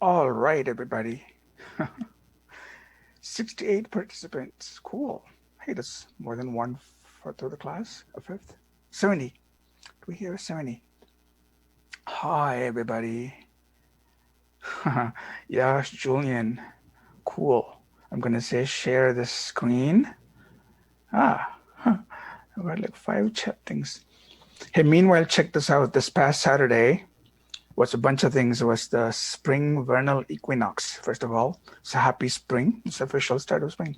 All right, everybody. 68 participants. Cool. Hey, that's more than one fourth of the class. A fifth. 70. Do we hear 70? Hi, everybody. Yes, Julian. Cool. I'm gonna say share the screen. I've got like five chat things. Hey, meanwhile, check this out. This past Saturday was a bunch of things. It was the spring vernal equinox, first of all. So happy spring. It's the official start of spring.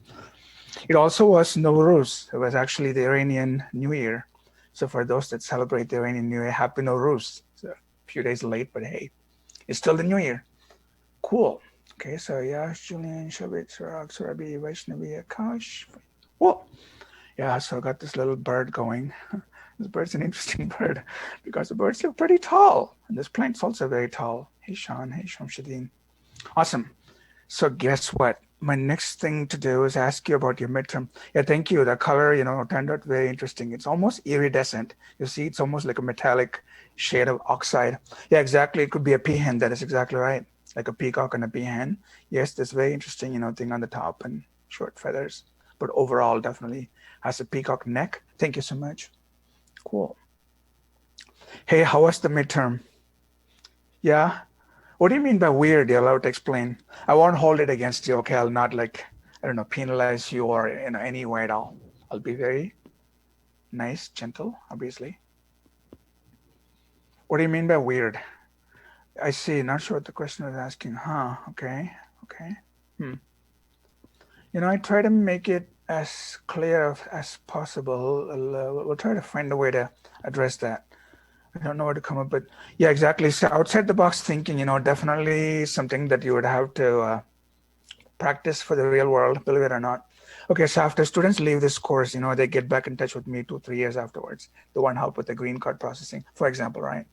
It also was Nowruz. It was actually the Iranian New Year. So for those that celebrate the Iranian New Year, Happy Nowruz. It's a few days late, but hey, it's still the New Year. Cool. Okay, so yeah, Julian, Shabit, Sarak, Surabi, Vaishnavi, Akash. Well, yeah, so I got this little bird going. This bird's an interesting bird because the birds look pretty tall. And this plant's also very tall. Hey, Sean. Hey, Shamsuddin. Awesome. So guess what? My next thing to do is ask you about your midterm. Yeah, thank you. The color, turned out very interesting. It's almost iridescent. You see, it's almost like a metallic shade of oxide. Yeah, exactly. It could be a peahen. That is exactly right. Like a peacock and a peahen. Yes, this very interesting, thing on the top and short feathers. But overall, definitely has a peacock neck. Thank you so much. Cool. Hey, how was the midterm? Yeah, what do you mean by weird? You're allowed to explain. I won't hold it against you, okay? I'll not like, I don't know, penalize you or any way at all. I'll be very nice, gentle, obviously. What do you mean by weird? I see. Not sure what the question was asking. Huh? Okay. Okay. Hmm. I try to make it as clear as possible. We'll try to find a way to address that. I don't know where to come up, but yeah, exactly. So outside the box thinking, definitely something that you would have to practice for the real world, believe it or not. Okay, so after students leave this course, they get back in touch with me 2, 3 years afterwards. They want help with the green card processing, for example, right?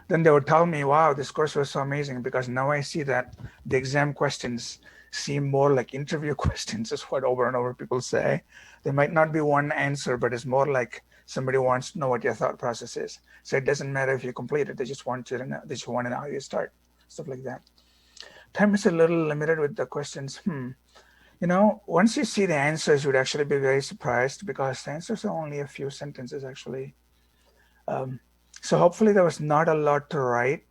Then they would tell me, wow, this course was so amazing because now I see that the exam questions seem more like interview questions, is what over and over people say. There might not be one answer, but it's more like somebody wants to know what your thought process is. So it doesn't matter if you complete it, they just want you to know, they just want to know how you start, stuff like that. Time is a little limited with the questions. Once you see the answers, you'd actually be very surprised because the answers are only a few sentences, actually. Um, so hopefully there was not a lot to write,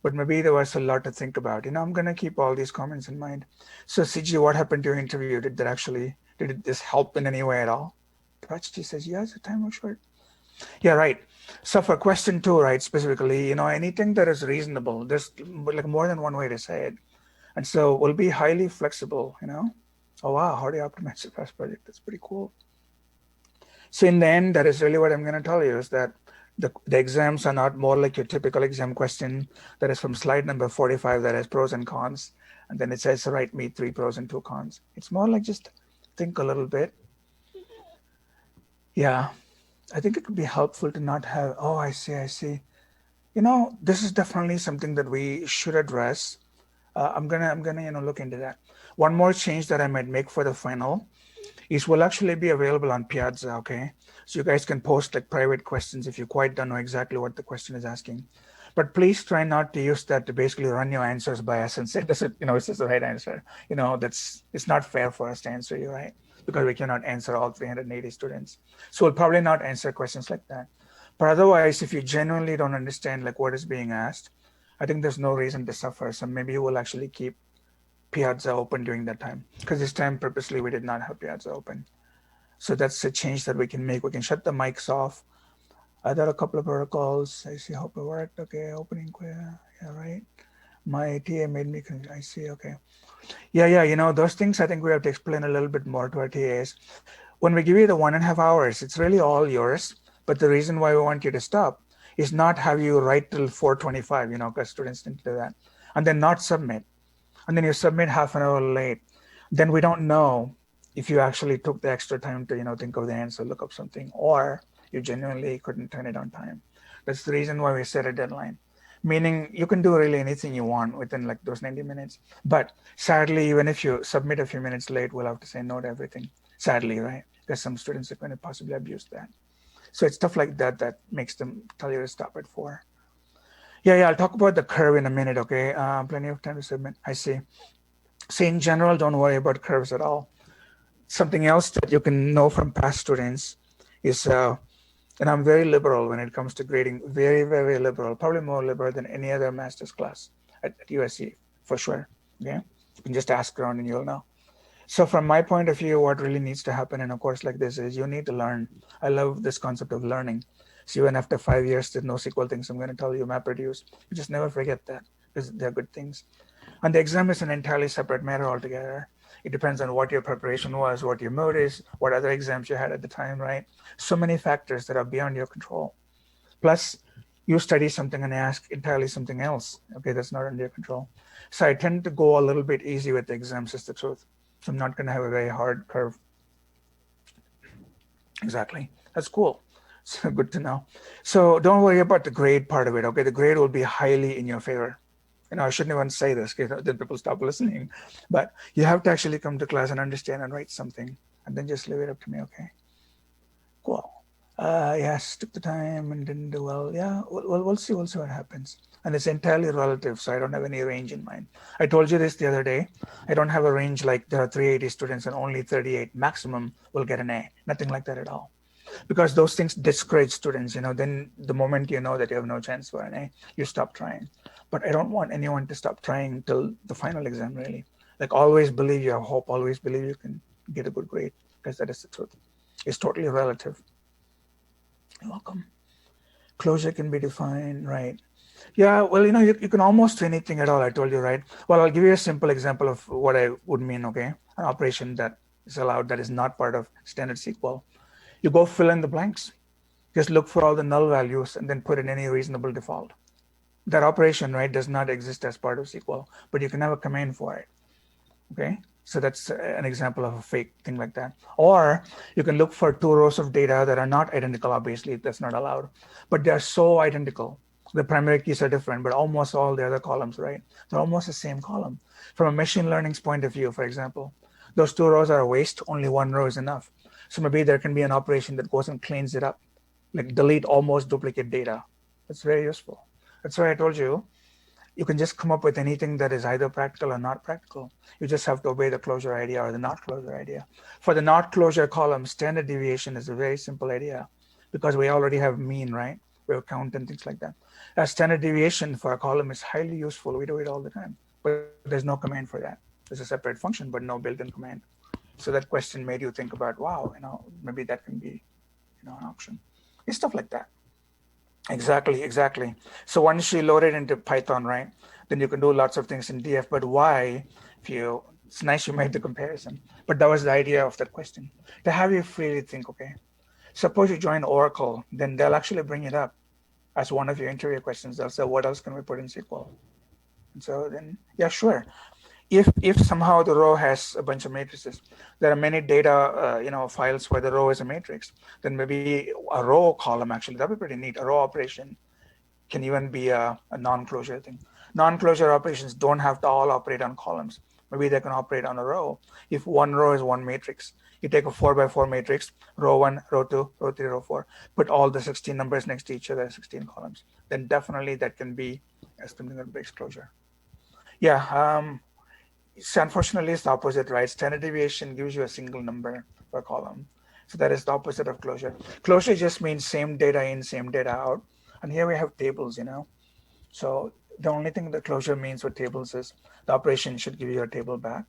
but maybe there was a lot to think about. I'm going to keep all these comments in mind. So, CG, what happened to your interview? Did this help in any way at all? Prachi says, yes, the time was short. Yeah, right. So for question two, right, specifically, anything that is reasonable, there's like more than one way to say it. And so we'll be highly flexible. Oh, wow. How do you optimize your past project? That's pretty cool. So in the end, that is really what I'm going to tell you is that the exams are not more like your typical exam question that is from slide number 45 that has pros and cons. And then it says, write me three pros and two cons. It's more like just think a little bit. Yeah, I think it would be helpful to not have, oh, I see, I see. This is definitely something that we should address. I'm gonna, look into that. One more change that I might make for the final is will actually be available on Piazza, okay? So you guys can post like private questions if you quite don't know exactly what the question is asking. But please try not to use that to basically run your answers by us and say this is, this is the right answer. That's it's not fair for us to answer you, right? Because we cannot answer all 380 students. So we'll probably not answer questions like that. But otherwise, if you genuinely don't understand like what is being asked, I think there's no reason to suffer. So maybe you will actually keep Piazza open during that time because this time purposely we did not have Piazza open. So that's a change that we can make. We can shut the mics off. I did a couple of protocols. I see. Hope it worked. Okay, opening queer. Yeah, right. My TA made me. I see. Okay. Yeah, yeah. Those things. I think we have to explain a little bit more to our TAs. When we give you the 1.5 hours, it's really all yours. But the reason why we want you to stop is not have you write till 4:25. Because students didn't do that, and then not submit, and then you submit half an hour late. Then we don't know if you actually took the extra time to think of the answer, look up something, or you genuinely couldn't turn it on time. That's the reason why we set a deadline, meaning you can do really anything you want within like those 90 minutes. But sadly, even if you submit a few minutes late, we'll have to say no to everything, sadly, right? Because some students are going to possibly abuse that. So it's stuff like that that makes them tell you to stop at 4. Yeah, I'll talk about the curve in a minute, okay? Plenty of time to submit. I see. So in general, don't worry about curves at all. Something else that you can know from past students is, and I'm very liberal when it comes to grading, very, very liberal, probably more liberal than any other master's class at USC, for sure, okay? You can just ask around and you'll know. So from my point of view, what really needs to happen in a course like this is you need to learn. I love this concept of learning. So even after 5 years, the NoSQL things I'm going to tell you, MapReduce, you just never forget that because they're good things. And the exam is an entirely separate matter altogether. It depends on what your preparation was, what your mood is, what other exams you had at the time, right? So many factors that are beyond your control. Plus, you study something and ask entirely something else. Okay, that's not under your control. So I tend to go a little bit easy with the exams, is the truth. So I'm not going to have a very hard curve. Exactly. That's cool. So good to know. So don't worry about the grade part of it. Okay, the grade will be highly in your favor. I shouldn't even say this because then people stop listening. But you have to actually come to class and understand and write something, and then just leave it up to me. Okay, cool. Yes, took the time and didn't do well. Yeah, we'll see. We'll see what happens. And it's entirely relative, so I don't have any range in mind. I told you this the other day. I don't have a range like there are 380 students and only 38 maximum will get an A. Nothing like that at all. Because those things discourage students. Then the moment you know that you have no chance for an A, you stop trying. But I don't want anyone to stop trying till the final exam, really. Like, always believe you have hope, always believe you can get a good grade, because that is the truth. It's totally relative. You're welcome. Closure can be defined, right? Yeah, well, you can almost do anything at all, I told you, right? Well, I'll give you a simple example of what I would mean, okay? An operation that is allowed that is not part of standard SQL. You go fill in the blanks. Just look for all the null values and then put in any reasonable default. That operation, right, does not exist as part of SQL, but you can have a command for it. Okay, so that's an example of a fake thing like that. Or you can look for two rows of data that are not identical. Obviously, that's not allowed, but they're so identical. The primary keys are different, but almost all the other columns, right? They're almost the same column. From a machine learning's point of view, for example, those two rows are a waste. Only one row is enough. So maybe there can be an operation that goes and cleans it up, like delete almost duplicate data. That's very useful. That's why I told you you can just come up with anything that is either practical or not practical. You just have to obey the closure idea or the not closure idea. For the not closure column, standard deviation is a very simple idea because we already have mean, right? We have count and things like that. A standard deviation for a column is highly useful. We do it all the time, but there's no command for that. There's a separate function, but no built-in command. So that question made you think about, wow, maybe that can be, an option. It's stuff like that. Exactly. So once you load it into Python, right, then you can do lots of things in DF. But why? If you, it's nice you made the comparison. But that was the idea of that question, to have you freely think. Okay, suppose you join Oracle, then they'll actually bring it up as one of your interview questions. They'll say, what else can we put in SQL? And so then, yeah, sure. If somehow the row has a bunch of matrices, there are many data files where the row is a matrix, then maybe a row column, actually that'd be pretty neat. A row operation can even be a non-closure thing. Non-closure operations don't have to all operate on columns. Maybe they can operate on a row. If one row is one matrix, you take a 4x4 matrix, row 1, row 2, row 3, row 4, put all the 16 numbers next to each other, 16 columns. Then definitely that can be something that breaks closure. Yeah, so unfortunately, it's the opposite, right? Standard deviation gives you a single number per column. So that is the opposite of closure. Closure just means same data in, same data out. And here we have tables. So the only thing that closure means with tables is the operation should give you a table back.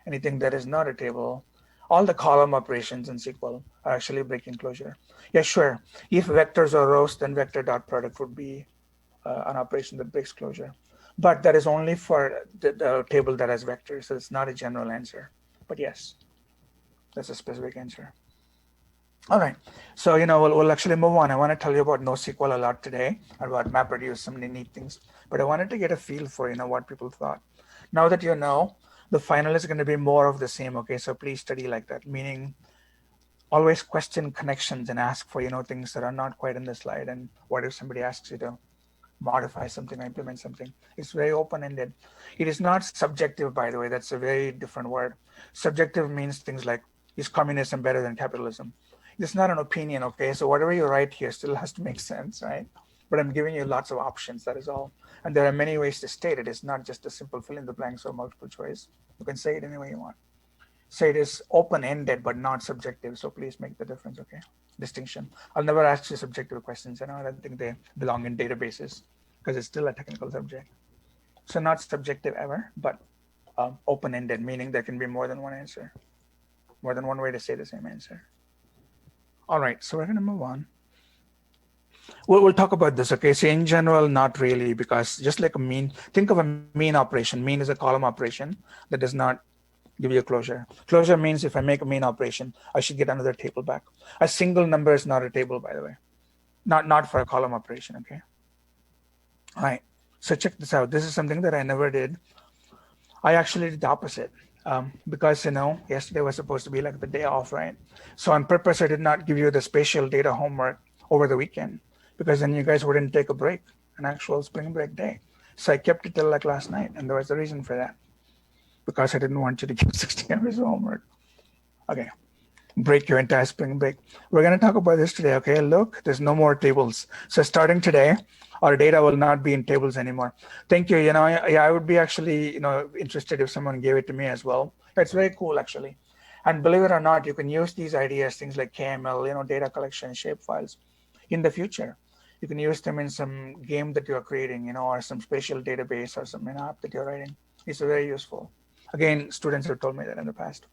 Anything that is not a table, all the column operations in SQL are actually breaking closure. Yeah, sure. If vectors are rows, then vector dot product would be an operation that breaks closure. But that is only for the table that has vectors, so it's not a general answer. But yes, that's a specific answer. All right, so we'll actually move on. I want to tell you about NoSQL a lot today, about MapReduce, some neat things. But I wanted to get a feel for what people thought. Now that you know, the final is going to be more of the same. Okay, so please study like that. Meaning, always question connections and ask for things that are not quite in the slide. And what if somebody asks you to modify something or implement something? It's very open-ended. It is not subjective, by the way. That's a very different word. Subjective means things like, is communism better than capitalism? It's not an opinion, okay? So whatever you write here still has to make sense, right? but I'm giving you lots of options, that is all. And there are many ways to state it. It's not just a simple fill in the blanks or multiple choice. You can say it any way you want. Say it is open-ended but not subjective, so please make the difference, okay? Distinction. I'll never ask you subjective questions, I don't think they belong in databases because it's still a technical subject. So not subjective ever, but open-ended, meaning there can be more than one answer, more than one way to say the same answer. All right, so we're going to move on. We'll talk about this, okay? So in general, not really, because just like a mean, think of a mean operation. Mean is a column operation that does not give you a closure. Closure means if I make a mean operation, I should get another table back. A single number is not a table, by the way. Not for a column operation, okay? All right, so check this out. This is something that I never did. I actually did the opposite. Because yesterday was supposed to be like the day off, right? So on purpose, I did not give you the spatial data homework over the weekend because then you guys wouldn't take a break, an actual spring break day. So I kept it till like last night, and there was a reason for that, because I didn't want you to give 60 hours of homework. Okay, break your entire spring break. We're going to talk about this today, okay? Look, there's no more tables. So starting today, our data will not be in tables anymore. Thank you. I would be actually, interested if someone gave it to me as well. It's very cool, actually. And believe it or not, you can use these ideas, things like KML, data collection, shapefiles, in the future. You can use them in some game that you're creating, or some spatial database or some app that you're writing. It's very useful. Again, students have told me that in the past.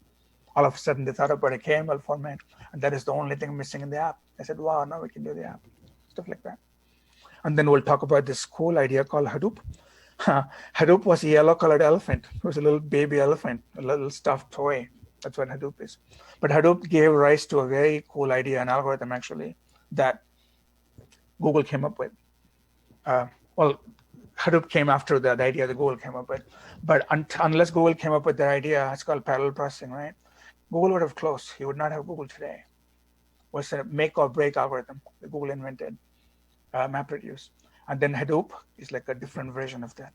All of a sudden, they thought about a KML format, and that is the only thing missing in the app. I said, wow, now we can do the app. Stuff like that. And then we'll talk about this cool idea called Hadoop. Hadoop was a yellow-colored elephant. It was a little baby elephant, a little stuffed toy. That's what Hadoop is. But Hadoop gave rise to a very cool idea, an algorithm, actually, that Google came up with. Hadoop came after the idea that Google came up with. But unless Google came up with the idea, it's called parallel processing, right? Google would have closed. You would not have Google today. It was a make or break algorithm that Google invented, MapReduce. And then Hadoop is like a different version of that.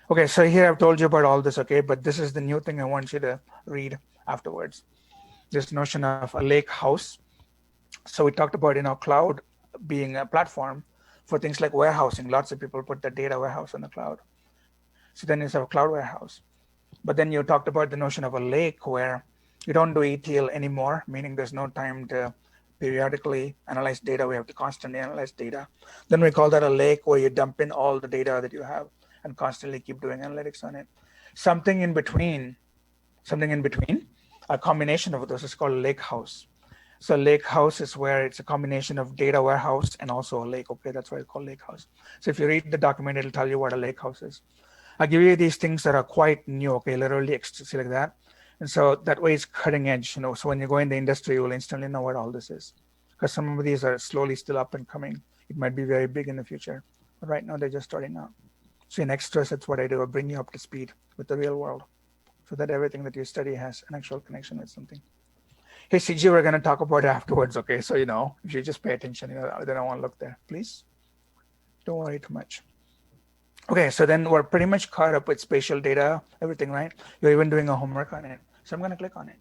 Okay, so here I've told you about all this, okay? But this is the new thing I want you to read afterwards. This notion of a lake house. So we talked about, cloud being a platform for things like warehousing. Lots of people put the data warehouse on the cloud. So then it's a cloud warehouse. But then you talked about the notion of a lake where you don't do ETL anymore, meaning there's no time to periodically analyze data. We have to constantly analyze data. Then we call that a lake where you dump in all the data that you have and constantly keep doing analytics on it. Something in between, a combination of those is called lake house. So lake house is where it's a combination of data warehouse and also a lake. Okay, that's why it's called lake house. So if you read the document, it'll tell you what a lake house is. I give you these things that are quite new, okay, literally see like that. And so that way it's cutting edge, so when you go in the industry, you will instantly know what all this is. Because some of these are slowly still up and coming. It might be very big in the future, but right now they're just starting out. So in extras, that's what I do. I bring you up to speed with the real world so that everything that you study has an actual connection with something. Hey, CG, we're going to talk about it afterwards, okay? So, if you just pay attention, then I want to look there. Please don't worry too much. Okay, so then we're pretty much caught up with spatial data, everything, right? You're even doing a homework on it. So I'm going to click on it.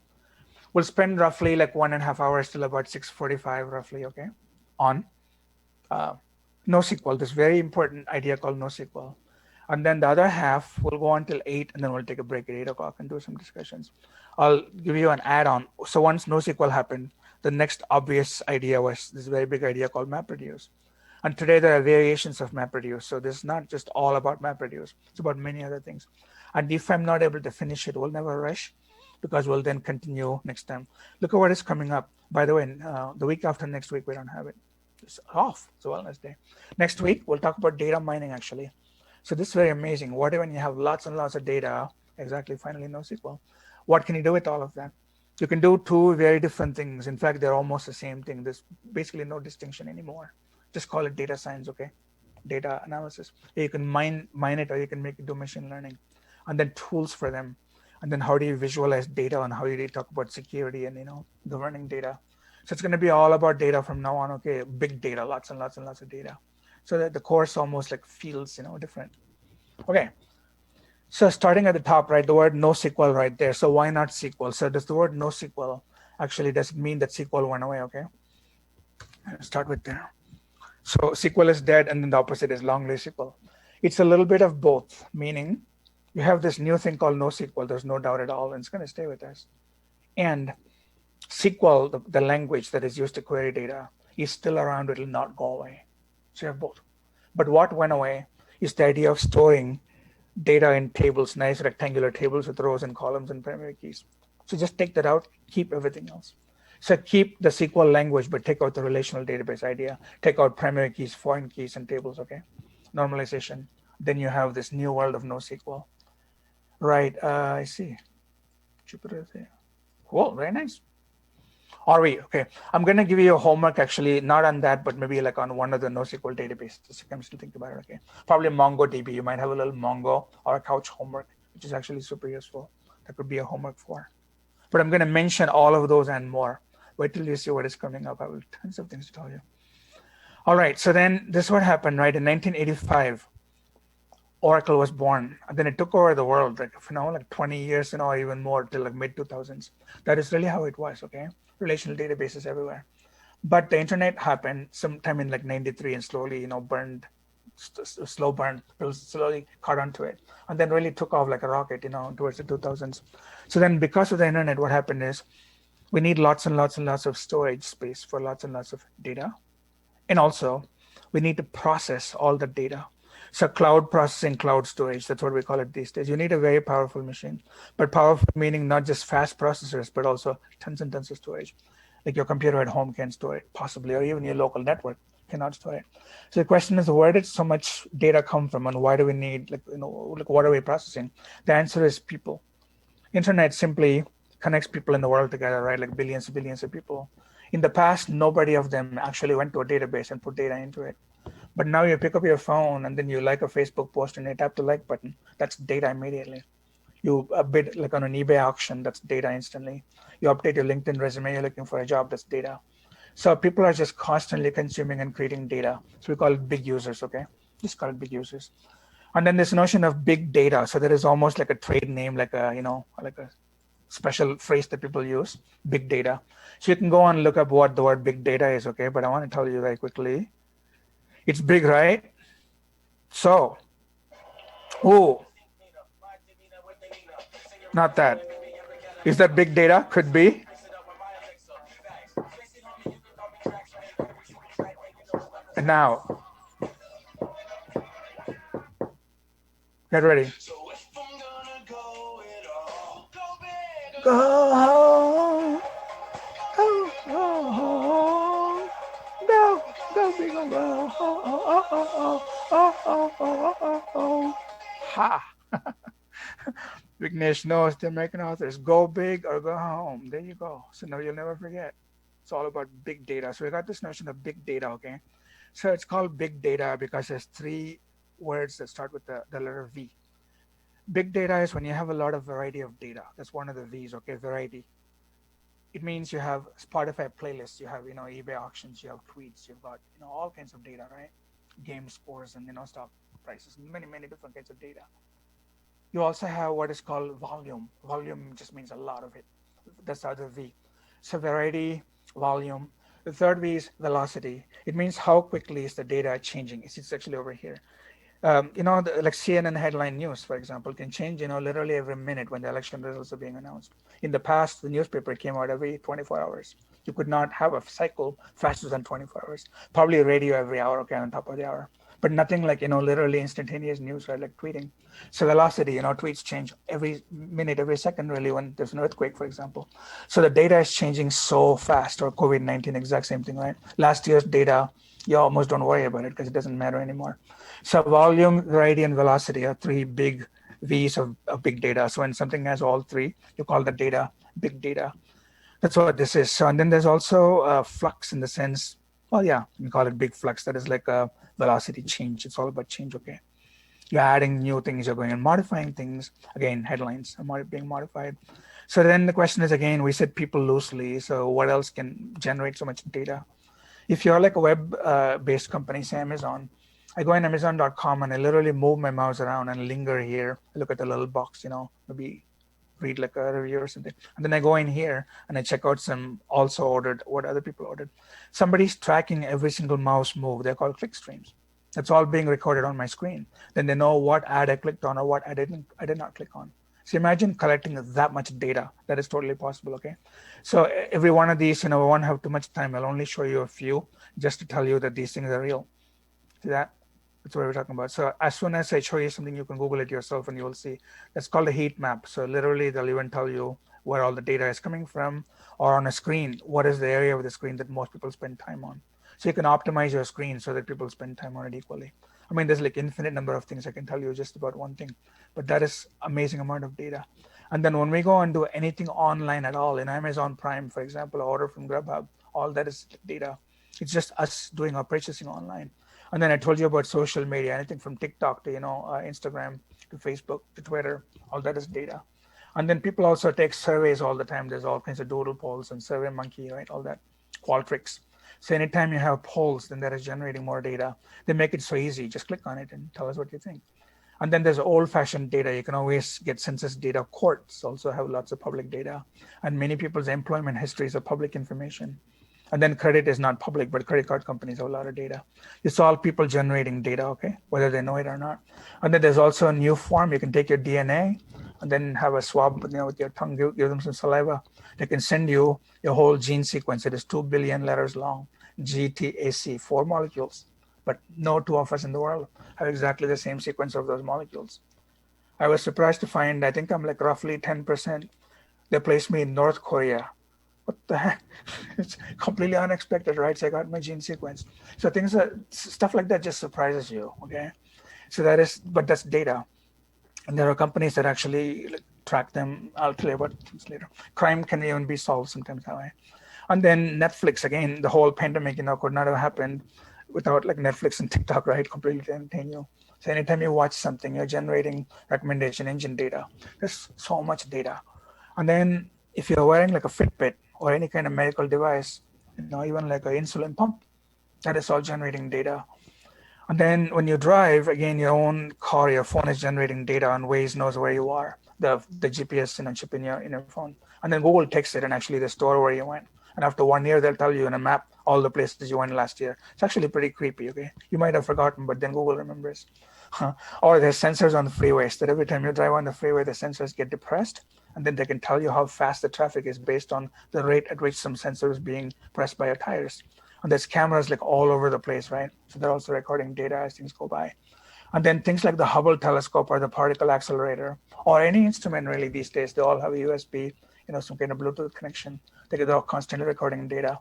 We'll spend roughly like 1.5 hours till about 6:45 roughly, okay, on NoSQL, this very important idea called NoSQL. And then the other half will go until 8, and then we'll take a break at 8 o'clock and do some discussions. I'll give you an add-on. So once NoSQL happened, the next obvious idea was this very big idea called MapReduce. And today there are variations of MapReduce. So this is not just all about MapReduce. It's about many other things. And if I'm not able to finish it, we'll never rush, because we'll then continue next time. Look at what is coming up. By the way, the week after next week, we don't have it. It's off. It's a wellness day. Next week, we'll talk about data mining, actually. So this is very amazing. What when you have lots and lots of data, exactly, finally NoSQL. What can you do with all of that? You can do two very different things. In fact, they're almost the same thing. There's basically no distinction anymore. Just call it data science, okay? Data analysis. You can mine it, or you can make it do machine learning. And then tools for them. And then how do you visualize data, and how do you talk about security and governing data. So it's going to be all about data from now on, okay? Big data, lots and lots and lots of data. So that the course almost like feels different. Okay. So starting at the top, right, the word NoSQL right there. So why not SQL? So does the word NoSQL actually doesn't mean that SQL went away, okay? Start with there. So SQL is dead, and then the opposite is long live SQL. It's a little bit of both, meaning you have this new thing called NoSQL. There's no doubt at all, and it's going to stay with us. And SQL, the language that is used to query data, is still around. It will not go away. So you have both. But what went away is the idea of storing data in tables, nice rectangular tables with rows and columns and primary keys. So just take that out, keep everything else. So keep the SQL language, but take out the relational database idea, take out primary keys, foreign keys, and tables, okay? Normalization. Then you have this new world of NoSQL. Right, I see. Jupyter is there. Cool, very nice. Are we? Okay, I'm gonna give you a homework actually, not on that, but maybe like on one of the NoSQL databases. I'm still thinking about it, okay? Probably MongoDB. You might have a little Mongo or a Couch homework, which is actually super useful. That could be a homework for. But I'm gonna mention all of those and more. Wait till you see what is coming up. I will tons of things to tell you. All right, so then this is what happened, right? In 1985, Oracle was born, and then it took over the world, like 20 years, or even more, till like mid 2000s. That is really how it was, okay? Relational databases everywhere. But the internet happened sometime in like 93 and slowly, burned, slow burn, people slowly caught onto it. And then really took off like a rocket, towards the 2000s. So then because of the internet, what happened is we need lots and lots and lots of storage space for lots and lots of data. And also we need to process all the data. So cloud processing, cloud storage, that's what we call it these days. You need a very powerful machine, but powerful meaning not just fast processors, but also tons and tons of storage. Like your computer at home can store it, possibly, or even your local network cannot store it. So the question is, where did so much data come from, and why do we need, what are we processing? The answer is people. Internet simply connects people in the world together, right? Like billions and billions of people. In the past, nobody of them actually went to a database and put data into it. But now you pick up your phone and then you like a Facebook post and you tap the like button. That's data immediately. You bid like on an eBay auction, that's data instantly. You update your LinkedIn resume, you're looking for a job, that's data. So people are just constantly consuming and creating data. So we call it big users, okay? Just call it big users. And then this notion of big data. So there is almost like a trade name, like a special phrase that people use, big data. So you can go and look up what the word big data is, okay? But I want to tell you very quickly. It's big, right? So, not that. Is that big data? Could be. And now, get ready. Go home. Go home. Go big or go home. Ha. Vignesh knows the American authors. Go big or go home. There you go. So now you'll never forget. It's all about big data. So we got this notion of big data, okay? So it's called big data because there's three words that start with the letter V. Big data is when you have a lot of variety of data. That's one of the V's, okay? Variety. It means you have Spotify playlists, you have, eBay auctions, you have tweets, you've got, all kinds of data, right? Game scores and, stock prices, many, many different kinds of data. You also have what is called volume. Volume just means a lot of it. That's the other V. So variety, volume. The third V is velocity. It means how quickly is the data changing. It's actually over here. Like CNN headline news, for example, can change, literally every minute when the election results are being announced. In the past, the newspaper came out every 24 hours. You could not have a cycle faster than 24 hours. Probably radio every hour, okay, on top of the hour. But nothing like, literally instantaneous news, right, like tweeting. So velocity, tweets change every minute, every second, really, when there's an earthquake, for example. So the data is changing so fast, or COVID-19, exact same thing, right? Last year's data, you almost don't worry about it because it doesn't matter anymore. So volume, variety, and velocity are three big V's of big data. So when something has all three, you call the data big data. That's what this is. So, and then there's also flux in the sense, you call it big flux. That is like a velocity change. It's all about change, okay? You're adding new things, you're going and modifying things. Again, headlines are being modified. So then the question is, again, we said people loosely. So what else can generate so much data? If you're like a web-based company, say Amazon, I go in Amazon.com and I literally move my mouse around and linger here. I look at the little box, maybe read like a review or something. And then I go in here and I check out some also ordered, what other people ordered. Somebody's tracking every single mouse move. They're called click streams. That's all being recorded on my screen. Then they know what ad I clicked on or what I did not click on. So imagine collecting that much data. That is totally possible, okay? So every one of these, we won't have too much time. I'll only show you a few just to tell you that these things are real. See that? That's what we're talking about. So as soon as I show you something, you can Google it yourself and you will see. That's called a heat map. So literally they'll even tell you where all the data is coming from, or on a screen, what is the area of the screen that most people spend time on. So you can optimize your screen so that people spend time on it equally. I mean, there's like infinite number of things I can tell you just about one thing, but that is amazing amount of data. And then when we go and do anything online at all, in Amazon Prime, for example, order from Grubhub, all that is data. It's just us doing our purchasing online. And then I told you about social media, anything from TikTok to Instagram to Facebook to Twitter, all that is data. And then people also take surveys all the time. There's all kinds of doodle polls and Survey Monkey, right? All that, Qualtrics. So anytime you have polls, then that is generating more data. They make it so easy. Just click on it and tell us what you think. And then there's old-fashioned data. You can always get census data. Courts also have lots of public data. And many people's employment histories are public information. And then credit is not public, but credit card companies have a lot of data. It's all people generating data, okay, whether they know it or not. And then there's also a new form. You can take your DNA and then have a swab, with your tongue, give them some saliva. They can send you your whole gene sequence. It is 2 billion letters long, GTAC, 4 molecules. But no two of us in the world have exactly the same sequence of those molecules. I was surprised to find, I think I'm like roughly 10%. They placed me in North Korea. What the heck? It's completely unexpected, right? So I got my gene sequence. So stuff like that just surprises you, okay? So but that's data. And there are companies that actually track them. I'll tell you about things later. Crime can even be solved sometimes that way. And then Netflix, again, the whole pandemic, could not have happened without like Netflix and TikTok, right? Completely entertain you. So anytime you watch something, you're generating recommendation engine data. There's so much data. And then if you're wearing like a Fitbit or any kind of medical device, even like an insulin pump, that is all generating data. And then when you drive, again, your own car, your phone is generating data, and Waze knows where you are, the GPS chip in your phone. And then Google takes it and actually they store where you went. And after 1 year, they'll tell you in a map all the places you went last year. It's actually pretty creepy, okay? You might have forgotten, but then Google remembers. Or there's sensors on the freeways that every time you drive on the freeway, the sensors get depressed, and then they can tell you how fast the traffic is based on the rate at which some sensor is being pressed by your tires. And there's cameras like all over the place, right? So they're also recording data as things go by. And then things like the Hubble telescope or the particle accelerator or any instrument really these days, they all have a USB, some kind of Bluetooth connection. They're all constantly recording data.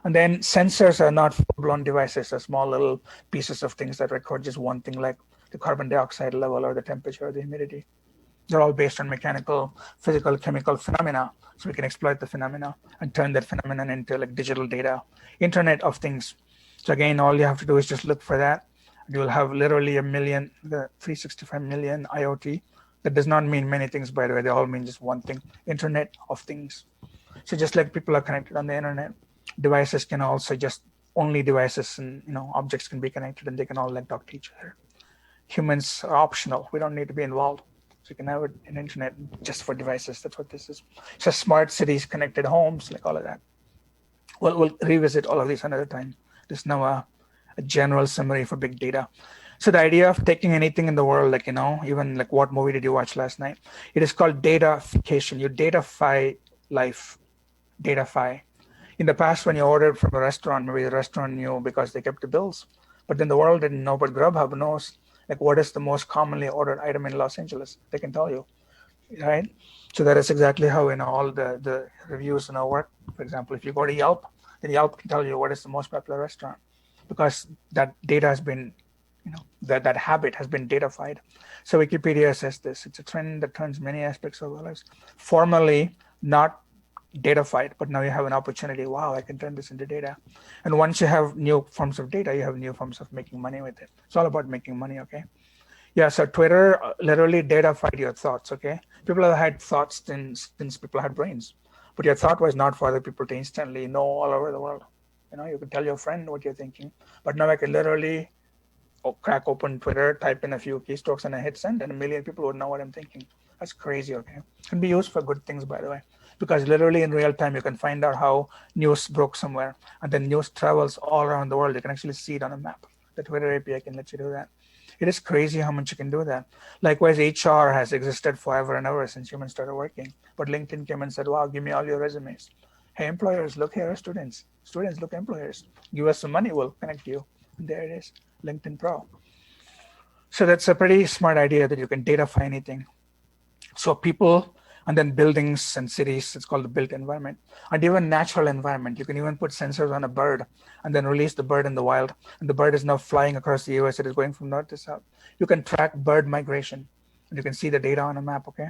And then sensors are not full-blown devices, they're small little pieces of things that record just one thing, like the carbon dioxide level or the temperature or the humidity. They're all based on mechanical, physical, chemical phenomena. So we can exploit the phenomena and turn that phenomenon into like digital data, Internet of Things. So again, all you have to do is just look for that. You will have literally the 365 million IoT. That does not mean many things, by the way. They all mean just one thing, Internet of Things. So just like people are connected on the internet, devices can also only devices and objects can be connected and they can all talk to each other. Humans are optional. We don't need to be involved. So you can have an internet just for devices. That's what this is. So smart cities, connected homes, like all of that. We'll revisit all of these another time. This is now a general summary for big data. So the idea of taking anything in the world, even like what movie did you watch last night? It is called datafication. You datafy life. Datafy. In the past, when you ordered from a restaurant, maybe the restaurant knew because they kept the bills. But then the world didn't know, but Grubhub knows what is the most commonly ordered item in Los Angeles. They can tell you, right? So that is exactly how all the reviews work. For example, if you go to Yelp, then Yelp can tell you what is the most popular restaurant because that data has been, that habit has been datafied. So Wikipedia says this. It's a trend that turns many aspects of our lives formerly not datafied, but now you have an opportunity. Wow, I can turn this into data. And once you have new forms of data, you have new forms of making money with it. It's all about making money, okay? Yeah, so Twitter literally datafied your thoughts, okay? People have had thoughts since people had brains, but your thought was not for other people to instantly know all over the world. You can tell your friend what you're thinking, but now I can literally crack open Twitter, type in a few keystrokes and I hit send, and a million people would know what I'm thinking. That's crazy, okay? Can be used for good things, by the way, because literally in real time, you can find out how news broke somewhere, and then news travels all around the world. You can actually see it on a map. The Twitter API can let you do that. It is crazy how much you can do that. Likewise, HR has existed forever and ever since humans started working. But LinkedIn came and said, wow, give me all your resumes. Hey, employers, look here, students. Students, look, employers. Give us some money, we'll connect you. And there it is, LinkedIn Pro. So that's a pretty smart idea that you can datafy anything. So people, and then buildings and cities, it's called the built environment, and even natural environment. You can even put sensors on a bird and then release the bird in the wild. And the bird is now flying across the US. It is going from north to south. You can track bird migration and you can see the data on a map, okay?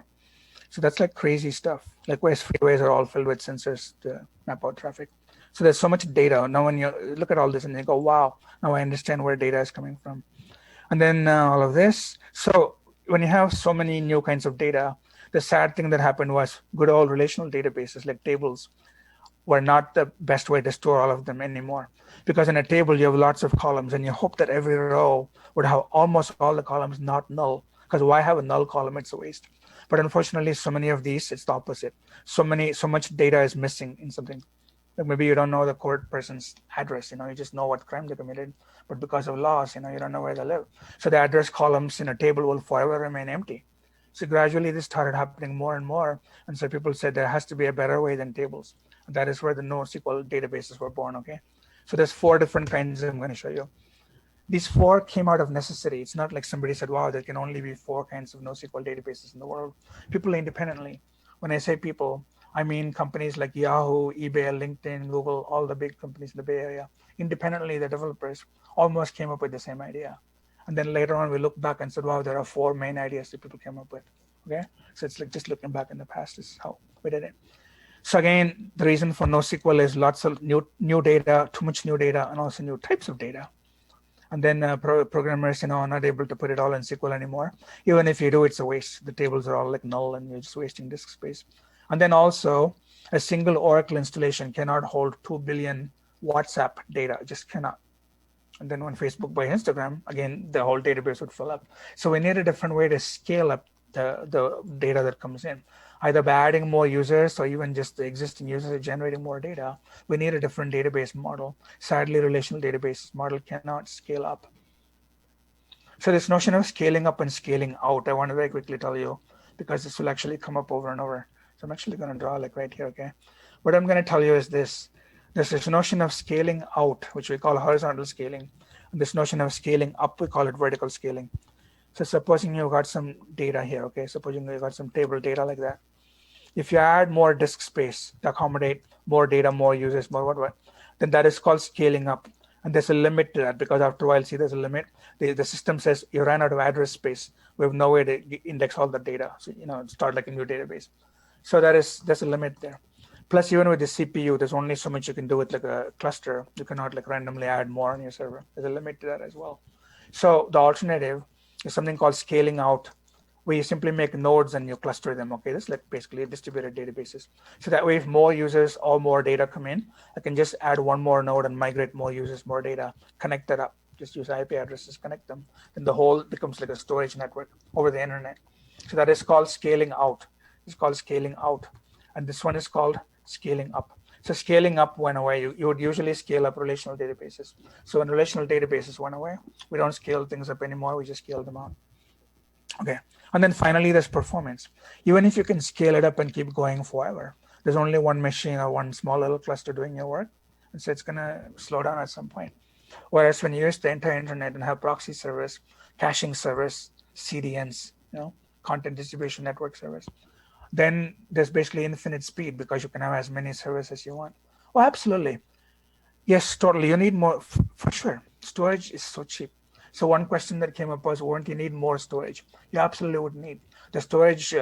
So that's like crazy stuff. Likewise, freeways are all filled with sensors to map out traffic. So there's so much data. Now when you look at all this and you go, wow, now I understand where data is coming from. And then all of this. So when you have so many new kinds of data, the sad thing that happened was good old relational databases like tables were not the best way to store all of them anymore. Because in a table, you have lots of columns and you hope that every row would have almost all the columns not null. Because why have a null column? It's a waste. But unfortunately, so many of these, it's the opposite. So much data is missing in something. Like maybe you don't know the court person's address, you just know what crime they committed, but because of laws, you don't know where they live. So the address columns in a table will forever remain empty. So gradually this started happening more and more. And so people said there has to be a better way than tables. And that is where the NoSQL databases were born, okay? So there's 4 different kinds I'm going to show you. These 4 came out of necessity. It's not like somebody said, wow, there can only be 4 kinds of NoSQL databases in the world. People independently. When I say people, I mean companies like Yahoo, eBay, LinkedIn, Google, all the big companies in the Bay Area. Independently, the developers almost came up with the same idea. And then later on, we looked back and said, wow, there are 4 main ideas that people came up with. Okay, so it's like just looking back in the past is how we did it. So again, the reason for NoSQL is lots of new data, too much new data, and also new types of data. And then programmers, are not able to put it all in SQL anymore. Even if you do, it's a waste. The tables are all like null, and you're just wasting disk space. And then also, a single Oracle installation cannot hold 2 billion WhatsApp data. It just cannot. And then when Facebook buys Instagram, again, the whole database would fill up. So we need a different way to scale up the data that comes in, either by adding more users or even just the existing users are generating more data. We need a different database model. Sadly, relational database model cannot scale up. So this notion of scaling up and scaling out, I want to very quickly tell you, because this will actually come up over and over. So I'm actually going to draw like right here, okay? What I'm going to tell you is this. There's this notion of scaling out, which we call horizontal scaling. And this notion of scaling up, we call it vertical scaling. So supposing you've got some data here, okay? Supposing you've got some table data like that. If you add more disk space to accommodate more data, more users, more what, then that is called scaling up. And there's a limit to that, because after a while, see, there's a limit. The system says you ran out of address space. We have no way to index all the data. So, start like a new database. So there's a limit there. Plus, even with the CPU, there's only so much you can do with like a cluster. You cannot like randomly add more on your server. There's a limit to that as well. So the alternative is something called scaling out, where you simply make nodes and you cluster them. Okay, this is like basically distributed databases. So that way, if more users or more data come in, I can just add one more node and migrate more users, more data, connect that up. Just use IP addresses, connect them. Then the whole becomes like a storage network over the internet. So that is called scaling out. It's called scaling out. And this one is called scaling up. So scaling up went away. You would usually scale up relational databases. So when relational databases went away, we don't scale things up anymore. We just scale them out. Okay. And then finally, there's performance. Even if you can scale it up and keep going forever, there's only one machine or one small little cluster doing your work. And so it's going to slow down at some point. Whereas when you use the entire internet and have proxy service, caching service, CDNs, content distribution network service, then there's basically infinite speed because you can have as many servers as you want. Oh, absolutely. Yes, totally. You need more, for sure. Storage is so cheap. So one question that came up was, won't you need more storage? You absolutely would need. The storage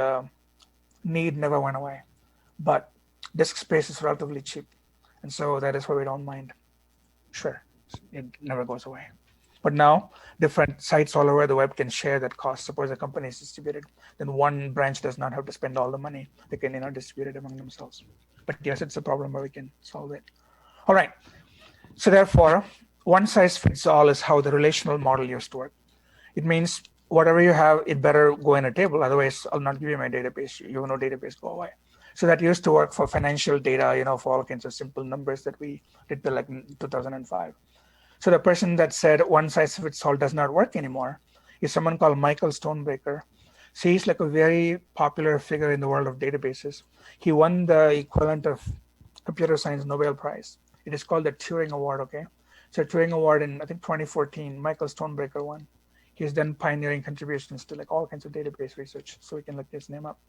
need never went away, but disk space is relatively cheap. And so that is why we don't mind. Sure, it never goes away. But now different sites all over the web can share that cost. Suppose a company is distributed, then one branch does not have to spend all the money. They can distribute it among themselves. But yes, it's a problem, but we can solve it. All right. So therefore, one size fits all is how the relational model used to work. It means whatever you have, it better go in a table. Otherwise, I'll not give you my database. You have no database, go away. So that used to work for financial data, for all kinds of simple numbers that we did like in 2005. So the person that said one size fits all does not work anymore is someone called Michael Stonebraker. So he's like a very popular figure in the world of databases. He won the equivalent of computer science Nobel Prize. It is called the Turing Award, okay? So Turing Award in, I think, 2014, Michael Stonebraker won. He's done pioneering contributions to like all kinds of database research. So we can look his name up.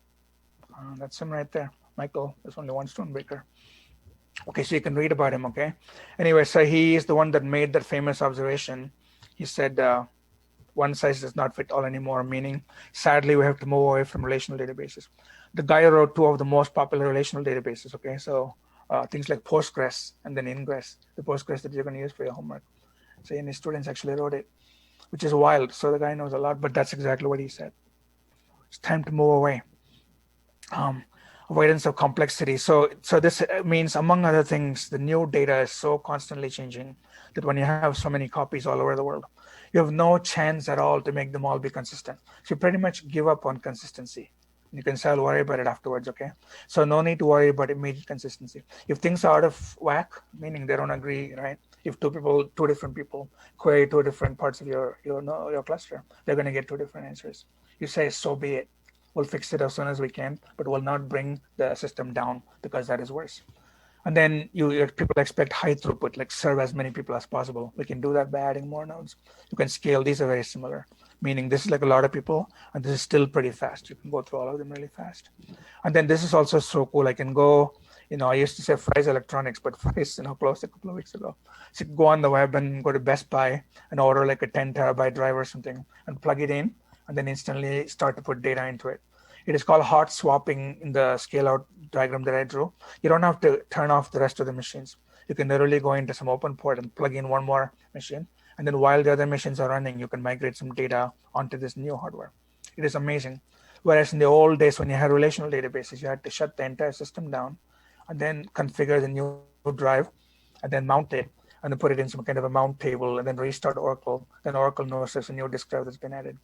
That's him right there. Michael, there's only one Stonebraker. Okay, so you can read about him, okay? Anyway, so he is the one that made that famous observation. He said, one size does not fit all anymore, meaning sadly we have to move away from relational databases. The guy wrote two of the most popular relational databases, okay? So things like Postgres and then Ingress, the Postgres that you're going to use for your homework. So any students actually wrote it, which is wild. So the guy knows a lot, but that's exactly what he said. It's time to move away. Avoidance of complexity. So this means, among other things, the new data is so constantly changing that when you have so many copies all over the world, you have no chance at all to make them all be consistent. So you pretty much give up on consistency. You can say, I'll worry about it afterwards, okay? So no need to worry about immediate consistency. If things are out of whack, meaning they don't agree, right? If two different people query two different parts of your cluster, they're going to get two different answers. You say, so be it. We'll fix it as soon as we can, but we'll not bring the system down because that is worse. And then people expect high throughput, like serve as many people as possible. We can do that by adding more nodes. You can scale. These are very similar, meaning this is like a lot of people, and this is still pretty fast. You can go through all of them really fast. And then this is also so cool. I can go, I used to say Fry's Electronics, but Fry's, closed a couple of weeks ago. So you can go on the web and go to Best Buy and order like a 10 terabyte drive or something and plug it in, and then instantly start to put data into it. It is called hot swapping in the scale out diagram that I drew. You don't have to turn off the rest of the machines. You can literally go into some open port and plug in one more machine. And then while the other machines are running, you can migrate some data onto this new hardware. It is amazing. Whereas in the old days, when you had relational databases, you had to shut the entire system down and then configure the new drive and then mount it and then put it in some kind of a mount table and then restart Oracle. Then Oracle knows there's a new disk drive that's been added.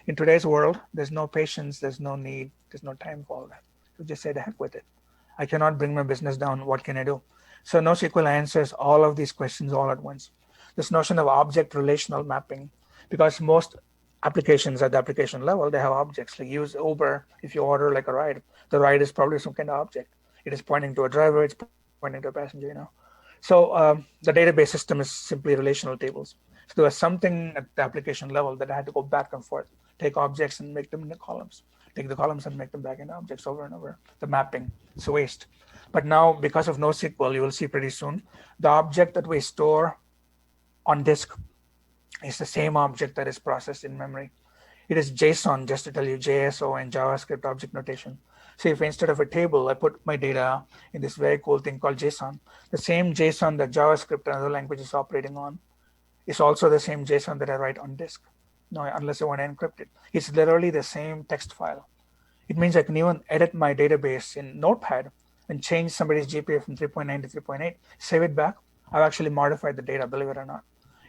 In today's world, there's no patience, there's no need, there's no time for all that. You just say the heck with it. I cannot bring my business down. What can I do? So NoSQL answers all of these questions all at once. This notion of object relational mapping, because most applications at the application level, they have objects. Like use Uber, if you order like a ride, the ride is probably some kind of object. It is pointing to a driver, it's pointing to a passenger, So the database system is simply relational tables. So there was something at the application level that I had to go back and forth, take objects and make them into columns, take the columns and make them back into objects over and over. The mapping, it's a waste. But now, because of NoSQL, you will see pretty soon, the object that we store on disk is the same object that is processed in memory. It is JSON, just to tell you, JSO and JavaScript object notation. So if instead of a table, I put my data in this very cool thing called JSON, the same JSON that JavaScript and other languages operating on is also the same JSON that I write on disk. No, unless I want to encrypt it. It's literally the same text file. It means I can even edit my database in Notepad and change somebody's GPA from 3.9 to 3.8, save it back. I've actually modified the data, believe it or not.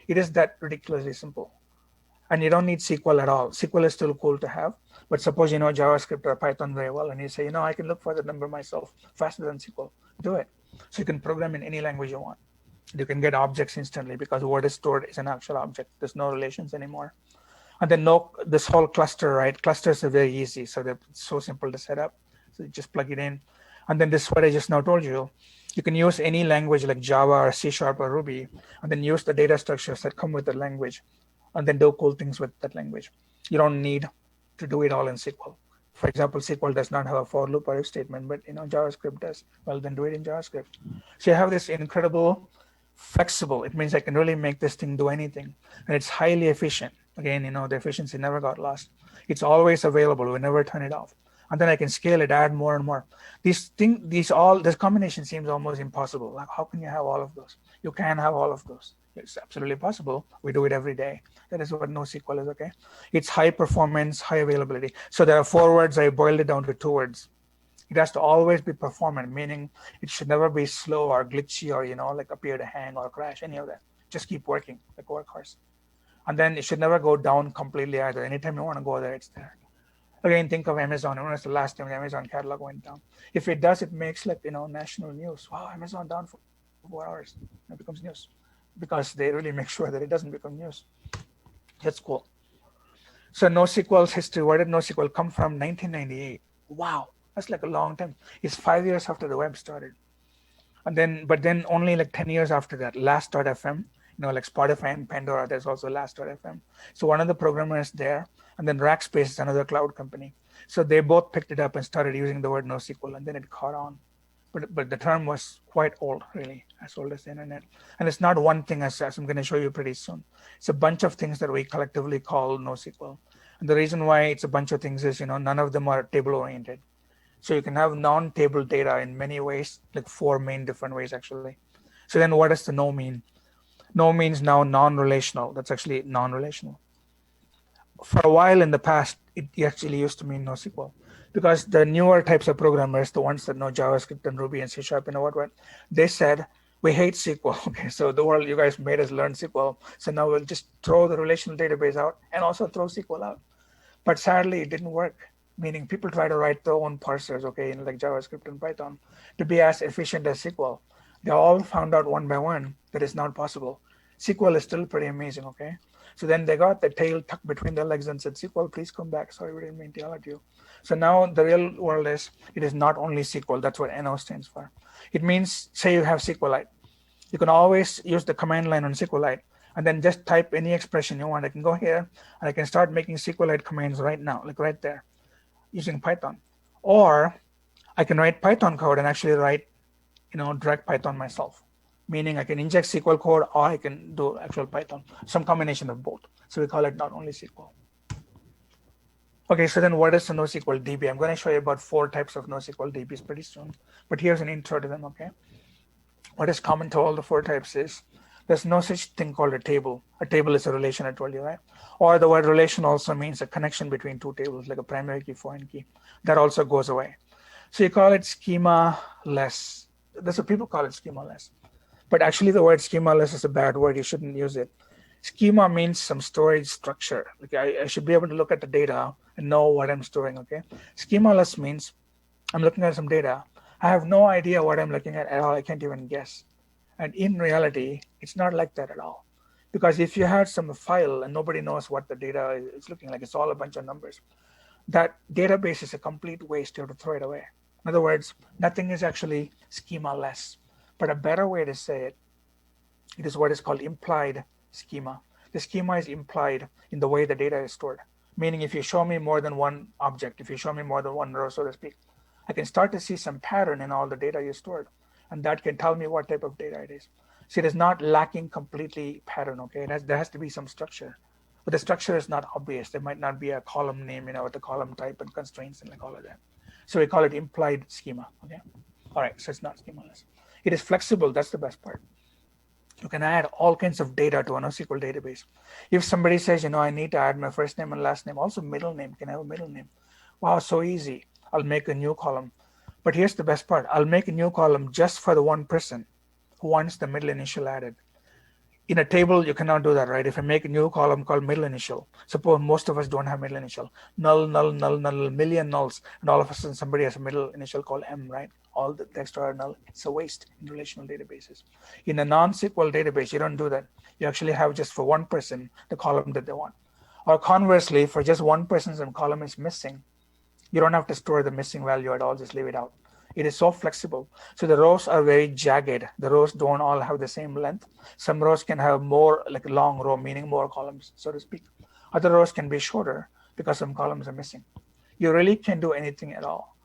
It is that ridiculously simple. And you don't need SQL at all. SQL is still cool to have, but suppose you know JavaScript or Python very well, and you say, I can look for the number myself faster than SQL. Do it. So you can program in any language you want. You can get objects instantly because what is stored is an actual object. There's no relations anymore. And then this whole cluster, right? Clusters are very easy, so they're so simple to set up. So you just plug it in. And then this is what I just now told you. You can use any language like Java or C# or Ruby, and then use the data structures that come with the language, and then do cool things with that language. You don't need to do it all in SQL. For example, SQL does not have a for loop or if statement, but JavaScript does. Well, then do it in JavaScript. So you have this incredible flexible. It means I can really make this thing do anything, and it's highly efficient. Again, the efficiency never got lost. It's always available. We never turn it off. And then I can scale it, add more and more. This combination seems almost impossible. Like, how can you have all of those? You can have all of those. It's absolutely possible. We do it every day. That is what NoSQL is, okay? It's high performance, high availability. So there are 4 words. I boiled it down to 2 words. It has to always be performant, meaning it should never be slow or glitchy or, like appear to hang or crash, any of that. Just keep working like a workhorse. And then it should never go down completely either. Anytime you want to go there, it's there. Again, think of Amazon. When was the last time the Amazon catalog went down? If it does, it makes like, national news. Wow, Amazon down for 4 hours. It becomes news because they really make sure that it doesn't become news. That's cool. So NoSQL's history, where did NoSQL come from? 1998. Wow, that's like a long time. It's 5 years after the web started. But then only like 10 years after that, Last.fm, like Spotify and Pandora, there's also Last.fm. So one of the programmers there, and then Rackspace is another cloud company. So they both picked it up and started using the word NoSQL, and then it caught on. But the term was quite old, really, as old as the internet. And it's not one thing, as I'm going to show you pretty soon. It's a bunch of things that we collectively call NoSQL. And the reason why it's a bunch of things is, none of them are table-oriented. So you can have non-table data in many ways, like 4 main different ways, actually. So then what does the no mean? No means now non-relational. That's actually non-relational. For a while in the past, it actually used to mean NoSQL, because the newer types of programmers, the ones that know JavaScript and Ruby and C#, what, they said, we hate SQL. Okay, so the world, you guys made us learn SQL. So now we'll just throw the relational database out and also throw SQL out. But sadly, it didn't work. Meaning people try to write their own parsers, okay, in like JavaScript and Python, to be as efficient as SQL. They all found out one by one that it's not possible. SQL is still pretty amazing, okay? So then they got the tail tucked between their legs and said, SQL, please come back. Sorry, we didn't mean to yell at you. So now the real world is, it is not only SQL. That's what NO stands for. It means, say you have SQLite. You can always use the command line on SQLite and then just type any expression you want. I can go here and I can start making SQLite commands right now, like right there, using Python. Or I can write Python code and actually write, direct Python myself. Meaning I can inject SQL code or I can do actual Python, some combination of both. So we call it not only SQL. Okay, so then what is a NoSQL DB? I'm going to show you about 4 types of NoSQL DBs pretty soon, but here's an intro to them, okay? What is common to all the 4 types is there's no such thing called a table. A table is a relation, I told you, right? Or the word relation also means a connection between 2 tables, like a primary key, foreign key. That also goes away. So you call it schema-less. That's what people call it, schema-less. But actually the word schema-less is a bad word. You shouldn't use it. Schema means some storage structure. Like I should be able to look at the data and know what I'm storing, okay? Schema-less means I'm looking at some data. I have no idea what I'm looking at all. I can't even guess. And in reality, it's not like that at all. Because if you had some file and nobody knows what the data is looking like, it's all a bunch of numbers, that database is a complete waste. You have to throw it away. In other words, nothing is actually schema-less. But a better way to say it, it is what is called implied schema. The schema is implied in the way the data is stored. Meaning if you show me more than one object, if you show me more than one row, so to speak, I can start to see some pattern in all the data you stored. And that can tell me what type of data it is. So it is not lacking completely pattern, okay? There has to be some structure. But the structure is not obvious. There might not be a column name, with the column type and constraints and like all of that. So we call it implied schema, okay? All right, so it's not schema-less. It is flexible, that's the best part. You can add all kinds of data to a NoSQL database. If somebody says, I need to add my first name and last name, also middle name, can I have a middle name? Wow, so easy. I'll make a new column. But here's the best part. I'll make a new column just for the one person who wants the middle initial added. In a table, you cannot do that, right? If I make a new column called middle initial, suppose most of us don't have middle initial, null, null, null, null, million nulls, and all of a sudden somebody has a middle initial called M, right? All the extra are null. It's a waste in relational databases. In a non-SQL database, you don't do that. You actually have just for one person the column that they want. Or conversely, for just one person, some column is missing, you don't have to store the missing value at all, just leave it out. It is so flexible. So the rows are very jagged. The rows don't all have the same length. Some rows can have more like a long row, meaning more columns, so to speak. Other rows can be shorter because some columns are missing. You really can do anything at all.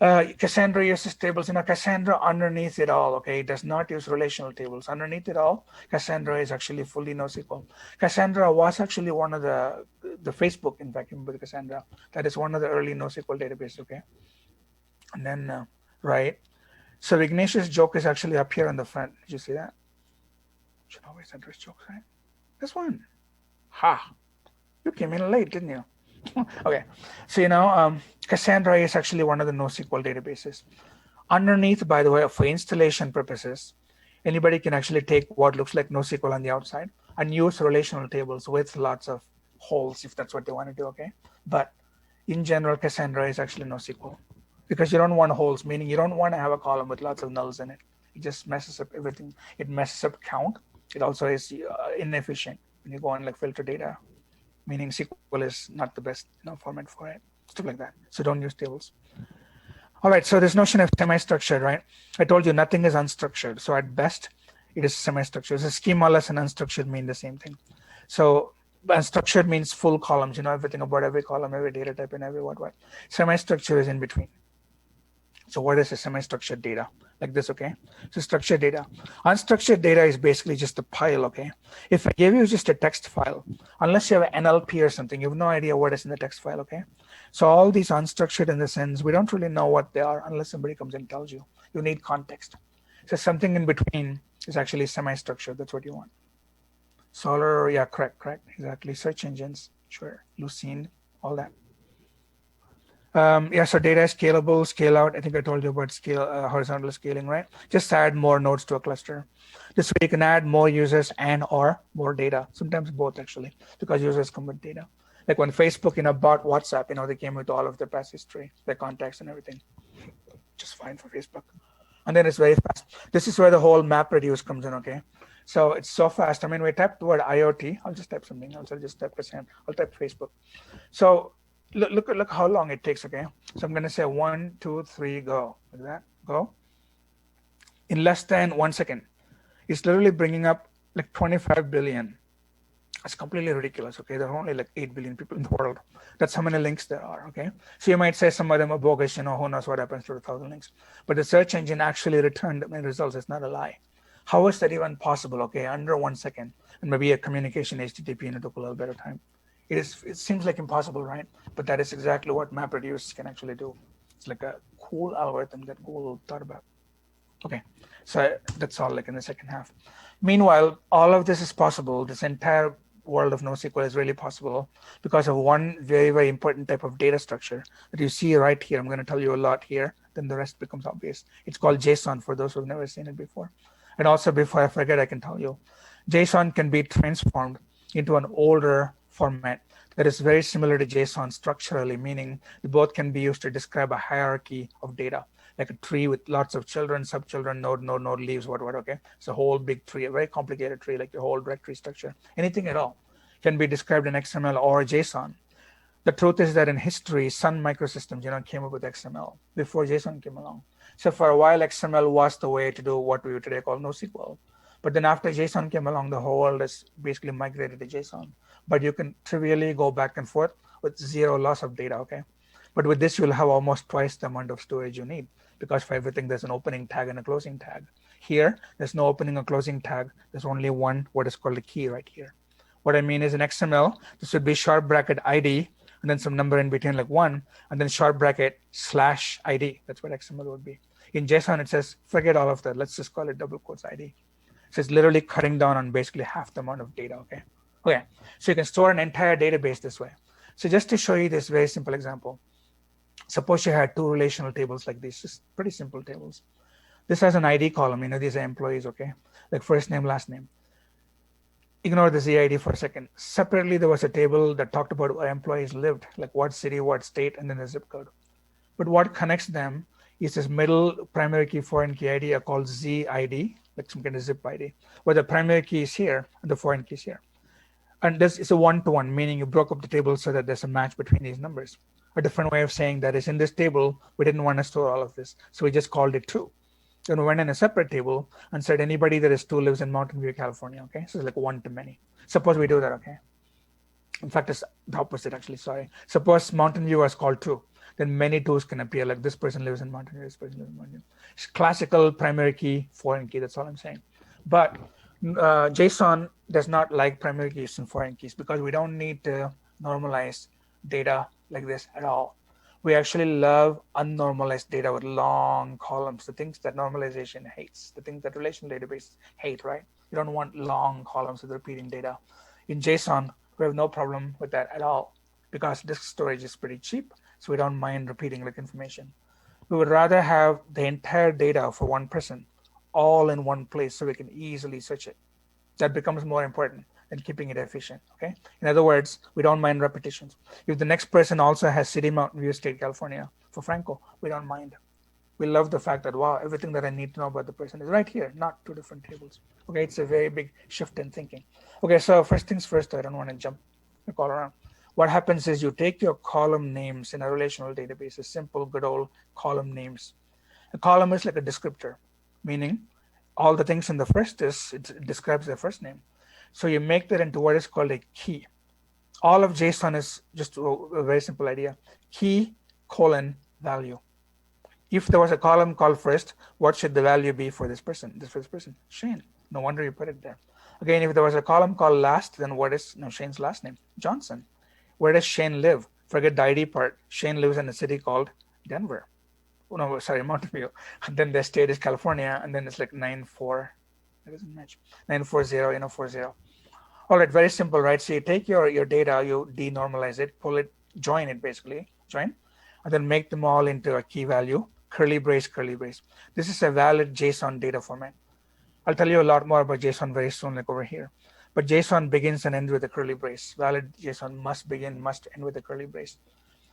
Cassandra uses tables. Cassandra underneath it all, okay, it does not use relational tables. Underneath it all, Cassandra is actually fully NoSQL. Cassandra was actually one of the Facebook, in fact, remember Cassandra. That is one of the early NoSQL databases, okay? And then, right. So Ignatius' joke is actually up here on the front. Did you see that? Should always address jokes, right? This one. Ha. You came in late, didn't you? Okay. So, Cassandra is actually one of the NoSQL databases. Underneath, by the way, for installation purposes, anybody can actually take what looks like NoSQL on the outside, and use relational tables with lots of holes if that's what they want to do, okay? But in general, Cassandra is actually NoSQL because you don't want holes, meaning you don't want to have a column with lots of nulls in it. It just messes up everything. It messes up count. It also is inefficient when you go and like filter data, meaning SQL is not the best format for it, stuff like that. So don't use tables. All right, so this notion of semi-structured, right? I told you nothing is unstructured. So at best, it is semi-structured. So schemaless and unstructured mean the same thing. So unstructured means full columns, everything about every column, every data type, and every what. Semi-structured is in between. So what is a semi-structured data? Like this, okay? So structured data. Unstructured data is basically just a pile, okay? If I gave you just a text file, unless you have an NLP or something, you have no idea what is in the text file, okay? So all these unstructured in the sense, we don't really know what they are unless somebody comes and tells you. You need context. So something in between is actually semi-structured. That's what you want. Solr, yeah, correct, exactly. Search engines, sure. Lucene, all that. Yeah, so data is scalable, scale out. I think I told you about horizontal scaling, right? Just add more nodes to a cluster. This way you can add more users and or more data. Sometimes both actually, because users come with data. Like when Facebook, bought WhatsApp, they came with all of their past history, their contacts and everything. Just fine for Facebook. And then it's very fast. This is where the whole MapReduce comes in, okay? So it's so fast. I mean, we typed the word IoT. I'll just type something else. I'll just type I'll type Facebook. So look how long it takes, okay? So I'm going to say 1, 2, 3, go. Like that, go. In less than 1 second, it's literally bringing up like 25 billion. It's completely ridiculous, okay? There are only like 8 billion people in the world. That's how many links there are, okay? So you might say some of them are bogus, who knows what happens to 1,000 links. But the search engine actually returned my results. It's not a lie. How is that even possible, okay? Under 1 second. And maybe a communication HTTP took a little bit of time. It seems like impossible, right? But that is exactly what MapReduce can actually do. It's like a cool algorithm that Google thought about. Okay, so that's all like in the second half. Meanwhile, all of this is possible. This entire world of NoSQL is really possible because of one very, very important type of data structure that you see right here. I'm going to tell you a lot here, then the rest becomes obvious. It's called JSON for those who've never seen it before. And also, before I forget, I can tell you, JSON can be transformed into an older format that is very similar to JSON structurally, meaning both can be used to describe a hierarchy of data, like a tree with lots of children, subchildren, node, leaves, whatever, okay? It's a whole big tree, a very complicated tree, like your whole directory structure. Anything at all can be described in XML or JSON. The truth is that in history, Sun Microsystems, came up with XML before JSON came along. So for a while, XML was the way to do what we today call NoSQL. But then after JSON came along, the whole world is basically migrated to JSON. But you can trivially go back and forth with zero loss of data, okay? But with this, you'll have almost twice the amount of storage you need because for everything, there's an opening tag and a closing tag. Here, there's no opening or closing tag. There's only one, what is called a key right here. What I mean is in XML, this would be sharp bracket ID, and then some number in between like 1, and then sharp bracket /ID. That's what XML would be. In JSON, it says, forget all of that. Let's just call it double quotes ID. So it's literally cutting down on basically half the amount of data, okay? Okay, so you can store an entire database this way. So just to show you this very simple example, suppose you had 2 relational tables like this, just pretty simple tables. This has an ID column, these are employees, okay? Like first name, last name. Ignore the ZID for a second. Separately, there was a table that talked about where employees lived, like what city, what state, and then the zip code. But what connects them is this middle primary key, foreign key ID called ZID, like some kind of zip ID, where the primary key is here and the foreign key is here. And this is a one-to-one, meaning you broke up the table so that there's a match between these numbers. A different way of saying that is in this table, we didn't want to store all of this, so we just called it true. Then we went in a separate table and said anybody that is 2 lives in Mountain View, California, okay? So it's like 1 to many. Suppose we do that, okay? In fact, it's the opposite actually, sorry. Suppose Mountain View is called 2. Then many 2s can appear, like this person lives in Mountain View, this person lives in Mountain View. It's classical primary key, foreign key, that's all I'm saying. But JSON does not like primary keys and foreign keys because we don't need to normalize data like this at all. We actually love unnormalized data with long columns, the things that normalization hates, the things that relational databases hate, right? You don't want long columns with repeating data. In JSON, we have no problem with that at all because disk storage is pretty cheap, so we don't mind repeating like information. We would rather have the entire data for one person all in one place so we can easily search it. That becomes more important than keeping it efficient. Okay. In other words, we don't mind repetitions. If the next person also has City, Mountain View, State, California for Franco, we don't mind. We love the fact that, wow, everything that I need to know about the person is right here, not two different tables. Okay, it's a very big shift in thinking. Okay, so first things first, I don't want to jump all around. What happens is you take your column names in a relational database, a simple, good old column names. A column is like a descriptor, meaning all the things in the first it describes the first name. So you make that into what is called a key. All of JSON is just a very simple idea. Key, colon, value. If there was a column called first, what should the value be for this person? This first person, Shane. No wonder you put it there. Again, if there was a column called last, then what is Shane's last name? Johnson. Where does Shane live? Forget the ID part. Shane lives in a city called Denver. Oh, no, sorry, Mountain View. And then the state is California, and then it's like 94. That doesn't match. 940, 40. All right, very simple, right? So you take your data, you denormalize it, pull it, join it basically, join, and then make them all into a key value, curly brace, curly brace. This is a valid JSON data format. I'll tell you a lot more about JSON very soon, like over here. But JSON begins and ends with a curly brace. Valid JSON must begin, must end with a curly brace.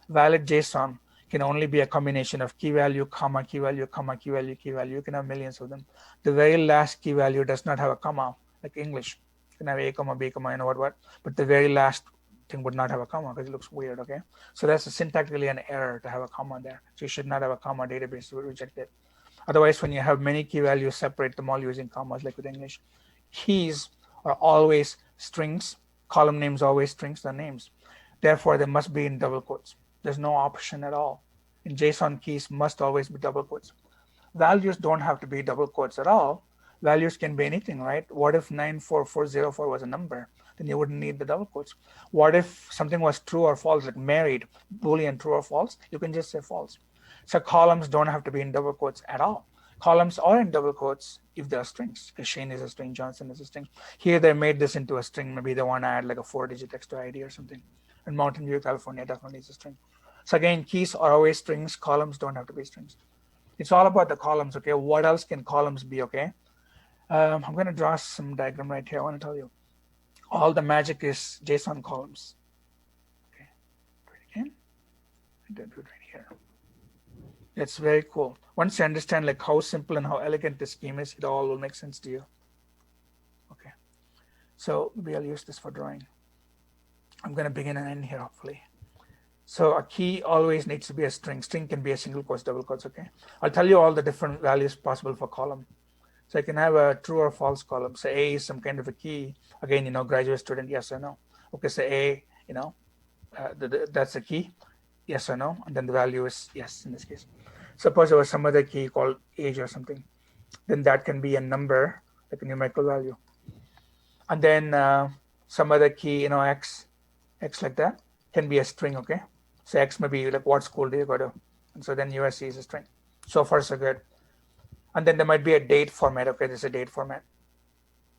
Valid JSON can only be a combination of key value, comma, key value, comma, key value, key value. You can have millions of them. The very last key value does not have a comma, like English. You can have A, comma, B, comma, you know what. But the very last thing would not have a comma because it looks weird, okay? So that's syntactically an error to have a comma there. So you should not have a comma database, we reject it. Otherwise, when you have many key values, separate them all using commas like with English. Keys are always strings. Column names always strings, the names. Therefore, they must be in double quotes. There's no option at all. In JSON, keys must always be double quotes. Values don't have to be double quotes at all. Values can be anything, right? What if 94404 was a number? Then you wouldn't need the double quotes. What if something was true or false, like married, Boolean true or false? You can just say false. So columns don't have to be in double quotes at all. Columns are in double quotes if they are strings, because Shane is a string, Johnson is a string. Here they made this into a string. Maybe they want to add like a 4-digit extra ID or something. And Mountain View, California definitely is a string. So again, keys are always strings. Columns don't have to be strings. It's all about the columns, okay? What else can columns be, okay? I'm going to draw some diagram right here. I want to tell you. All the magic is JSON columns. Okay, do it again. And then do it right here. It's very cool. Once you understand like how simple and how elegant this scheme is, it all will make sense to you. Okay, so maybe I'll use this for drawing. I'm going to begin and end here, hopefully. So a key always needs to be a string. String can be a single quotes, double quotes, okay? I'll tell you all the different values possible for column. So I can have a true or false column. So A is some kind of a key. Again, graduate student, yes or no. Okay, so A, that's a key, yes or no. And then the value is yes in this case. Suppose there was some other key called age or something. Then that can be a number, like a numerical value. And then some other key, X like that, can be a string, okay? So X may be like what school do you go to? And so then USC is a string. So far, so good. And then there might be a date format. Okay, there's a date format.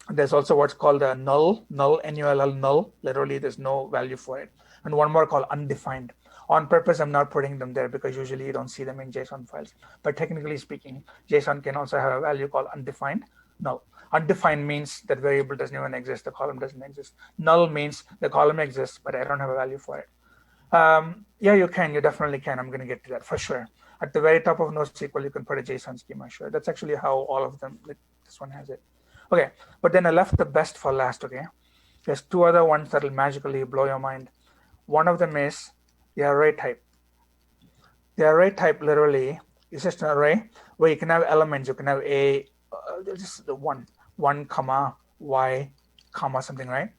And there's also what's called a null, N-U-L-L, null. Literally, there's no value for it. And one more called undefined. On purpose, I'm not putting them there because usually you don't see them in JSON files. But technically speaking, JSON can also have a value called undefined, null. Undefined means that variable doesn't even exist. The column doesn't exist. Null means the column exists, but I don't have a value for it. Yeah, you can. You definitely can. I'm going to get to that for sure. At the very top of NoSQL, you can put a JSON schema. Sure, that's actually how all of them. Like this one has it. Okay, but then I left the best for last. Okay, there's two other ones that will magically blow your mind. One of them is the array type. The array type literally is just an array where you can have elements. You can have just the one comma y comma something, right?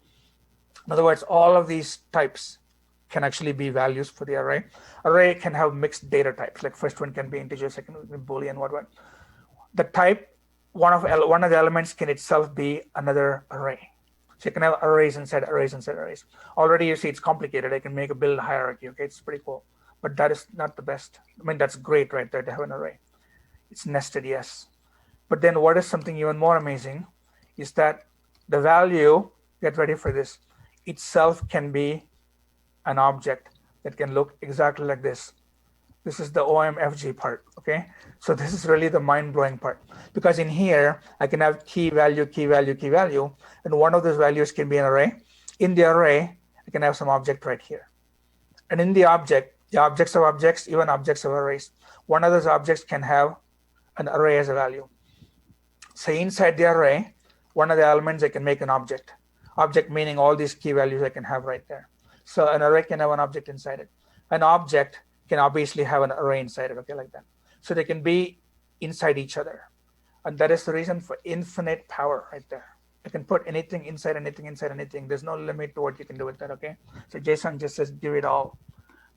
In other words, all of these types can actually be values for the array. Array can have mixed data types, like first one can be integer, second one can be Boolean, what. The type, one of the elements can itself be another array. So you can have arrays inside arrays inside arrays. Already you see it's complicated. I can make a build hierarchy, okay? It's pretty cool. But that is not the best. I mean, that's great right there to have an array. It's nested, yes. But then what is something even more amazing is that the value, get ready for this, itself can be an object that can look exactly like this. This is the OMFG part, okay? So this is really the mind-blowing part, because in here, I can have key value, key value, key value, and one of those values can be an array. In the array, I can have some object right here. And in the objects of objects, even objects of arrays, one of those objects can have an array as a value. So inside the array, one of the elements I can make an object. Object meaning all these key values I can have right there. So an array can have an object inside it. An object can obviously have an array inside it, okay, like that. So they can be inside each other. And that is the reason for infinite power right there. You can put anything inside anything inside anything. There's no limit to what you can do with that, okay? So JSON just says give it all.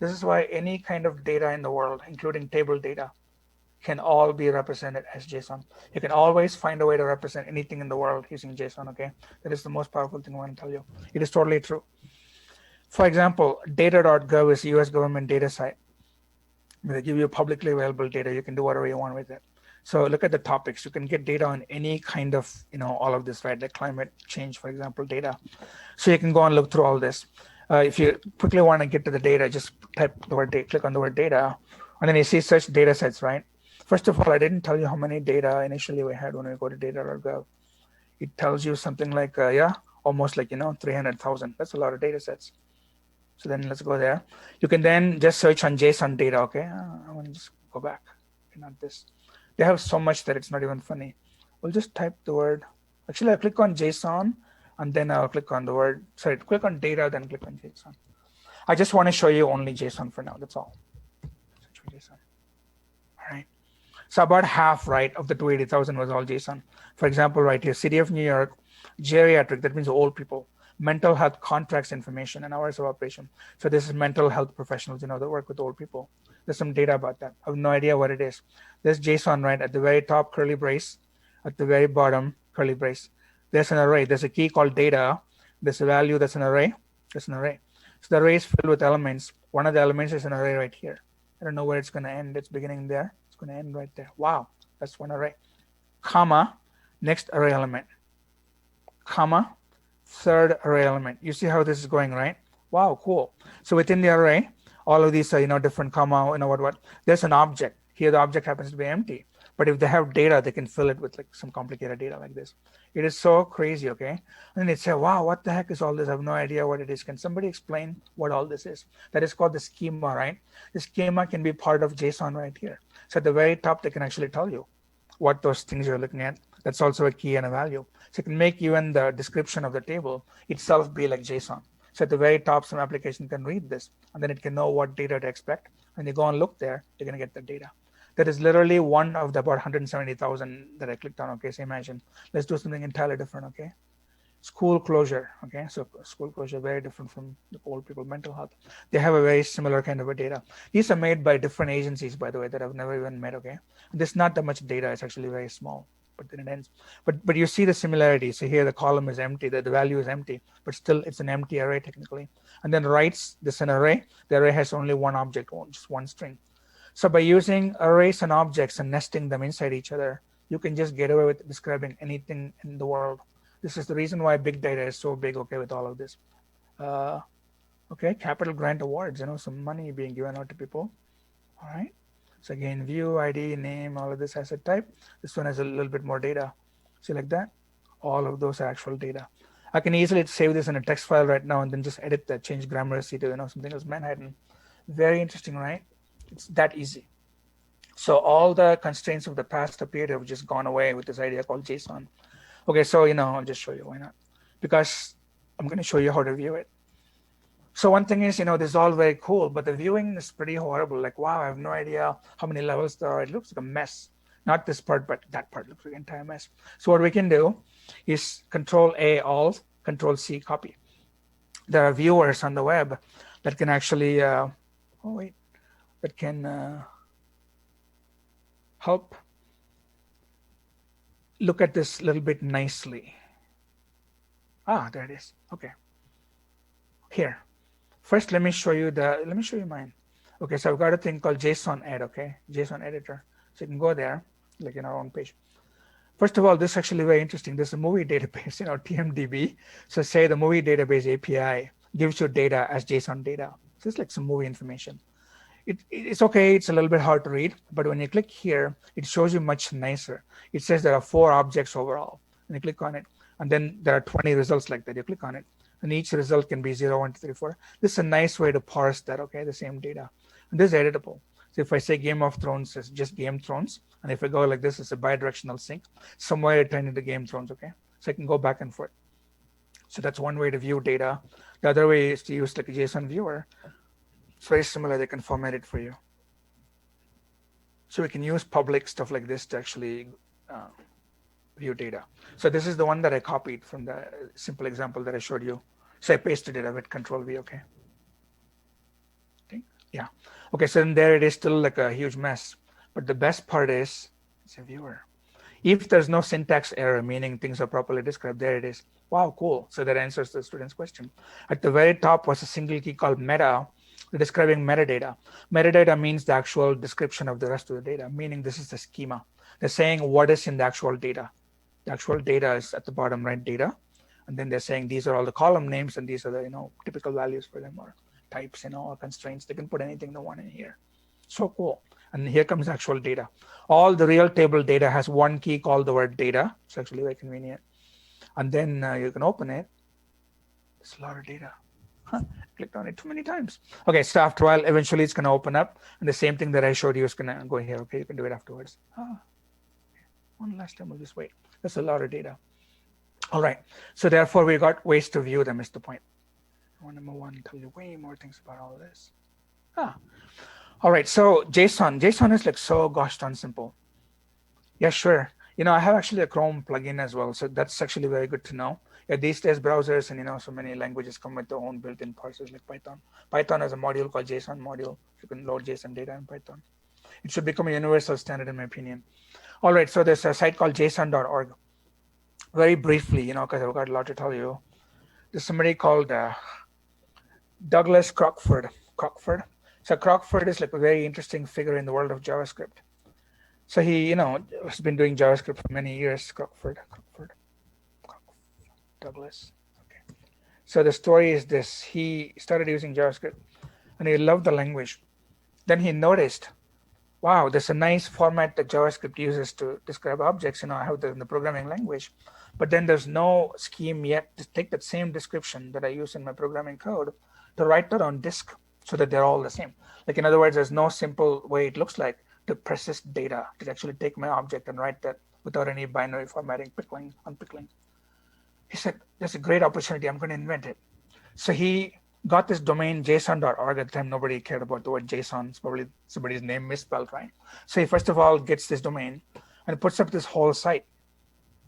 This is why any kind of data in the world, including table data, can all be represented as JSON. You can always find a way to represent anything in the world using JSON, okay? That is the most powerful thing I want to tell you. It is totally true. For example, data.gov is a US government data site. They give you publicly available data. You can do whatever you want with it. So look at the topics. You can get data on any kind of, all of this, right? Like climate change, for example, data. So you can go and look through all this. If you quickly want to get to the data, just type the word data, click on the word data, and then you see such data sets, right? First of all, I didn't tell you how many data initially we had when we go to data.gov. It tells you something like, almost like, 300,000. That's a lot of data sets. So then let's go there. You can then just search on JSON data, okay? I want to just go back, not this. They have so much that it's not even funny. We'll just type the word. Actually, I'll click on JSON, and then I'll click on the word. Sorry, click on data, then click on JSON. I just want to show you only JSON for now. That's all. JSON. All right. So about half, right, of the 280,000 was all JSON. For example, right here, City of New York, geriatric, that means old people, mental health contracts information and hours of operation. So this is mental health professionals, that work with old people. There's some data about that. I have no idea what it is. There's JSON, right, at the very top, curly brace, at the very bottom, curly brace. There's an array. There's a key called data. There's a value that's an array. There's an array. So the array is filled with elements. One of the elements is an array right here. I don't know where it's going to end. It's beginning there. It's going to end right there. Wow, that's one array. Comma, next array element. Comma, third array element. You see how this is going, right? Wow, cool. So within the array, all of these are, different comma, what. There's an object. Here the object happens to be empty. But if they have data, they can fill it with like some complicated data like this. It is so crazy, okay? And then they say, wow, what the heck is all this? I have no idea what it is. Can somebody explain what all this is? That is called the schema, right? The schema can be part of JSON right here. So at the very top, they can actually tell you what those things you're looking at. That's also a key and a value. So it can make even the description of the table itself be like JSON. So at the very top, some application can read this, and then it can know what data to expect. When you go and look there, you're going to get the data. That is literally one of the about 170,000 that I clicked on, okay? So imagine, let's do something entirely different, okay? School closure, okay? So school closure, very different from the old people, mental health. They have a very similar kind of a data. These are made by different agencies, by the way, that I've never even met, okay? There's not that much data, it's actually very small, but then it ends. But you see the similarity. So here the column is empty, the value is empty, but still it's an empty array technically. And then writes, this is an array. The array has only one object, just one string. So by using arrays and objects and nesting them inside each other, you can just get away with describing anything in the world. This is the reason why big data is so big, okay, with all of this. Okay, capital grant awards, some money being given out to people. All right. So again, view, ID, name, all of this asset type. This one has a little bit more data. See like that? All of those are actual data. I can easily save this in a text file right now and then just edit that, change Gramercy to, something else, Manhattan. Very interesting, right? It's that easy. So all the constraints of the past appear to have just gone away with this idea called JSON. Okay, so, I'll just show you, why not? Because I'm going to show you how to view it. So one thing is, this is all very cool, but the viewing is pretty horrible. Like, wow, I have no idea how many levels there are. It looks like a mess. Not this part, but that part looks like an entire mess. So what we can do is Control-A, Alt, Control-C, copy. There are viewers on the web that can actually, that can help look at this a little bit nicely. There it is. Okay. Here. First, let me show you mine. Okay, so I've got a thing called JSON Ed, okay? JSON editor. So you can go there, like in our own page. First of all, this is actually very interesting. There's a movie database, TMDB. So say the movie database API gives you data as JSON data. So it's like some movie information. It's okay. It's a little bit hard to read, but when you click here, it shows you much nicer. It says there are 4 objects overall, and you click on it, and then there are 20 results like that. You click on it, and each result can be 0, 1, 2, 3, 4. This is a nice way to parse that, okay, the same data. And this is editable. So if I say Game of Thrones, it's just Game Thrones, and if I go like this, it's a bidirectional sync. Somewhere it turned into Game Thrones, okay? So I can go back and forth. So that's one way to view data. The other way is to use like a JSON viewer. It's very similar. They can format it for you. So we can use public stuff like this to actually view data. So this is the one that I copied from the simple example that I showed you. So I pasted it. I hit Control V, okay? Yeah. Okay, so then there it is, still like a huge mess. But the best part is it's a viewer. If there's no syntax error, meaning things are properly described, there it is. Wow, cool. So that answers the student's question. At the very top was a single key called meta, describing metadata. Metadata means the actual description of the rest of the data, meaning this is the schema. They're saying what is in the actual data. The actual data is at the bottom right, data. And then they're saying these are all the column names and these are the typical values for them, or types, or constraints. They can put anything they want in here. So cool. And here comes actual data. All the real table data has one key called the word data. It's actually very convenient. And then you can open it. There's a lot of data. Clicked on it too many times. Okay, so after a while, eventually it's going to open up. And the same thing that I showed you is going to go here. Okay, you can do it afterwards. One last time, we'll just wait. That's a lot of data. All right, so therefore we got ways to view them is the point. Number one, tell you way more things about all this. All right, so JSON is like so gosh darn simple. Yeah, sure. I have actually a Chrome plugin as well, so that's actually very good to know. Yeah, these days browsers and so many languages come with their own built-in parsers like Python. Python has a module called JSON module. You can load JSON data in Python. It should become a universal standard in my opinion. All right, so there's a site called json.org. Very briefly, because I've got a lot to tell you. There's somebody called Douglas Crockford. So Crockford is like a very interesting figure in the world of JavaScript. So he, has been doing JavaScript for many years. Crockford, Douglas. Okay. So the story is this: he started using JavaScript, and he loved the language. Then he noticed, wow, there's a nice format that JavaScript uses to describe objects. I have that in the programming language, but then there's no scheme yet to take that same description that I use in my programming code to write that on disk so that they're all the same. Like, in other words, there's no simple way it looks like to persist data, to actually take my object and write that without any binary formatting, pickling, unpickling. He said, there's a great opportunity. I'm going to invent it. So he got this domain json.org. At the time, nobody cared about the word JSON. It's probably somebody's name misspelled, right? So he first of all gets this domain and puts up this whole site.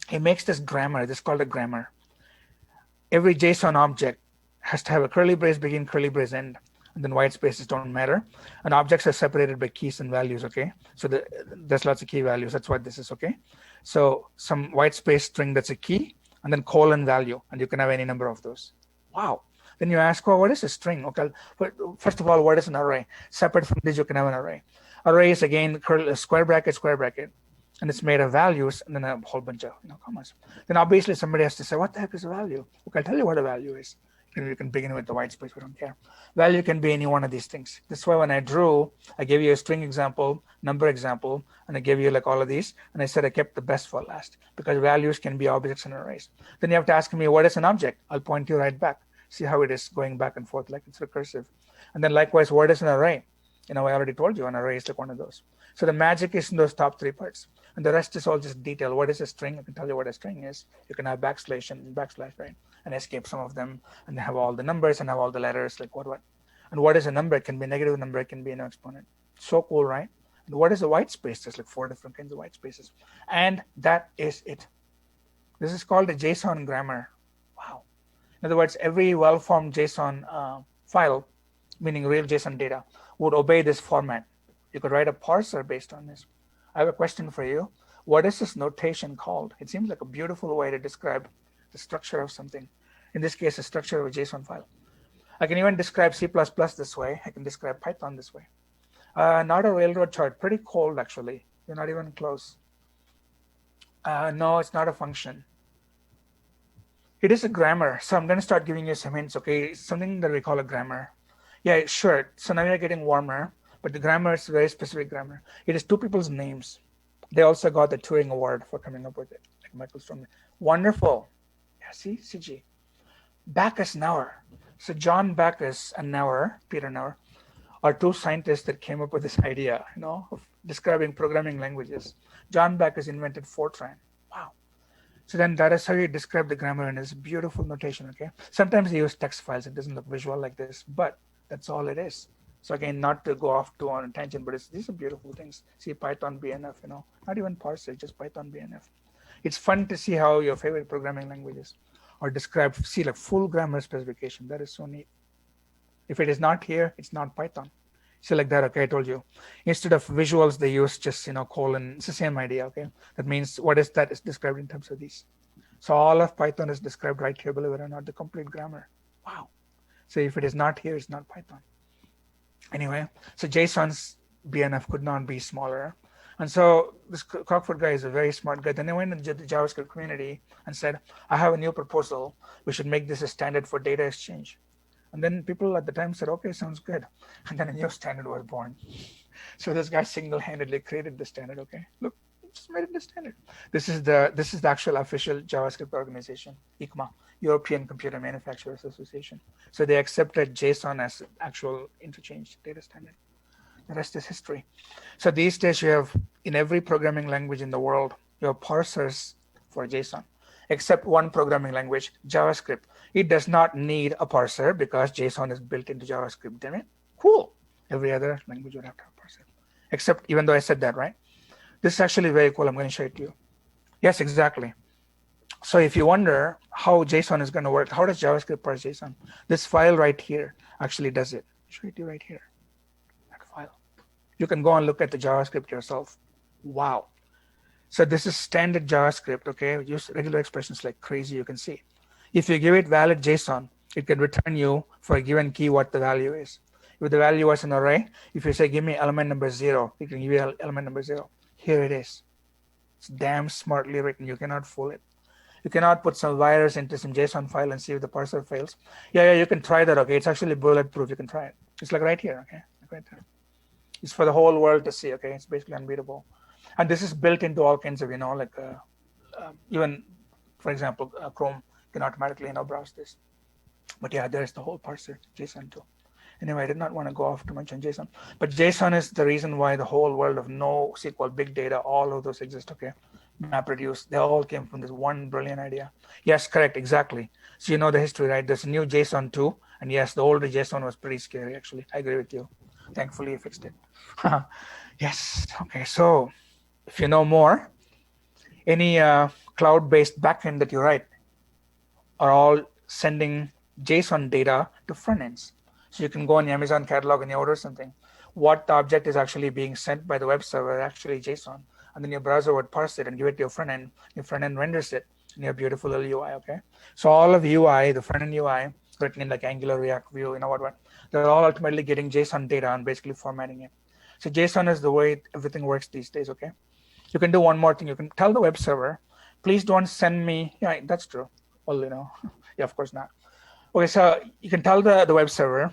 He makes this grammar. This is called a grammar. Every JSON object has to have a curly brace begin, curly brace end, and then white spaces don't matter. And objects are separated by keys and values, okay? So there's lots of key values. That's what this is, okay? So some white space string that's a key, and then colon value, and you can have any number of those. Wow. Then you ask, well, what is a string? Okay, but first of all, what is an array? Separate from this, you can have an array. Array is, again, square bracket, and it's made of values, and then a whole bunch of commas. Then obviously somebody has to say, what the heck is a value? Okay, I'll tell you what a value is. You can begin with the white space, we don't care. Value can be any one of these things. That's why when I drew, I gave you a string example, number example, and I gave you like all of these, and I said I kept the best for last, because values can be objects and arrays. Then you have to ask me, what is an object? I'll point you right back. See how it is going back and forth, like it's recursive. And then likewise, what is an array? I already told you an array is like one of those. So the magic is in those top 3 parts. And the rest is all just detail. What is a string? I can tell you what a string is. You can have backslash and backslash, right? And escape some of them, and have all the numbers and have all the letters, like what. And what is a number? It can be a negative number. It can be an exponent. So cool, right? And what is a white space? There's like 4 different kinds of white spaces. And that is it. This is called a JSON grammar. Wow. In other words, every well-formed JSON file, meaning real JSON data, would obey this format. You could write a parser based on this. I have a question for you. What is this notation called? It seems like a beautiful way to describe the structure of something. In this case, the structure of a JSON file. I can even describe C++ this way. I can describe Python this way. Not a railroad chart. Pretty cold, actually. You're not even close. No, it's not a function. It is a grammar. So I'm going to start giving you some hints, okay? It's something that we call a grammar. Yeah, sure. So now you're getting warmer. But the grammar is very specific grammar. It is two people's names. They also got the Turing Award for coming up with it, like Michael Stroman. Wonderful. Yeah, see, CG. Backus Nauer. So John Backus and Nauer, Peter Nauer, are two scientists that came up with this idea, of describing programming languages. John Backus invented Fortran. Wow. So then that is how you describe the grammar in this beautiful notation, okay? Sometimes they use text files. It doesn't look visual like this, but that's all it is. So again, not to go off on a tangent, but these are beautiful things. See Python BNF, not even parser, just Python BNF. It's fun to see how your favorite programming languages are described. See, like full grammar specification. That is so neat. If it is not here, it's not Python. So like that, okay, I told you. Instead of visuals, they use just, colon. It's the same idea, okay? That means what is that is described in terms of these. So all of Python is described right here, believe it or not, the complete grammar. Wow. So if it is not here, it's not Python. Anyway, so JSON's BNF could not be smaller. And so this Crockford guy is a very smart guy. Then they went into the JavaScript community and said, I have a new proposal. We should make this a standard for data exchange. And then people at the time said, okay, sounds good. And then a new standard was born. So this guy single-handedly created the standard, okay? Look, he just made it the standard. This is the actual official JavaScript organization, ICMA, European Computer Manufacturers Association. So they accepted JSON as actual interchange data standard. The rest is history. So these days you have, in every programming language in the world, you have parsers for JSON, except one programming language, JavaScript. It does not need a parser because JSON is built into JavaScript. Damn it. Cool. Every other language would have to have a parser. Except, even though I said that, right? This is actually very cool. I'm going to show it to you. Yes, exactly. So if you wonder how JSON is going to work, how does JavaScript parse JSON? This file right here actually does it. I'll show it to you right here. That file. You can go and look at the JavaScript yourself. Wow. So this is standard JavaScript, okay? Use regular expressions like crazy, you can see. If you give it valid JSON, it can return you for a given key what the value is. If the value was an array, if you say, give me element number 0, it can give you element number 0. Here it is. It's damn smartly written. You cannot fool it. You cannot put some virus into some JSON file and see if the parser fails. Yeah, you can try that, okay? It's actually bulletproof. You can try it. It's like right here, okay? Like right there. It's for the whole world to see, okay? It's basically unbeatable. And this is built into all kinds of, even, for example, Chrome can automatically, browse this. But yeah, there's the whole parser, JSON too. Anyway, I did not want to go off too much on JSON. But JSON is the reason why the whole world of NoSQL, big data, all of those exist, okay? MapReduce, they all came from this one brilliant idea. Yes, correct, exactly. So you know the history, right? There's a new JSON too. And yes, the older JSON was pretty scary, actually. I agree with you. Thankfully, you fixed it. Yes, okay, so if you know more, any cloud-based backend that you write are all sending JSON data to front ends. So you can go on the Amazon catalog and you order something. What object is actually being sent by the web server, actually JSON. And then your browser would parse it and give it to your front end. Your front end renders it in your beautiful little UI, okay? So all of UI, the front end UI, written in like Angular, React, Vue, what, they're all ultimately getting JSON data and basically formatting it. So JSON is the way everything works these days, okay? You can do one more thing. You can tell the web server, please don't send me, yeah, that's true. Well, yeah, of course not. Okay, so you can tell the web server,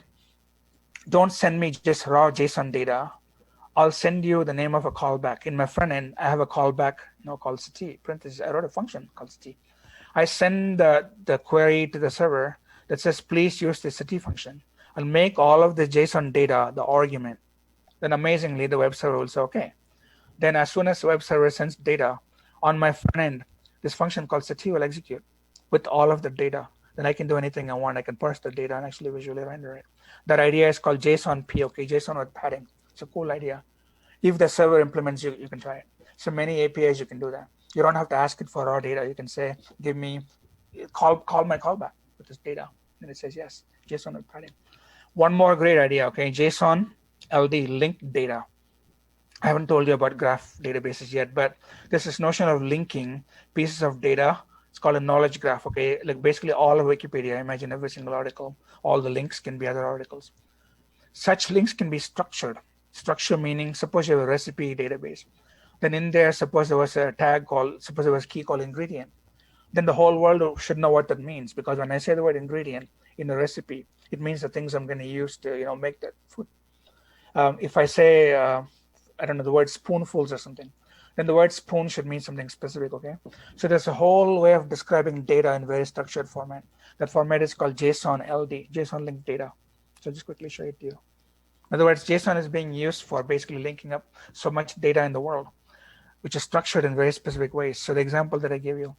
don't send me just raw JSON data. I'll send you the name of a callback. In my front end, I have a callback called city. Parentheses, I wrote a function called city. I send the query to the server that says, please use the city function. I'll make all of the JSON data the argument. Then amazingly, the web server will say, okay. Then as soon as the web server sends data on my front end, this function called city will execute with all of the data. Then I can do anything I want. I can parse the data and actually visually render it. That idea is called JSON-P, okay, JSON with padding. It's a cool idea. If the server implements, you can try it. So many APIs, you can do that. You don't have to ask it for raw data. You can say, give me, call my callback with this data. And it says, yes, JSON with padding. One more great idea, okay, JSON LD linked data. I haven't told you about graph databases yet, but there's this notion of linking pieces of data. It's called a knowledge graph, okay? Like basically all of Wikipedia, imagine every single article, all the links can be other articles. Such links can be structured. Structure meaning, suppose you have a recipe database. Then in there, suppose there was a tag called, suppose there was a key called ingredient. Then the whole world should know what that means, because when I say the word ingredient in a recipe, it means the things I'm going to use to, make that food. If I say, I don't know, the word spoonfuls or something, then the word spoon should mean something specific, okay? So there's a whole way of describing data in very structured format. That format is called JSON LD, JSON linked data. So I'll just quickly show it to you. In other words, JSON is being used for basically linking up so much data in the world, which is structured in very specific ways. So the example that I gave you,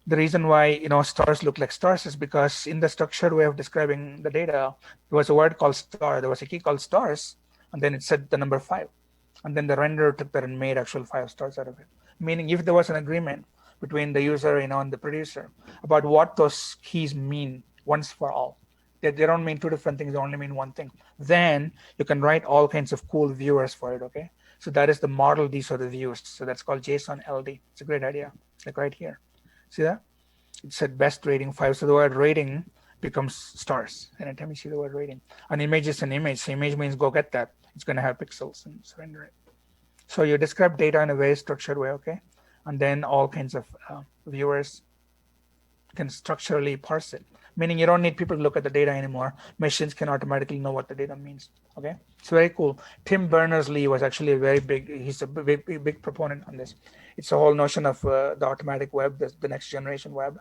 the reason why stars look like stars is because in the structured way of describing the data, there was a word called star, there was a key called stars, and then it said the number 5, and then the renderer took that and made actual 5 stars out of it. Meaning, if there was an agreement between the user and the producer about what those keys mean once for all, they don't mean two different things, they only mean one thing, then you can write all kinds of cool viewers for it, okay? So that is the model, these are the views. So that's called JSON LD. It's a great idea, like right here. See that? It said best rating 5. So the word rating becomes stars. Anytime you see the word rating. An image is an image. So image means go get that. It's going to have pixels and surrender it. So you describe data in a very structured way, okay? And then all kinds of viewers can structurally parse it. Meaning you don't need people to look at the data anymore. Machines can automatically know what the data means, okay? It's very cool. Tim Berners-Lee was actually he's a big proponent on this. It's a whole notion of the automatic web, the next generation web,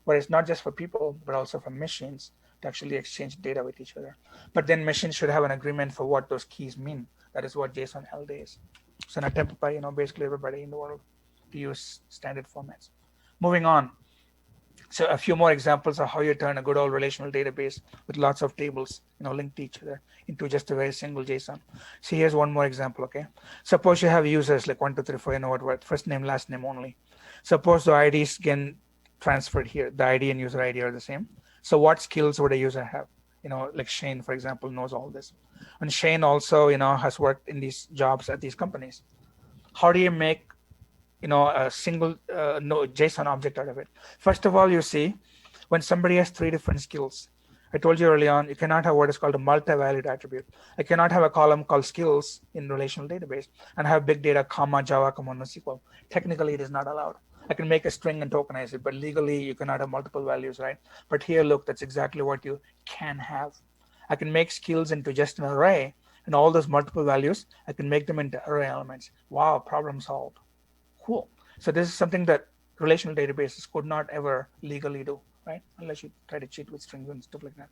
where it's not just for people, but also for machines to actually exchange data with each other. But then machines should have an agreement for what those keys mean. That is what JSON LD is. It's an attempt by basically everybody in the world to use standard formats. Moving on. So a few more examples of how you turn a good old relational database with lots of tables, linked to each other into just a very single JSON. So here's one more example, okay? Suppose you have users like 1, 2, 3, 4, what, first name, last name only. Suppose the IDs get transferred here. The ID and user ID are the same. So what skills would a user have? Like Shane, for example, knows all this. And Shane also, has worked in these jobs at these companies. How do you make a single JSON object out of it? First of all, you see, when somebody has 3 different skills, I told you early on, you cannot have what is called a multi-valued attribute. I cannot have a column called skills in relational database and have big data, comma, Java, comma, NoSQL. Technically, it is not allowed. I can make a string and tokenize it, but legally, you cannot have multiple values, right? But here, look, that's exactly what you can have. I can make skills into just an array, and all those multiple values, I can make them into array elements. Wow, problem solved. Cool. So this is something that relational databases could not ever legally do, right? Unless you try to cheat with strings and stuff like that.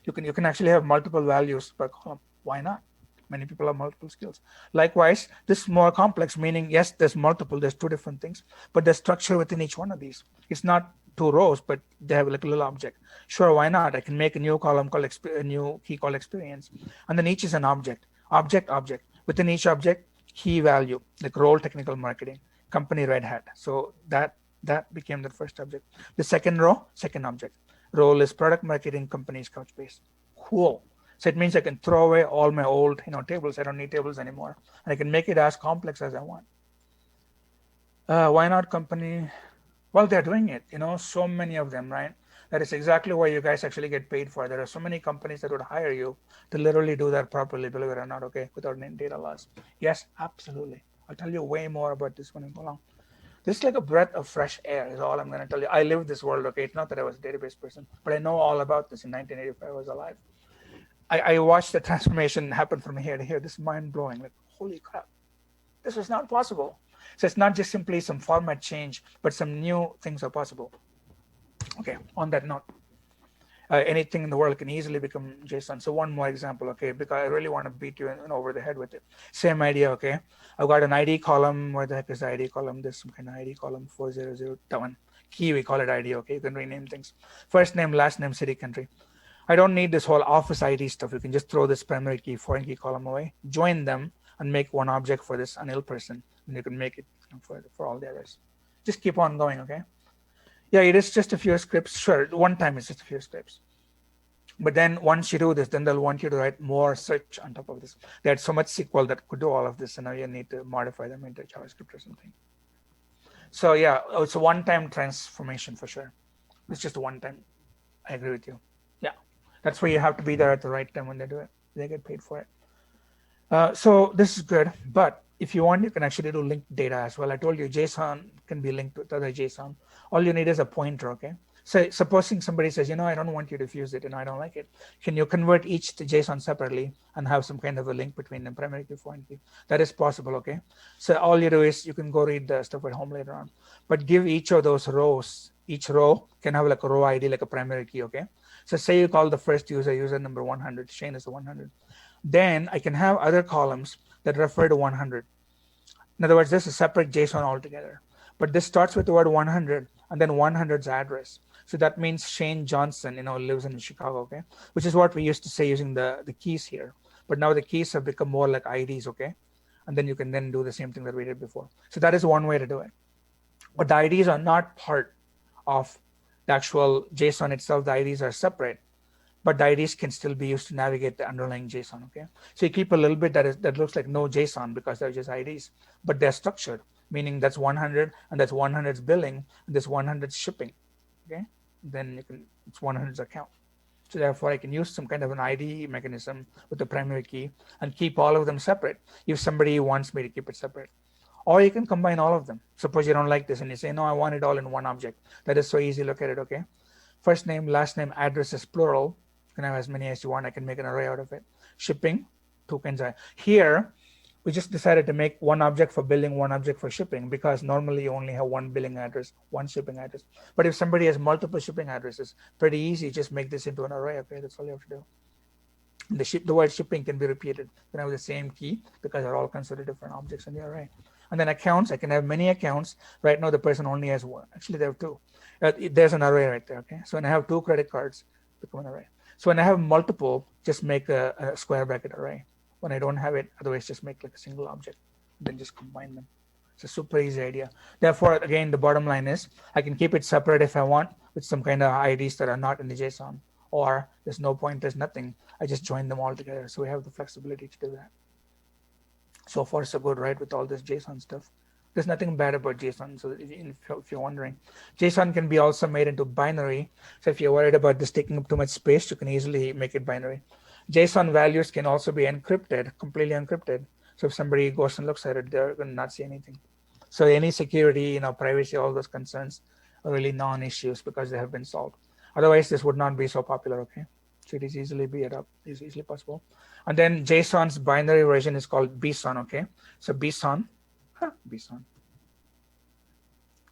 You can actually have multiple values per column. Why not? Many people have multiple skills. Likewise, this is more complex, meaning yes, there's 2 different things, but there's structure within each one of these. It's not 2 rows, but they have like a little object. Sure, why not? I can make a new column called a new key called experience, and then each is an object. Object. Within each object, key value, like role technical marketing, company Red Hat. So that became the first object. The second row, second object. Role is product marketing, company's Couchbase. Cool. So it means I can throw away all my old tables. I don't need tables anymore. And I can make it as complex as I want. Why not company? Well, they're doing it, so many of them, right? That is exactly why you guys actually get paid for. There are so many companies that would hire you to literally do that properly, believe it or not, okay, without any data loss. Yes, absolutely. I'll tell you way more about this when we go along. This is like a breath of fresh air is all I'm going to tell you. I live this world, okay? It's not that I was a database person, but I know all about this. In 1985, I was alive. I watched the transformation happen from here to here. This is mind-blowing. Like, holy crap. This was not possible. So it's not just simply some format change, but some new things are possible. Okay, on that note, anything in the world can easily become JSON. So one more example, okay, because I really want to beat you over the head with it. Same idea, okay? I've got an ID column. Where the heck is the ID column? There's some kind of ID column, 4001. Key, we call it ID, okay? You can rename things. First name, last name, city, country. I don't need this whole office ID stuff. You can just throw this primary key, foreign key column away, join them, and make one object for this Anil person. And you can make it for all the others. Just keep on going, okay? Yeah, it is just a few scripts. Sure, one time it's just a few scripts. But then once you do this, then they'll want you to write more search on top of this. They had so much SQL that could do all of this, and now you need to modify them into JavaScript or something. So yeah, it's a one-time transformation for sure. It's just a one-time. I agree with you. Yeah, that's where you have to be there at the right time when they do it. They get paid for it. So this is good, but if you want, you can actually do linked data as well. I told you JSON can be linked with other JSON. All you need is a pointer, okay? So supposing somebody says, I don't want you to fuse it and I don't like it. Can you convert each to JSON separately and have some kind of a link between them, primary key, foreign key? That is possible, okay? So all you do is you can go read the stuff at home later on, but give each of those rows, each row can have like a row ID, like a primary key, okay? So say you call the first user number 100, Shane is the 100. Then I can have other columns that refer to 100. In other words, this is separate JSON altogether. But this starts with the word 100 and then 100's address. So that means Shane Johnson, lives in Chicago, okay? Which is what we used to say using the keys here. But now the keys have become more like IDs, okay? And then you can then do the same thing that we did before. So that is one way to do it. But the IDs are not part of the actual JSON itself. The IDs are separate, but the IDs can still be used to navigate the underlying JSON, okay? So you keep a little bit that looks like no JSON because they're just IDs, but they're structured, meaning that's 100 and that's 100's billing and this 100's shipping, okay? Then it's 100's account. So therefore I can use some kind of an ID mechanism with the primary key and keep all of them separate if somebody wants me to keep it separate. Or you can combine all of them. Suppose you don't like this and you say, no, I want it all in one object. That is so easy. Look at it, okay? First name, last name, address is plural. You can have as many as you want. I can make an array out of it. Shipping, tokens. Here, we just decided to make one object for billing, one object for shipping, because normally you only have one billing address, one shipping address. But if somebody has multiple shipping addresses, pretty easy, just make this into an array, okay? That's all you have to do. The word shipping can be repeated. You can have the same key because they're all considered different objects in the array. And then accounts, I can have many accounts. Right now, the person only has one. Actually, they have two. There's an array right there, okay? So when I have 2 credit cards, become an array. So when I have multiple, just make a square bracket array. When I don't have it, otherwise just make like a single object, then just combine them. It's a super easy idea. Therefore, again, the bottom line is I can keep it separate if I want with some kind of IDs that are not in the JSON, or there's no point, there's nothing. I just join them all together. So we have the flexibility to do that. So far, so good, right? With all this JSON stuff. There's nothing bad about JSON. So if you're wondering, JSON can be also made into binary. So if you're worried about this taking up too much space, you can easily make it binary. JSON values can also be encrypted, completely encrypted. So if somebody goes and looks at it, they're going to not see anything. So any security, privacy, all those concerns are really non-issues because they have been solved. Otherwise, this would not be so popular, okay? So it is easily is easily possible. And then JSON's binary version is called BSON, okay? So BSON, BSON.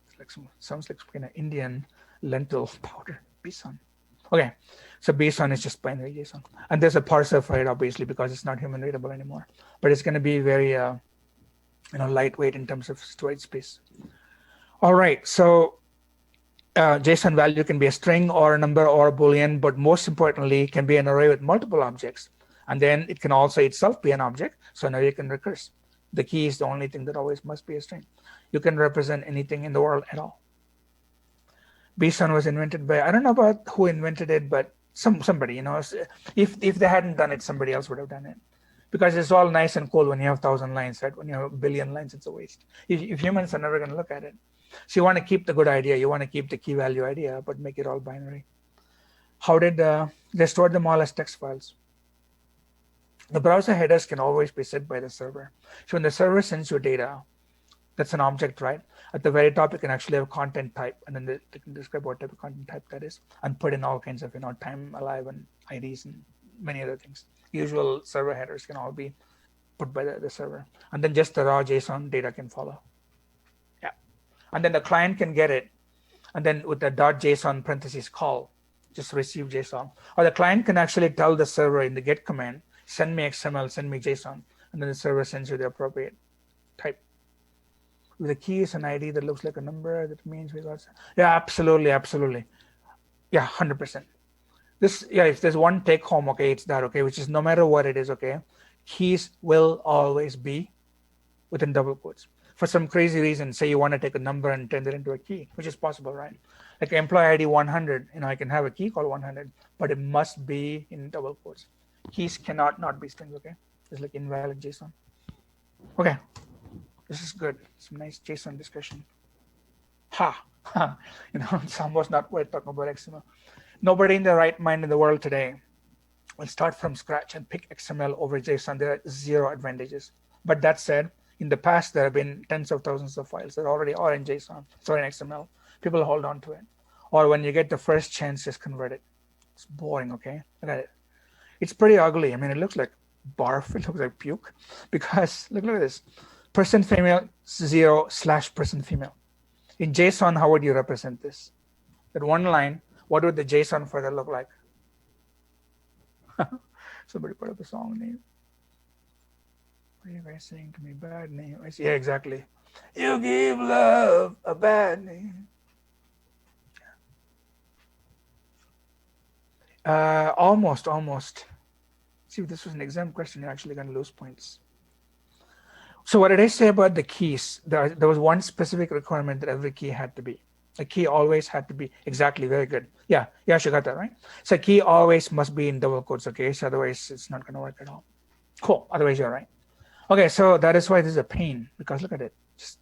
It's like sounds like some kind of Indian lentil powder, BSON. Okay, so BSON is just binary JSON. And there's a parser for it, obviously, because it's not human readable anymore. But it's going to be very, lightweight in terms of storage space. All right, so JSON value can be a string or a number or a Boolean, but most importantly, can be an array with multiple objects. And then it can also itself be an object. So now you can recurse. The key is the only thing that always must be a string. You can represent anything in the world at all. BSON was invented by, I don't know about who invented it, but somebody, if they hadn't done it, somebody else would have done it. Because it's all nice and cool when you have 1,000 lines, right? When you have a billion lines, it's a waste. If humans are never going to look at it. So you want to keep the good idea. You want to keep the key value idea, but make it all binary. How did they store them all as text files? The browser headers can always be set by the server. So when the server sends you data, that's an object, right? At the very top, you can actually have content type, and then they can describe what type of content type that is, and put in all kinds of, time alive and IDs and many other things. Usual server headers can all be put by the server, and then just the raw JSON data can follow. Yeah, and then the client can get it, and then with the .json parentheses call, just receive JSON, or the client can actually tell the server in the get command, send me XML, send me JSON, and then the server sends you the appropriate type. With a key is an ID that looks like a number, that means we got. Yeah, absolutely. Yeah, 100%. If there's one take home, okay, it's that, okay, which is no matter what it is, okay, keys will always be within double quotes. For some crazy reason, say you want to take a number and turn it into a key, which is possible, right? Like employee ID 100, I can have a key called 100, but it must be in double quotes. Keys cannot not be strings, okay? It's like invalid JSON. Okay. This is good. Some nice JSON discussion. It's almost not worth talking about XML. Nobody in their right mind in the world today will start from scratch and pick XML over JSON. There are zero advantages. But that said, in the past, there have been tens of thousands of files that already are in JSON, sorry, in XML. People hold on to it. or when you get the first chance, just convert it. It's boring, okay? Look at it. It's pretty ugly. I mean, it looks like barf. It looks like puke because look at this. Person female 0 / person female. In JSON, how would you represent this? That one line, what would the JSON for that look like? Somebody put up a song name. What are you guys saying to me? Bad name. Yeah, exactly. You give love a bad name. Almost. See, if this was an exam question, you're actually going to lose points. So what did I say about the keys? There was one specific requirement that every key had to be. A key always had to be exactly, very good. Yeah, you got that, right? So key always must be in double quotes, okay? So otherwise it's not going to work at all. Cool, otherwise you're right. Okay, so that is why this is a pain, because look at it. Just,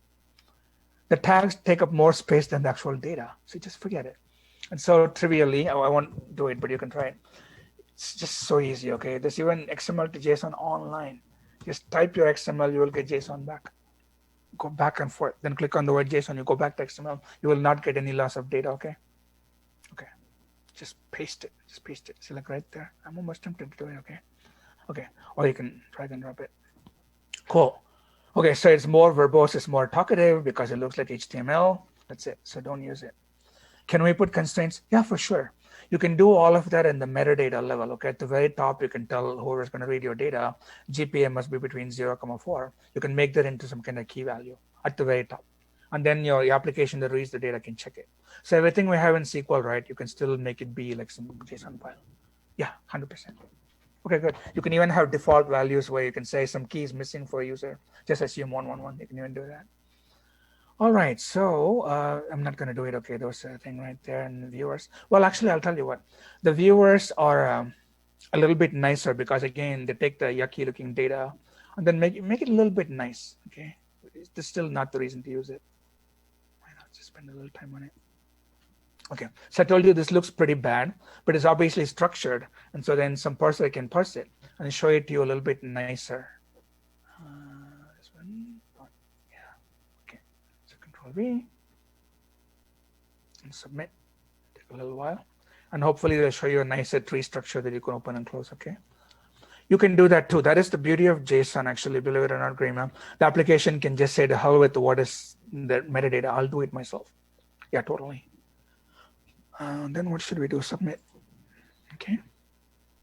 the tags take up more space than the actual data. So just forget it. And so trivially, I won't do it, but you can try it. It's just so easy, okay? There's even XML to JSON online. Just type your XML, you will get JSON back. Go back and forth, then click on the word JSON, you go back to XML, you will not get any loss of data, okay? Okay, just paste it, select right there. I'm almost tempted to do it, okay? Or you can drag and drop it. Cool. Okay, so it's more verbose, it's more talkative because it looks like HTML. That's it, so don't use it. Can we put constraints? Yeah, for sure. You can do all of that in the metadata level, okay? At the very top, you can tell whoever's going to read your data, GPA must be between 0, 4. You can make that into some kind of key value at the very top. And then your application that reads the data can check it. So everything we have in SQL, right, you can still make it be like some JSON file. Yeah, 100%. Okay, good. You can even have default values where you can say some key is missing for a user. Just assume 111. You can even do that. All right, so I'm not going to do it. Okay, there was a thing right there in the viewers. Well, actually, I'll tell you what. The viewers are a little bit nicer because, again, they take the yucky looking data and then make it a little bit nice, okay? It's still not the reason to use it. Why not just spend a little time on it? Okay, so I told you this looks pretty bad, but it's obviously structured. And so then some parser can parse it and show it to you a little bit nicer. This one, yeah, okay. So Control V and submit. Take a little while. And hopefully they'll show you a nicer tree structure that you can open and close, okay? You can do that too. That is the beauty of JSON, actually, believe it or not, Graham. The application can just say to hell with what is the metadata. I'll do it myself. Yeah, totally. Then what should we do? Submit. Okay.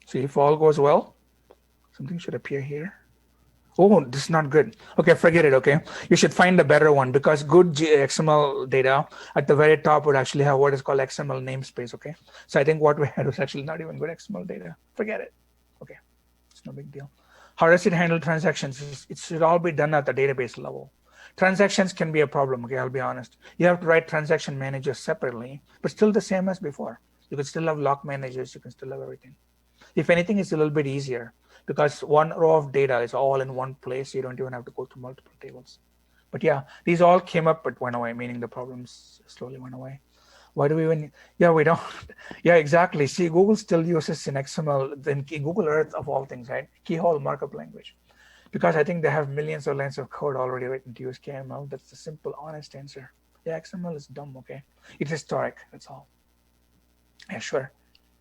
So if all goes well, something should appear here. Oh, this is not good. Okay, forget it, okay? You should find a better one because good XML data at the very top would actually have what is called XML namespace, okay? So I think what we had was actually not even good XML data. Forget it. Okay, it's no big deal. How does it handle transactions? It should all be done at the database level. Transactions can be a problem, okay, I'll be honest. You have to write transaction managers separately, but still the same as before. You can still have lock managers, you can still have everything. If anything, it's a little bit easier because one row of data is all in one place. You don't even have to go to multiple tables. But yeah, these all came up but went away, meaning the problems slowly went away. Why do we even? Yeah, we don't. Yeah, exactly. See, Google still uses in XML, then Google Earth of all things, right? Keyhole markup language. Because I think they have millions of lines of code already written to use KML. That's the simple, honest answer. Yeah, XML is dumb, okay? It's historic, that's all. Yeah, sure.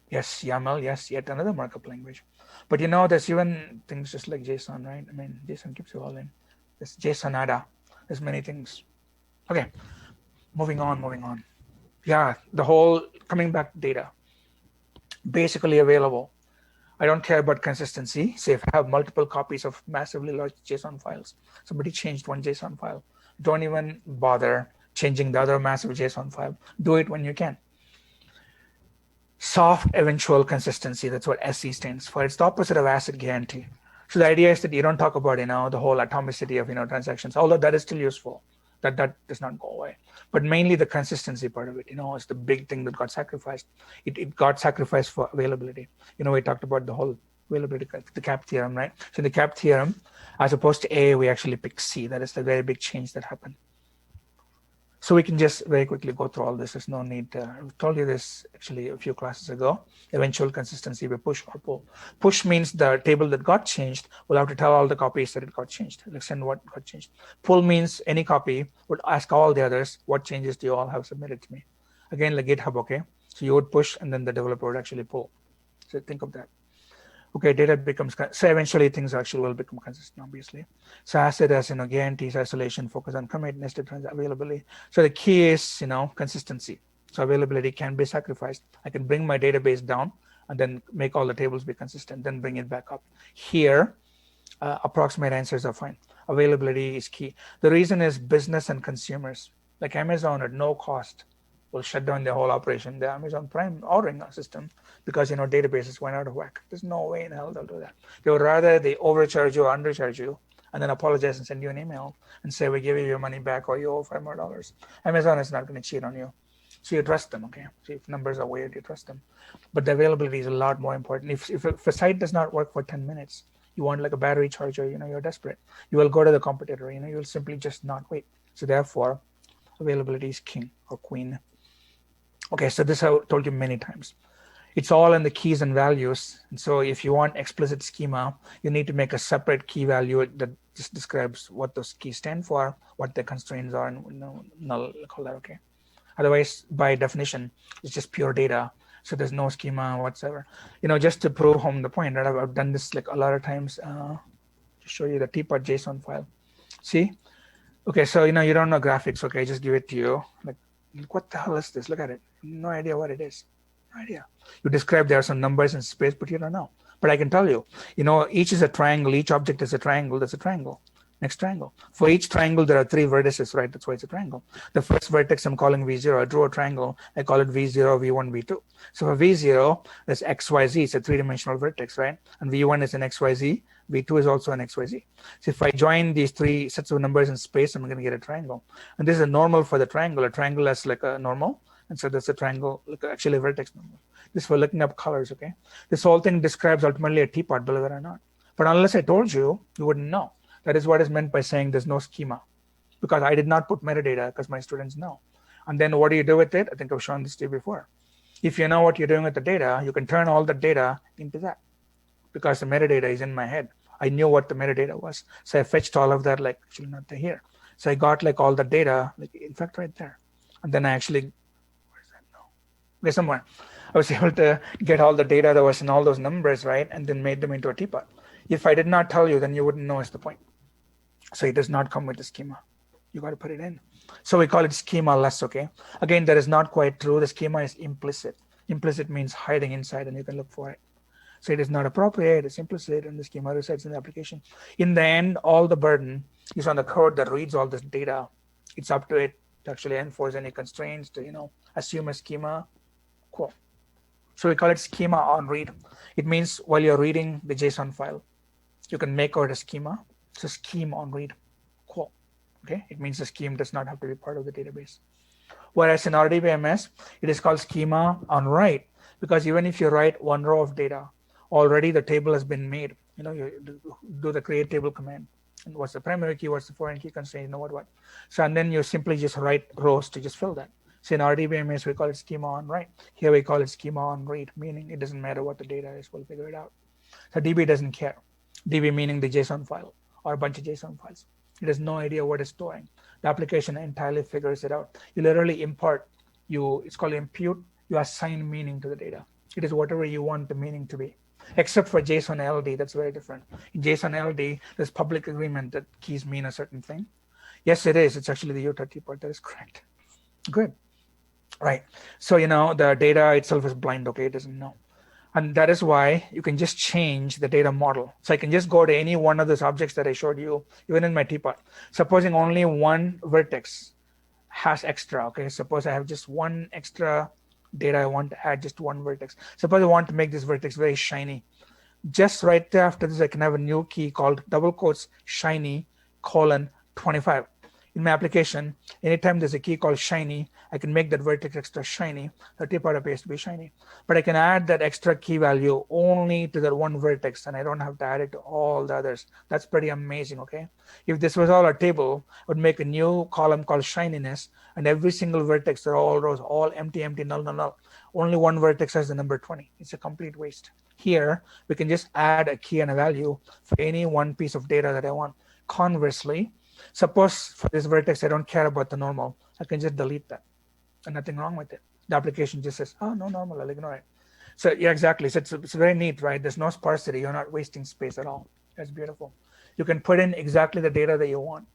Yes, YAML, yes, yet another markup language. But you know, there's even things just like JSON, right? I mean, JSON keeps evolving. There's JSONada. There's many things. Okay, moving on. Yeah, the whole coming back data. Basically available. I don't care about consistency. Say if I have multiple copies of massively large JSON files, somebody changed one JSON file, don't even bother changing the other massive JSON file. Do it when you can. Soft eventual consistency, that's what SE stands for. It's the opposite of ACID guarantee. So the idea is that you don't talk about, the whole atomicity of, transactions, although that is still useful. That does not go away. But mainly the consistency part of it, is the big thing that got sacrificed. It got sacrificed for availability. We talked about the whole availability, the CAP theorem, right? So in the CAP theorem, as opposed to A, we actually pick C. That is the very big change that happened. So we can just very quickly go through all this. There's no need. I told you this actually a few classes ago. Eventual consistency by push or pull. Push means the table that got changed will have to tell all the copies that it got changed. Like send what got changed. Pull means any copy would ask all the others, what changes do you all have submitted to me? Again, like GitHub, okay? So you would push and then the developer would actually pull. So think of that. Okay, data becomes, so eventually things actually will become consistent, obviously. So ACID as, guarantees isolation, focus on commit, nested availability. So the key is, consistency. So availability can be sacrificed. I can bring my database down and then make all the tables be consistent, then bring it back up. Here, approximate answers are fine. Availability is key. The reason is business and consumers. Like Amazon at no cost will shut down their whole operation, the Amazon Prime ordering system, because databases went out of whack. There's no way in hell they'll do that. They would rather they overcharge you or undercharge you and then apologize and send you an email and say, we give you your money back or you owe $5 more. Amazon is not going to cheat on you. So you trust them, okay? So if numbers are weird, you trust them. But the availability is a lot more important. If a site does not work for 10 minutes, you want like a battery charger, you're desperate. You will go to the competitor, you will simply just not wait. So therefore, availability is king or queen. Okay, so this I told you many times. It's all in the keys and values. And so if you want explicit schema, you need to make a separate key value that just describes what those keys stand for, what the constraints are, and null, call that, okay? Otherwise, by definition, it's just pure data. So there's no schema whatsoever. Just to prove home the point, right? I've done this like a lot of times to show you the teapot JSON file. See? Okay, so you don't know graphics, okay? Just give it to you. Like, what the hell is this? Look at it. No idea what it is. No idea. You describe there are some numbers in space, but you don't know. But I can tell you, each is a triangle. Each object is a triangle. That's a triangle. Next triangle. For each triangle, there are 3 vertices, right? That's why it's a triangle. The first vertex I'm calling V0. I drew a triangle. I call it V0, V1, V2. So for V0, that's XYZ. It's a 3-dimensional vertex, right? And V1 is an XYZ. V2 is also an XYZ. So if I join these 3 sets of numbers in space, I'm going to get a triangle. And this is a normal for the triangle. A triangle has like a normal. And so that's a triangle, like actually a vertex normal. This for looking up colors, okay? This whole thing describes ultimately a teapot, believe it or not. But unless I told you, you wouldn't know. That is what is meant by saying there's no schema, because I did not put metadata because my students know. And then what do you do with it? I think I've shown this to you before. If you know what you're doing with the data, you can turn all the data into that, because the metadata is in my head. I knew what the metadata was. So I fetched all of that, like actually not here. So I got like all the data, like in fact right there. And then I actually, where's that now? There's somewhere. I was able to get all the data that was in all those numbers, right? And then made them into a teapot. If I did not tell you, then you wouldn't know is the point. So it does not come with the schema. You got to put it in. So we call it schema-less, okay? Again, that is not quite true. The schema is implicit. Implicit means hiding inside and you can look for it. So it is not appropriate, it's implicit, and the schema resides in the application. In the end, all the burden is on the code that reads all this data. It's up to it to actually enforce any constraints, to assume a schema. Cool. So we call it schema on read. It means while you're reading the JSON file, you can make out a schema. It's a scheme on read. Cool. Okay. It means the scheme does not have to be part of the database. Whereas in RDBMS, it is called schema on write, because even if you write one row of data, already the table has been made. You do the create table command. And what's the primary key? What's the foreign key constraint? What? So and then you simply just write rows to just fill that. So in RDBMS, we call it schema on write. Here we call it schema on read, meaning it doesn't matter what the data is, we'll figure it out. So DB doesn't care. DB meaning the JSON file or a bunch of JSON files. It has no idea what it's storing. The application entirely figures it out. You literally import, it's called impute, you assign meaning to the data. It is whatever you want the meaning to be. Except for JSON LD, that's very different. In JSON LD, there's public agreement that keys mean a certain thing. Yes, it is. It's actually the Utah teapot. That is correct. Good. Right. So, the data itself is blind, okay? It doesn't know. And that is why you can just change the data model. So I can just go to any one of those objects that I showed you, even in my teapot. Supposing only one vertex has extra, okay? Suppose I have just one extra data, I want to add just one vertex. Suppose I want to make this vertex very shiny. Just right there after this, I can have a new key called double quotes shiny : 25. In my application, anytime there's a key called shiny, I can make that vertex extra shiny. The teapot appears to be shiny. But I can add that extra key value only to that one vertex, and I don't have to add it to all the others. That's pretty amazing, okay? If this was all a table, I would make a new column called shininess, and every single vertex, they're all rows, all empty, null, null, null. Only one vertex has the number 20. It's a complete waste. Here, we can just add a key and a value for any one piece of data that I want. Conversely, suppose for this vertex, I don't care about the normal. I can just delete that and nothing wrong with it. The application just says, oh, no normal, I'll ignore it. So yeah, exactly. So it's very neat, right? There's no sparsity. You're not wasting space at all. That's beautiful. You can put in exactly the data that you want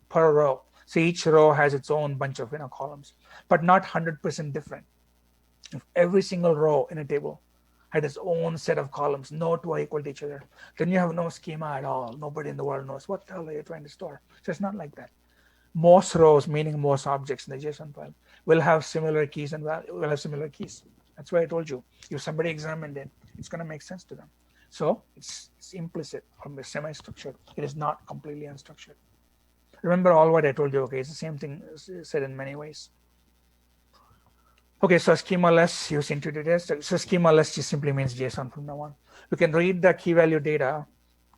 per row. So each row has its own bunch of columns, but not 100% different. If every single row in a table had its own set of columns, no two are equal to each other, then you have no schema at all. Nobody in the world knows what the hell are you trying to store. So it's not like that. Most rows, meaning most objects in the JSON file, will have similar keys and will have similar keys. That's why I told you, if somebody examined it, it's going to make sense to them. So it's implicit or semi-structured. It is not completely unstructured. Remember all what I told you, okay? It's the same thing said in many ways. Okay, so schemaless use intuitive. So schemaless just simply means JSON from now on. We can read the key value data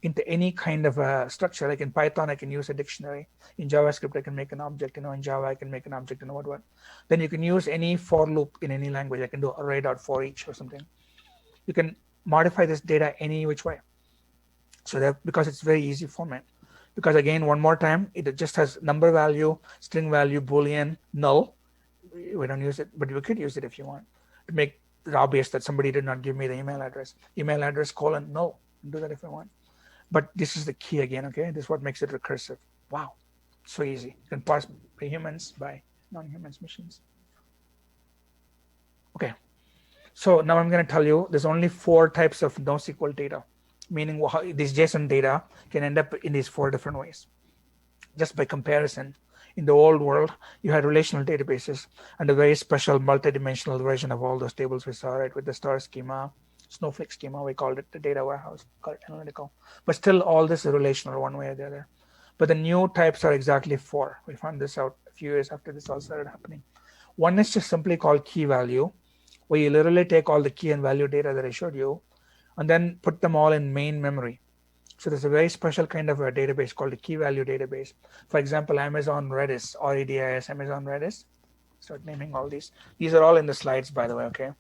into any kind of a structure. Like in Python, I can use a dictionary. In JavaScript, I can make an object. In Java, I can make an object. What. Then you can use any for loop in any language. I can do array.forEach or something. You can modify this data any which way. So that because it's very easy format. Because again, one more time, it just has number value, string value, Boolean, null. We don't use it, but we could use it if you want to make it obvious that somebody did not give me the email address. Email address colon null. Do that if I want. But this is the key again, okay? This is what makes it recursive. Wow, so easy. You can parse by humans, by non-humans machines. Okay, so now I'm going to tell you there's only 4 types of NoSQL data, meaning this JSON data can end up in these 4 different ways. Just by comparison, in the old world, you had relational databases and a very special multi-dimensional version of all those tables we saw, right? With the star schema, Snowflake schema, we called it the data warehouse, called it analytical. But still, all this is relational one way or the other. But the new types are exactly 4. We found this out a few years after this all started happening. One is just simply called key value, where you literally take all the key and value data that I showed you, and then put them all in main memory. So there's a very special kind of a database called a key value database. For example, Amazon Redis, REDIS, Amazon Redis. Start naming all these. These are all in the slides, by the way, okay?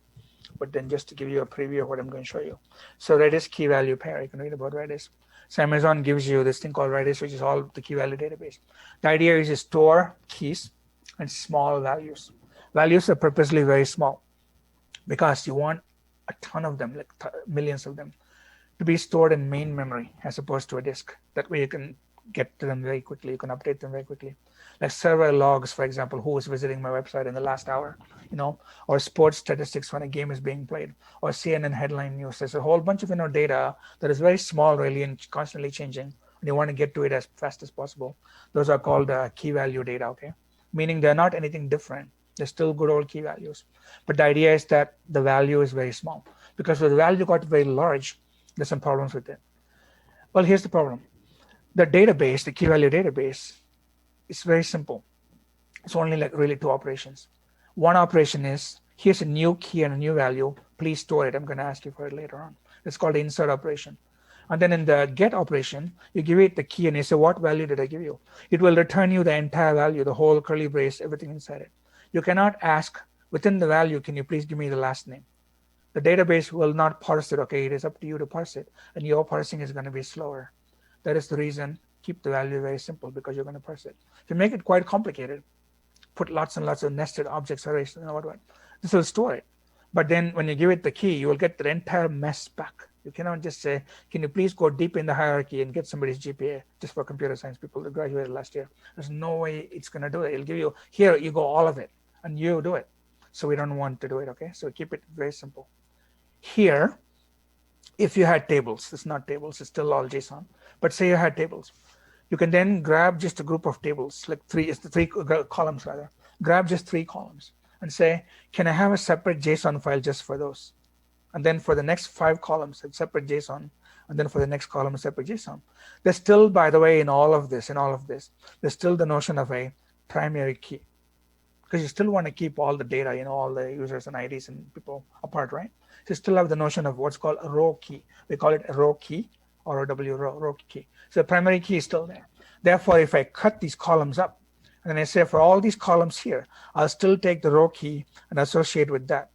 But then just to give you a preview of what I'm going to show you. So Redis key value pair, you can read about Redis. So Amazon gives you this thing called Redis, which is all the key value database. The idea is to store keys and small values. Values are purposely very small because you want a ton of them, like millions of them, to be stored in main memory as opposed to a disk. That way you can get to them very quickly. You can update them very quickly. Like server logs, for example, who was visiting my website in the last hour, or sports statistics when a game is being played, or CNN headline news. There's a whole bunch of data that is very small really and constantly changing, and you want to get to it as fast as possible. Those are called key value data, okay? Meaning they're not anything different. They're still good old key values. But the idea is that the value is very small. Because if the value got very large, there's some problems with it. Well, here's the problem. The database, the key value database, is very simple. It's only like really 2 operations. One operation is, here's a new key and a new value. Please store it. I'm going to ask you for it later on. It's called the insert operation. And then in the get operation, you give it the key and you say, what value did I give you? It will return you the entire value, the whole curly brace, everything inside it. You cannot ask within the value, can you please give me the last name? The database will not parse it, okay? It is up to you to parse it, and your parsing is going to be slower. That is the reason, keep the value very simple, because you're going to parse it. If you make it quite complicated, put lots and lots of nested objects arrays, this will store it. But then when you give it the key, you will get the entire mess back. You cannot just say, can you please go deep in the hierarchy and get somebody's GPA, just for computer science people that graduated last year. There's no way it's going to do it. It'll give you, here, you go all of it, and you do it. So we don't want to do it, okay? So keep it very simple. Here, if you had tables, it's not tables, it's still all JSON, but say you had tables, you can then grab just a group of tables, like three columns rather, grab just 3 columns and say, can I have a separate JSON file just for those? And then for the next 5 columns, a separate JSON, and then for the next column, a separate JSON. There's still, by the way, in all of this, there's still the notion of a primary key, because you still want to keep all the data, all the users and IDs and people apart, right? So you still have the notion of what's called a row key. We call it a row key, or ROW, row key. So the primary key is still there. Therefore, if I cut these columns up, and then I say for all these columns here, I'll still take the row key and associate with that.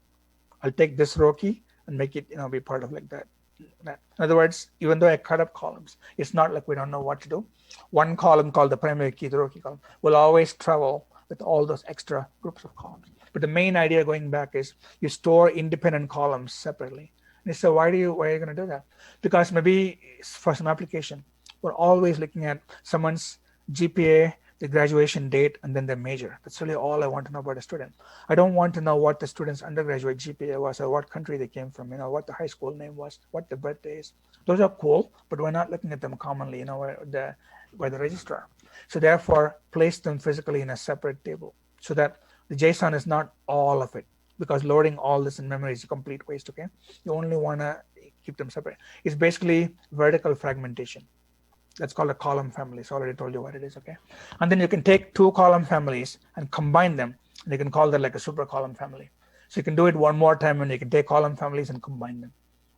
I'll take this row key and make it, be part of like that. In other words, even though I cut up columns, it's not like we don't know what to do. One column called the primary key, the row key column, will always travel with all those extra groups of columns. But the main idea going back is you store independent columns separately. And so why are you going to do that? Because maybe for some application, we're always looking at someone's GPA, the graduation date, and then their major. That's really all I want to know about a student. I don't want to know what the student's undergraduate GPA was, or what country they came from, what the high school name was, what the birthday is. Those are cool, but we're not looking at them commonly, by the registrar. So therefore, place them physically in a separate table so that the JSON is not all of it, because loading all this in memory is a complete waste, okay? You only want to keep them separate. It's basically vertical fragmentation. That's called a column family. So I already told you what it is, okay? And then you can take two column families and combine them. And you can call that like a super column family. So you can do it one more time, and you can take column families and combine them,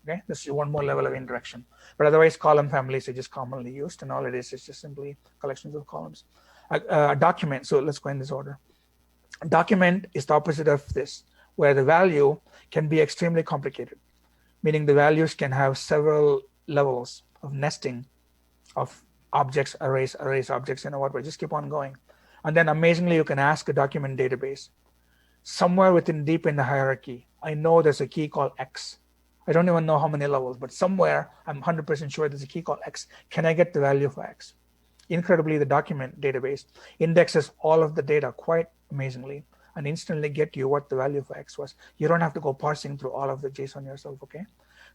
okay? This is one more level of interaction. But otherwise, column families are just commonly used, and all it is just simply collections of columns. A document, so let's go in this order. A document is the opposite of this, where the value can be extremely complicated, meaning the values can have several levels of nesting of objects, arrays objects, we just keep on going. And then amazingly, you can ask a document database. Somewhere deep in the hierarchy, I know there's a key called X. I don't even know how many levels, but somewhere I'm 100% sure there's a key called X. Can I get the value for X? Incredibly, the document database indexes all of the data quite amazingly and instantly get you what the value for X was. You don't have to go parsing through all of the JSON yourself, okay?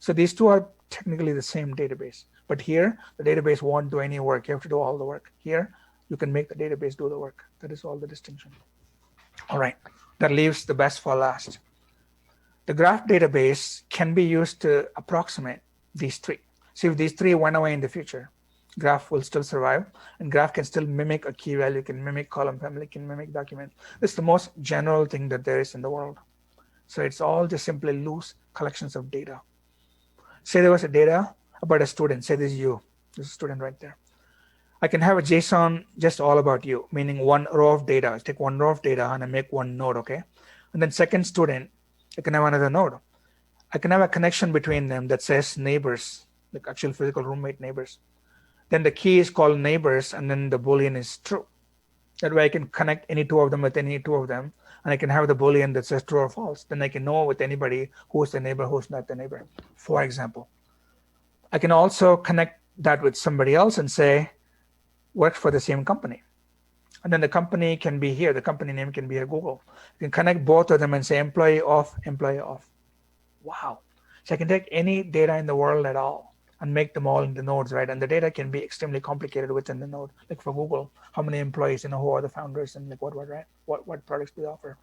So these two are technically the same database, but here the database won't do any work. You have to do all the work. Here, you can make the database do the work. That is all the distinction. All right, that leaves the best for last. The graph database can be used to approximate these three. See, if these three went away in the future, graph will still survive, and graph can still mimic a key value, can mimic column family, can mimic document. This is the most general thing that there is in the world. So it's all just simply loose collections of data. Say there was a data about a student. Say this is you. This is a student right there. I can have a JSON just all about you, meaning one row of data. I take one row of data and I make one node, okay? And then second student, I can have another node. I can have a connection between them that says neighbors, like actual physical roommate neighbors. Then the key is called neighbors, and then the Boolean is true. That way I can connect any two of them with any two of them, and I can have the Boolean that says true or false. Then I can know with anybody who's the neighbor, who's not the neighbor, for example. I can also connect that with somebody else and say, works for the same company. And then the company can be here. The company name can be here, Google. You can connect both of them and say employee of, employee of. Wow. So I can take any data in the world at all and make them all into nodes, right? And the data can be extremely complicated within the node. Like for Google, how many employees, who are the founders, and like what, right? What products do they offer?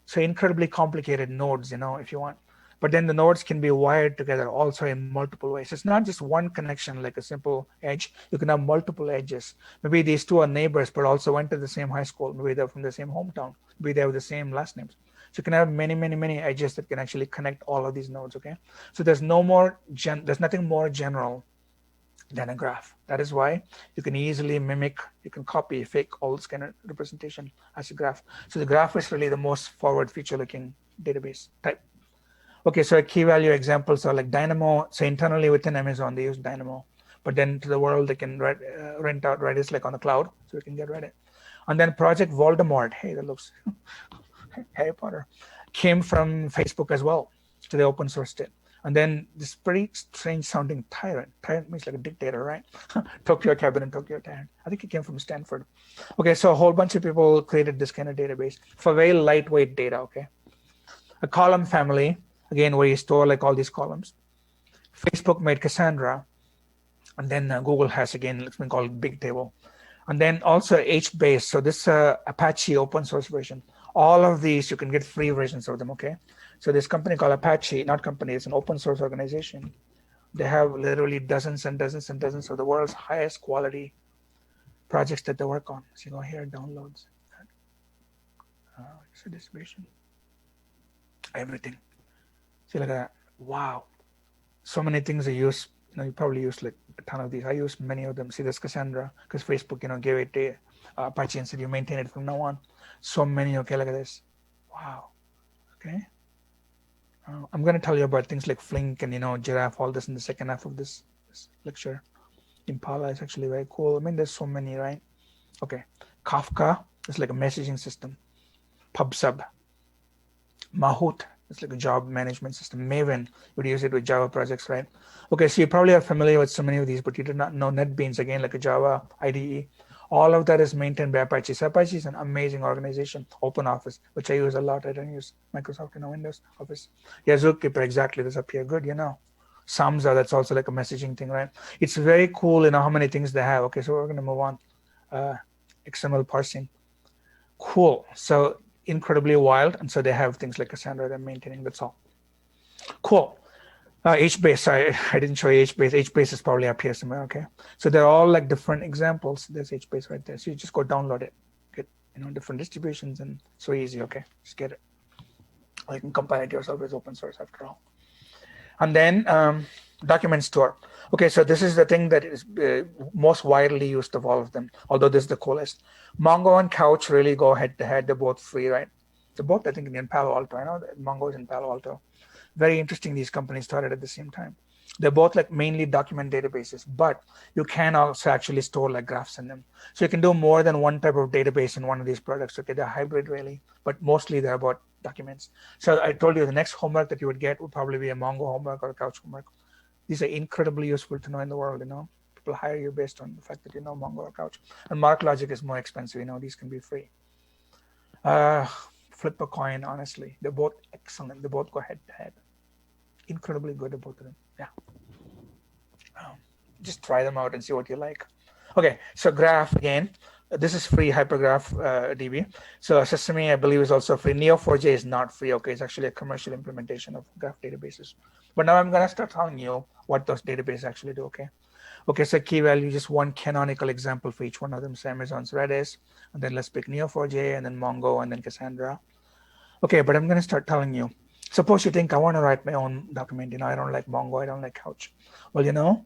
So incredibly complicated nodes, if you want. But then the nodes can be wired together also in multiple ways. It's not just one connection, like a simple edge. You can have multiple edges. Maybe these two are neighbors, but also went to the same high school. Maybe they're from the same hometown. Maybe they have the same last names. So you can have many, many, many edges that can actually connect all of these nodes, okay? So there's nothing more general than a graph. That is why you can easily mimic, you can copy, fake all this kind of representation as a graph. So the graph is really the most forward feature-looking database type. Okay, so key value examples are like Dynamo. So internally within Amazon, they use Dynamo. But then to the world, they can rent out Redis like on the cloud, so we can get Reddit. And then Project Voldemort, hey, that looks Harry Potter, came from Facebook as well. So they open sourced it. And then this pretty strange sounding Tyrant. Tyrant means like a dictator, right? Tokyo Cabinet, Tokyo Tyrant. I think it came from Stanford. Okay, so a whole bunch of people created this kind of database for very lightweight data, okay? A column family, again, where you store like all these columns. Facebook made Cassandra, and then Google has, again, it's been called Bigtable. And then also HBase, so this Apache open source version. All of these, you can get free versions of them, okay? So this company called Apache, not company, it's an open source organization. They have literally dozens and dozens and dozens of the world's highest quality projects that they work on. So you go here, downloads, so distribution, everything. See like that, wow. So many things I use, you probably use like a ton of these. I use many of them. See this Cassandra, because Facebook, gave it to Apache and said you maintain it from now on. So many, okay, look at this. Wow, okay. I'm going to tell you about things like Flink and, Giraffe, all this in the second half of this lecture. Impala is actually very cool. I mean, there's so many, right? Okay. Kafka is like a messaging system. PubSub. Mahout, it's like a job management system. Maven, you would use it with Java projects, right? Okay, so you probably are familiar with so many of these, but you did not know NetBeans, again, like a Java IDE. All of that is maintained by Apache. So Apache is an amazing organization. OpenOffice, which I use a lot. I don't use Microsoft, Windows Office. Yeah, Zookeeper, exactly. That's up here. Good, Samza, that's also like a messaging thing, right? It's very cool, how many things they have. Okay, so we're going to move on. XML parsing. Cool. So incredibly wild. And so they have things like Cassandra they're maintaining. That's all. Cool. HBase, I didn't show you HBase. HBase is probably up here somewhere, okay? So they're all like different examples. There's HBase right there. So you just go download it, get different distributions, and so easy, okay? Just get it. Or you can compile it yourself. It's open source after all. And then document store. Okay, so this is the thing that is most widely used of all of them, although this is the coolest. Mongo and Couch really go head to head. They're both free, right? They're both, I think, in Palo Alto. I know that Mongo is in Palo Alto. Very interesting, these companies started at the same time. They're both like mainly document databases, but you can also actually store like graphs in them. So you can do more than one type of database in one of these products. Okay, they're hybrid really, but mostly they're about documents. So I told you the next homework that you would get would probably be a Mongo homework or a Couch homework. These are incredibly useful to know in the world, People hire you based on the fact that you know Mongo or Couch. And MarkLogic is more expensive, these can be free. Flip a coin, honestly. They're both excellent. They both go head to head. Incredibly good, both of them. Yeah. Just try them out and see what you like. Okay, so Graph again. This is free, Hypergraph DB. So Sesame, I believe, is also free. Neo4j is not free. Okay, it's actually a commercial implementation of graph databases. But now I'm going to start telling you what those databases actually do, okay? Okay, so key value, just one canonical example for each one of them. So Amazon's Redis, and then let's pick Neo4j, and then Mongo, and then Cassandra. Okay, but I'm going to start telling you. Suppose you think I want to write my own document. I don't like Mongo, I don't like Couch. Well,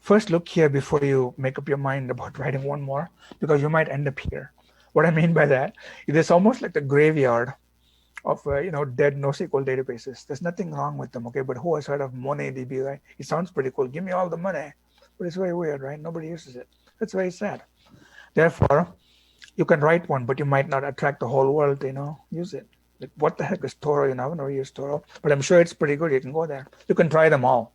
first look here before you make up your mind about writing one more, because you might end up here. What I mean by that, it is almost like the graveyard of dead NoSQL databases. There's nothing wrong with them, okay? But who has heard of MongoDB, right? It sounds pretty cool. Give me all the money, but it's very weird, right? Nobody uses it. That's very sad. Therefore, you can write one, but you might not attract the whole world to use it. Like, what the heck is Toro? I've never used Toro, but I'm sure it's pretty good. You can go there. You can try them all.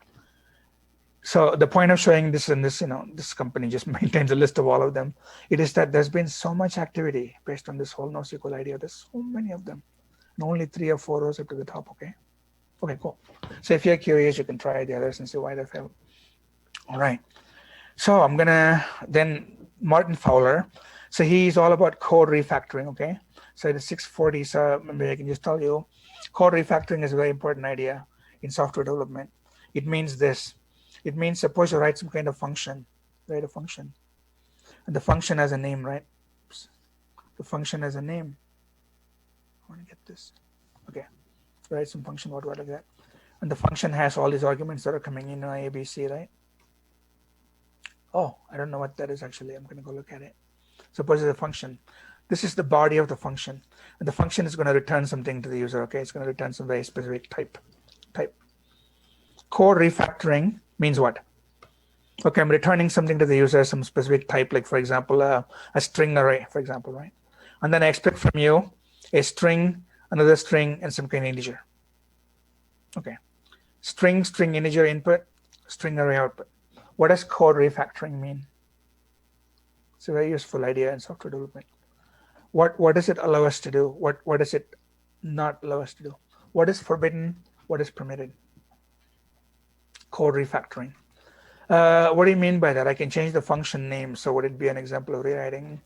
So the point of showing this in this, this company just maintains a list of all of them. It is that there's been so much activity based on this whole NoSQL idea. There's so many of them, and only 3 or 4 rows up to the top. Okay, cool. So if you're curious, you can try the others and see why they failed. All right. So I'm gonna then Martin Fowler. So he's all about code refactoring. Okay. So it is 6:40. So maybe I can just tell you, code refactoring is a very important idea in software development. It means this. It means suppose you write some kind of function, write a function, and the function has a name, right? Oops. The function has a name. I want to get this. Okay, write some function, what like that, and the function has all these arguments that are coming in, A, B, C, right? Oh, I don't know what that is actually. I'm going to go look at it. Suppose it's a function. This is the body of the function, and the function is going to return something to the user. Okay, it's going to return some very specific type. Code refactoring means what? Okay, I'm returning something to the user, some specific type, like for example, a string array, for example, right? And then I expect from you a string, another string, and some kind of integer. Okay, string, integer input, string array output. What does code refactoring mean? It's a very useful idea in software development. What does it allow us to do? What does it not allow us to do? What is forbidden? What is permitted? Code refactoring. What do you mean by that? I can change the function name. So would it be an example of rewriting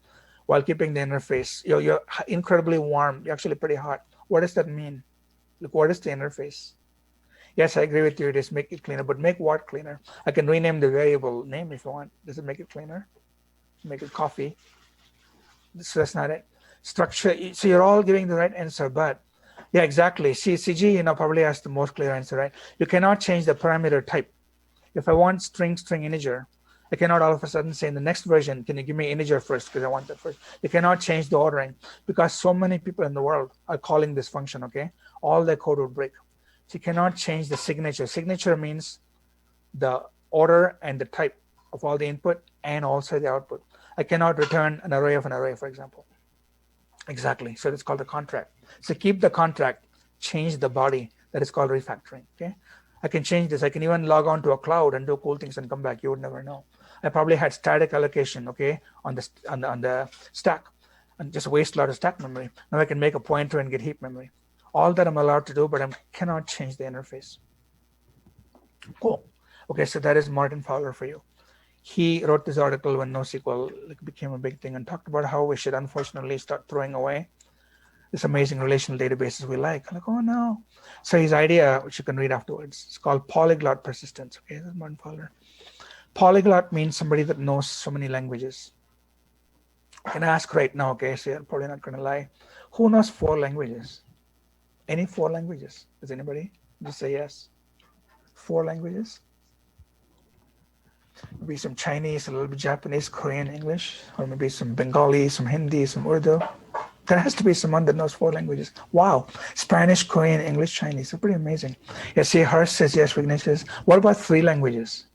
while keeping the interface? You're incredibly warm. You're actually pretty hot. What does that mean? Look, what is the interface? Yes, I agree with you. It is make it cleaner, but make what cleaner? I can rename the variable name if you want. Does it make it cleaner? Make it coffee. So that's not it. Structure. So you're all giving the right answer, but yeah, exactly. CG, probably has the most clear answer, right? You cannot change the parameter type. If I want string, integer, I cannot all of a sudden say in the next version, can you give me integer first because I want that first. You cannot change the ordering because so many people in the world are calling this function, okay? All their code would break. So you cannot change the signature. Signature means the order and the type of all the input and also the output. I cannot return an array of an array, for example. Exactly. So it's called a contract. So keep the contract, change the body. That is called refactoring. Okay, I can change this. I can even log on to a cloud and do cool things and come back. You would never know. I probably had static allocation, okay, on the stack, and just waste a lot of stack memory. Now I can make a pointer and get heap memory. All that I'm allowed to do, but I cannot change the interface. Cool. Okay, so that is Martin Fowler for you. He wrote this article when NoSQL became a big thing and talked about how we should unfortunately start throwing away this amazing relational databases we like. I'm like, oh no. So his idea, which you can read afterwards, it's called polyglot persistence. Okay, that's Martin Fowler. Polyglot means somebody that knows so many languages. I can ask right now, okay, so you're probably not going to lie. Who knows 4 languages? Any 4 languages? Does anybody? Just say yes. 4 languages? Maybe some Chinese, a little bit Japanese, Korean, English, or maybe some Bengali, some Hindi, some Urdu. There has to be someone that knows 4 languages. Wow. Spanish, Korean, English, Chinese. It's pretty amazing. Yes, see, Harsh says yes, Vignesh says. What about 3 languages?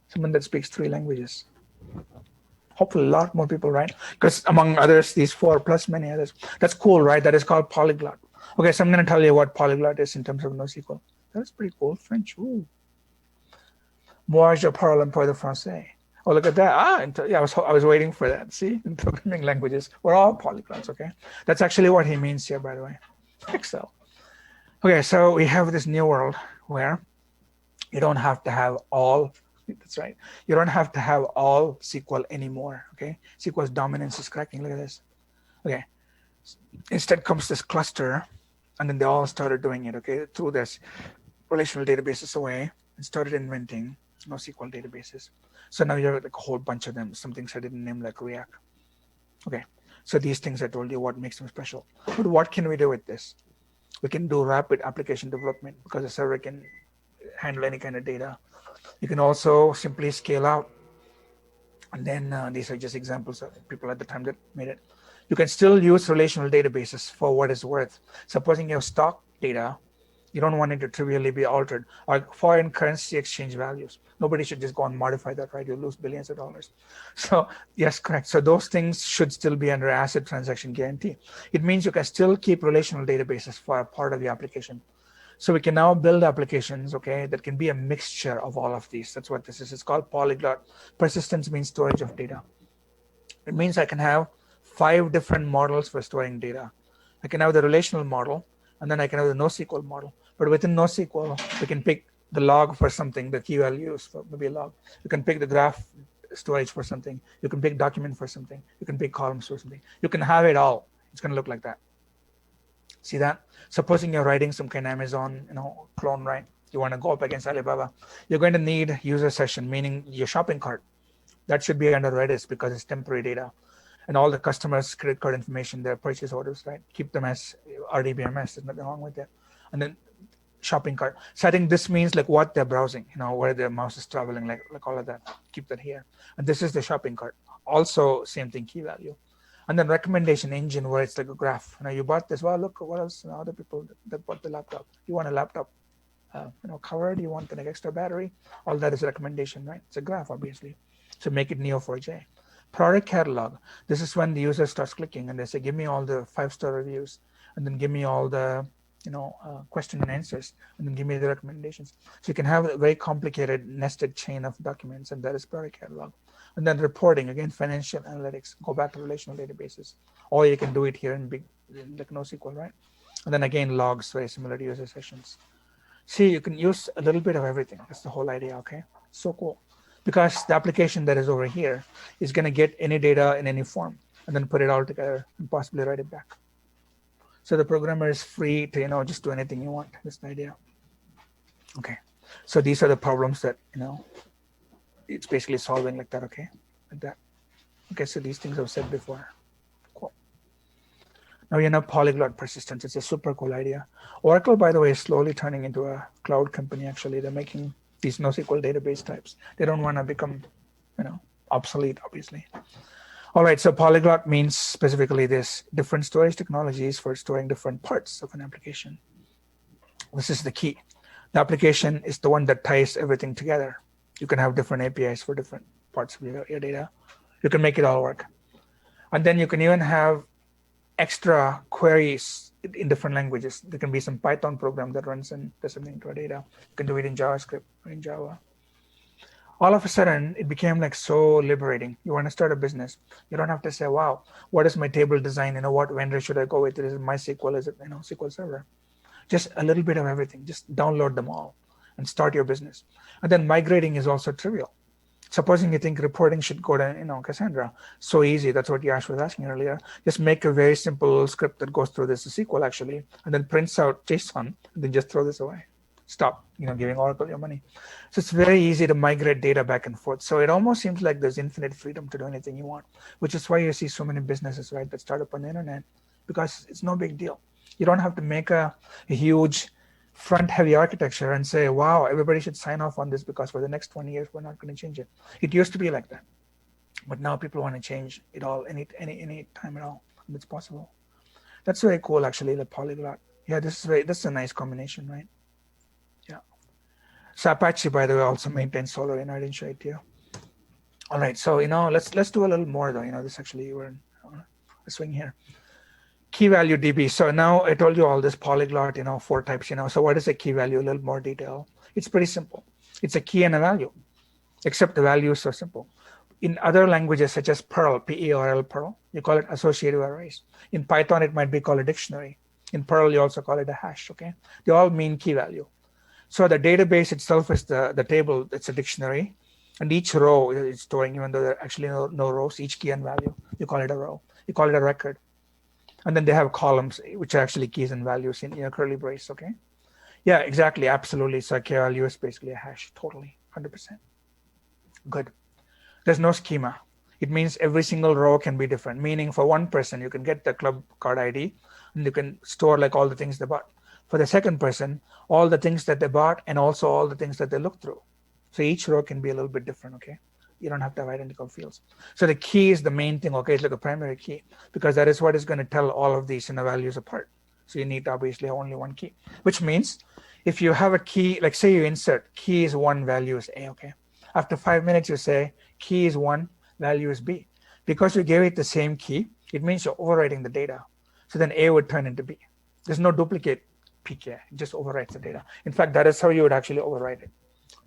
Someone that speaks 3 languages. Hopefully a lot more people, right? Because among others, these 4 plus many others. That's cool, right? That is called polyglot. Okay, so I'm going to tell you what polyglot is in terms of NoSQL. That's pretty cool. French. Ooh. Moi, je parle un peu de français. Oh, look at that. Yeah, I was waiting for that. See, in programming languages, we're all polyglots, okay? That's actually what he means here, by the way. Excel. Okay, so we have this new world where you don't have to have all, that's right. You don't have to have all SQL anymore, okay? SQL's dominance is cracking. Look at this. Okay. Instead comes this cluster, and then they all started doing it, okay? Threw this relational databases away and started inventing NoSQL databases. So now you have like a whole bunch of them. Some things I didn't name, like React. Okay, so these things I told you what makes them special. But what can we do with this? We can do rapid application development because the server can handle any kind of data. You can also simply scale out. And then these are just examples of people at the time that made it. You can still use relational databases for what it's worth. Supposing you have stock data, you don't want it to trivially be altered, or foreign currency exchange values. Nobody should just go and modify that, right? You'll lose billions of dollars. So yes, correct. So those things should still be under ACID transaction guarantee. It means you can still keep relational databases for a part of the application. So we can now build applications, okay, that can be a mixture of all of these. That's what this is. It's called polyglot. Persistence means storage of data. It means I can have 5 different models for storing data. I can have the relational model, and then I can have the NoSQL model. But within NoSQL, we can pick the log for something, the key values for maybe a log. You can pick the graph storage for something. You can pick document for something. You can pick columns for something. You can have it all. It's going to look like that. See that? Supposing you're writing some kind of Amazon, clone, right? You want to go up against Alibaba. You're going to need user session, meaning your shopping cart. That should be under Redis because it's temporary data. And all the customers' credit card information, their purchase orders, right? Keep them as RDBMS. There's nothing wrong with that. And then shopping cart. So I think this means like what they're browsing, where their mouse is traveling, like all of that. Keep that here. And this is the shopping cart. Also, same thing, key value. And then recommendation engine, where it's like a graph. You bought this. Well, look what else. Other people that bought the laptop. You want a laptop, covered. You want an extra battery. All that is a recommendation, right? It's a graph, obviously. So make it Neo4j. Product catalog. This is when the user starts clicking and they say, give me all the 5-star reviews, and then give me all the question and answers, and then give me the recommendations. So you can have a very complicated nested chain of documents, and that is product catalog. And then reporting, again, financial analytics, go back to relational databases. Or you can do it here in like NoSQL, right? And then again, logs, very similar to user sessions. See, you can use a little bit of everything. That's the whole idea, okay? So cool. Because the application that is over here is going to get any data in any form and then put it all together and possibly write it back. So the programmer is free to, just do anything you want. That's the idea. Okay. So these are the problems that, it's basically solving like that, okay? Like that. Okay, so these things I've said before. Cool. Now, polyglot persistence. It's a super cool idea. Oracle, by the way, is slowly turning into a cloud company, actually. They're making these NoSQL database types. They don't want to become, obsolete, obviously. All right, so polyglot means specifically this, different storage technologies for storing different parts of an application. This is the key. The application is the one that ties everything together. You can have different APIs for different parts of your data. You can make it all work. And then you can even have extra queries in different languages. There can be some Python program that runs and does something to our data. You can do it in JavaScript or in Java. All of a sudden, it became like so liberating. You want to start a business. You don't have to say, wow, what is my table design? What vendor should I go with? Is it MySQL? Is it, SQL Server? Just a little bit of everything. Just download them all and start your business. And then migrating is also trivial. Supposing you think reporting should go to, Cassandra, so easy. That's what Yash was asking earlier. Just make a very simple script that goes through this SQL actually, and then prints out JSON, and then just throw this away. Stop, giving Oracle your money. So it's very easy to migrate data back and forth. So it almost seems like there's infinite freedom to do anything you want, which is why you see so many businesses, right, that start up on the internet, because it's no big deal. You don't have to make a huge front-heavy architecture and say, wow, everybody should sign off on this because for the next 20 years, we're not going to change it. It used to be like that. But now people want to change it all any time at all. And it's possible. That's very cool, actually, the polyglot. Yeah, that's a nice combination, right? Yeah. So Apache, by the way, also maintains Solar. I didn't show it to you. All right, so, let's do a little more, though. This actually, we're in a swing here. Key value DB. So now I told you all this polyglot, 4 types, So what is a key value? A little more detail. It's pretty simple. It's a key and a value, except the value is so simple. In other languages such as Perl, P-E-R-L, Perl, you call it associative arrays. In Python, it might be called a dictionary. In Perl, you also call it a hash, okay? They all mean key value. So the database itself is the table. It's a dictionary. And each row is storing, even though there are actually no rows, each key and value. You call it a row. You call it a record. And then they have columns, which are actually keys and values in your curly brace, okay? Yeah, exactly, absolutely. So key value is basically a hash, totally, 100%. Good. There's no schema. It means every single row can be different, meaning for one person, you can get the club card ID, and you can store like all the things they bought. For the second person, all the things that they bought and also all the things that they looked through. So each row can be a little bit different, okay? You don't have to have identical fields. So the key is the main thing, okay? It's like a primary key, because that is what is going to tell all of these values apart. So you need to obviously have only one key, which means if you have a key, like say you insert key is 1, value is A, okay? After 5 minutes, you say key is 1, value is B. Because you gave it the same key, it means you're overwriting the data. So then A would turn into B. There's no duplicate PK, it just overwrites the data. In fact, that is how you would actually overwrite it.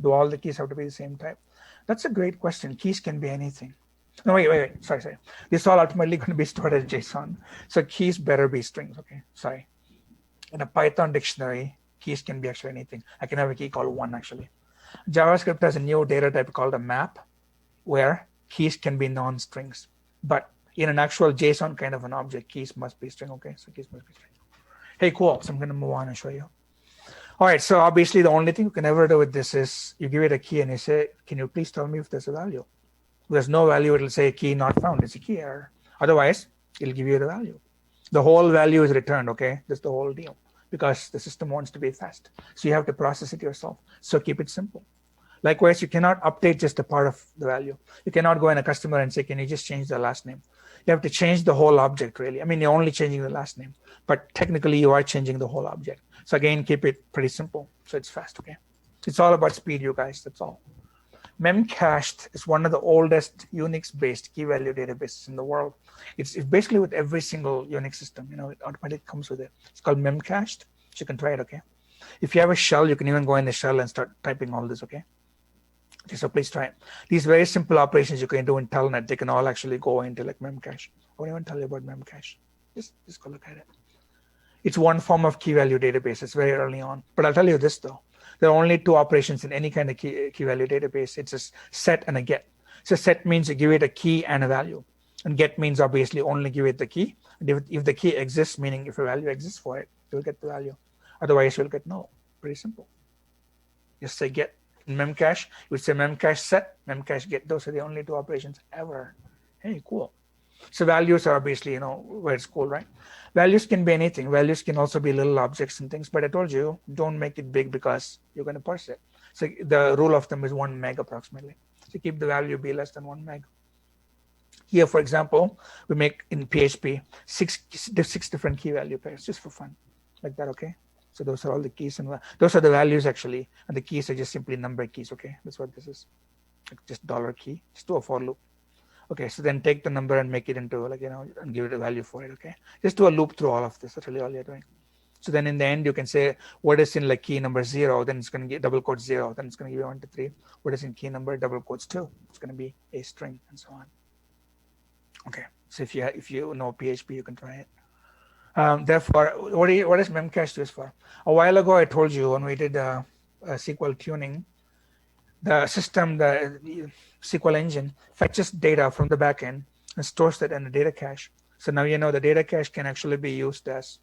Do all the keys have to be the same type? That's a great question. Keys can be anything. No, wait. Sorry. This is all ultimately going to be stored as JSON. So keys better be strings, okay? Sorry. In a Python dictionary, keys can be actually anything. I can have a key called 1, actually. JavaScript has a new data type called a map, where keys can be non-strings. But in an actual JSON kind of an object, keys must be string, okay? So keys must be string. Hey, cool. So I'm going to move on and show you. All right, so obviously the only thing you can ever do with this is you give it a key and you say, can you please tell me if there's a value? If there's no value, it'll say key not found. It's a key error. Otherwise, it'll give you the value. The whole value is returned, okay? That's the whole deal, because the system wants to be fast. So you have to process it yourself. So keep it simple. Likewise, you cannot update just a part of the value. You cannot go in a customer and say, can you just change the last name? You have to change the whole object, really. I mean, you're only changing the last name, but technically you are changing the whole object. So again, keep it pretty simple so it's fast, okay? It's all about speed, you guys, that's all. Memcached is one of the oldest Unix-based key value databases in the world. It's basically with every single Unix system, it automatically comes with it. It's called Memcached, so you can try it, okay? If you have a shell, you can even go in the shell and start typing all this, okay? Okay, so please try it. These very simple operations you can do in Telnet, they can all actually go into like Memcache. I won't even tell you about Memcache. Just go look at it. It's one form of key value database. It's very early on. But I'll tell you this, though. There are only 2 operations in any kind of key value database. It's a set and a get. So set means you give it a key and a value. And get means obviously only give it the key. And if the key exists, meaning if a value exists for it, you'll get the value. Otherwise, you'll get no. Pretty simple. Just say get. In Memcache, you would say Memcache set, Memcache get. Those are the only 2 operations ever. Hey, cool. So values are obviously, where it's cool, right? Values can be anything. Values can also be little objects and things. But I told you, don't make it big because you're going to parse it. So the rule of thumb is 1 meg approximately. So keep the value be less than 1 meg. Here, for example, we make in PHP 6 different key value pairs just for fun, like that, okay? So those are all the keys, and those are the values actually, and the keys are just simply number keys, okay? That's what this is, like just $key. Just do a for loop. Okay, so then take the number and make it into like, and give it a value for it. Okay, just do a loop through all of this. That's really all you're doing. So then in the end, you can say what is in like key number 0, then it's going to get double quotes 0, then it's going to give you 1 to 3. What is in key number double quotes 2? It's going to be a string and so on. Okay, so if you know PHP, you can try it. Therefore, what is memcached used for? A while ago, I told you when we did SQL tuning, the system, the SQL engine fetches data from the backend and stores that in the data cache. So now you know the data cache can actually be used as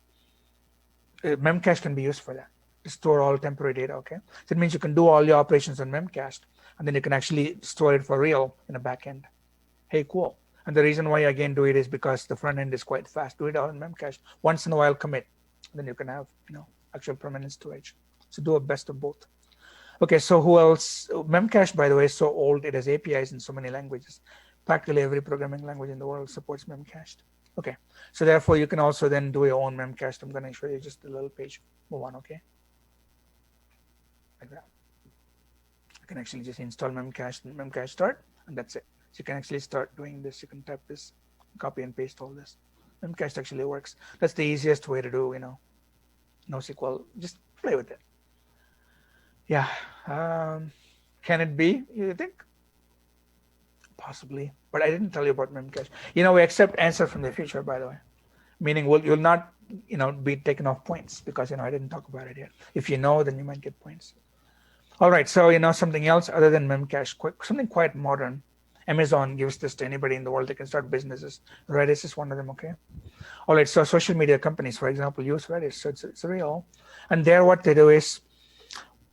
memcache can be used for that, to store all temporary data. Okay, so it means you can do all your operations on memcached, and then you can actually store it for real in a backend. Hey, cool. And the reason why I again do it is because the front end is quite fast. Do it all in memcache. Once in a while commit, then you can have actual permanent storage. So do a best of both. Okay, so who else? Memcache, by the way, is so old. It has APIs in so many languages. Practically every programming language in the world supports memcached. Okay, so therefore you can also then do your own memcached. I'm going to show you just a little page. Move on, okay? Like that. You can actually just install memcached and memcache start, and that's it. So you can actually start doing this. You can type this, copy and paste all this. Memcached actually works. That's the easiest way to do, NoSQL. Just play with it. Yeah. Can it be, you think? Possibly. But I didn't tell you about memcache. We accept answer from the future, by the way. Meaning you'll not, be taken off points because, I didn't talk about it yet. If you know, then you might get points. All right. So, something else other than memcache, something quite modern. Amazon gives this to anybody in the world. They can start businesses. Redis is one of them, okay? All right, so social media companies, for example, use Redis. So it's real. And there what they do is,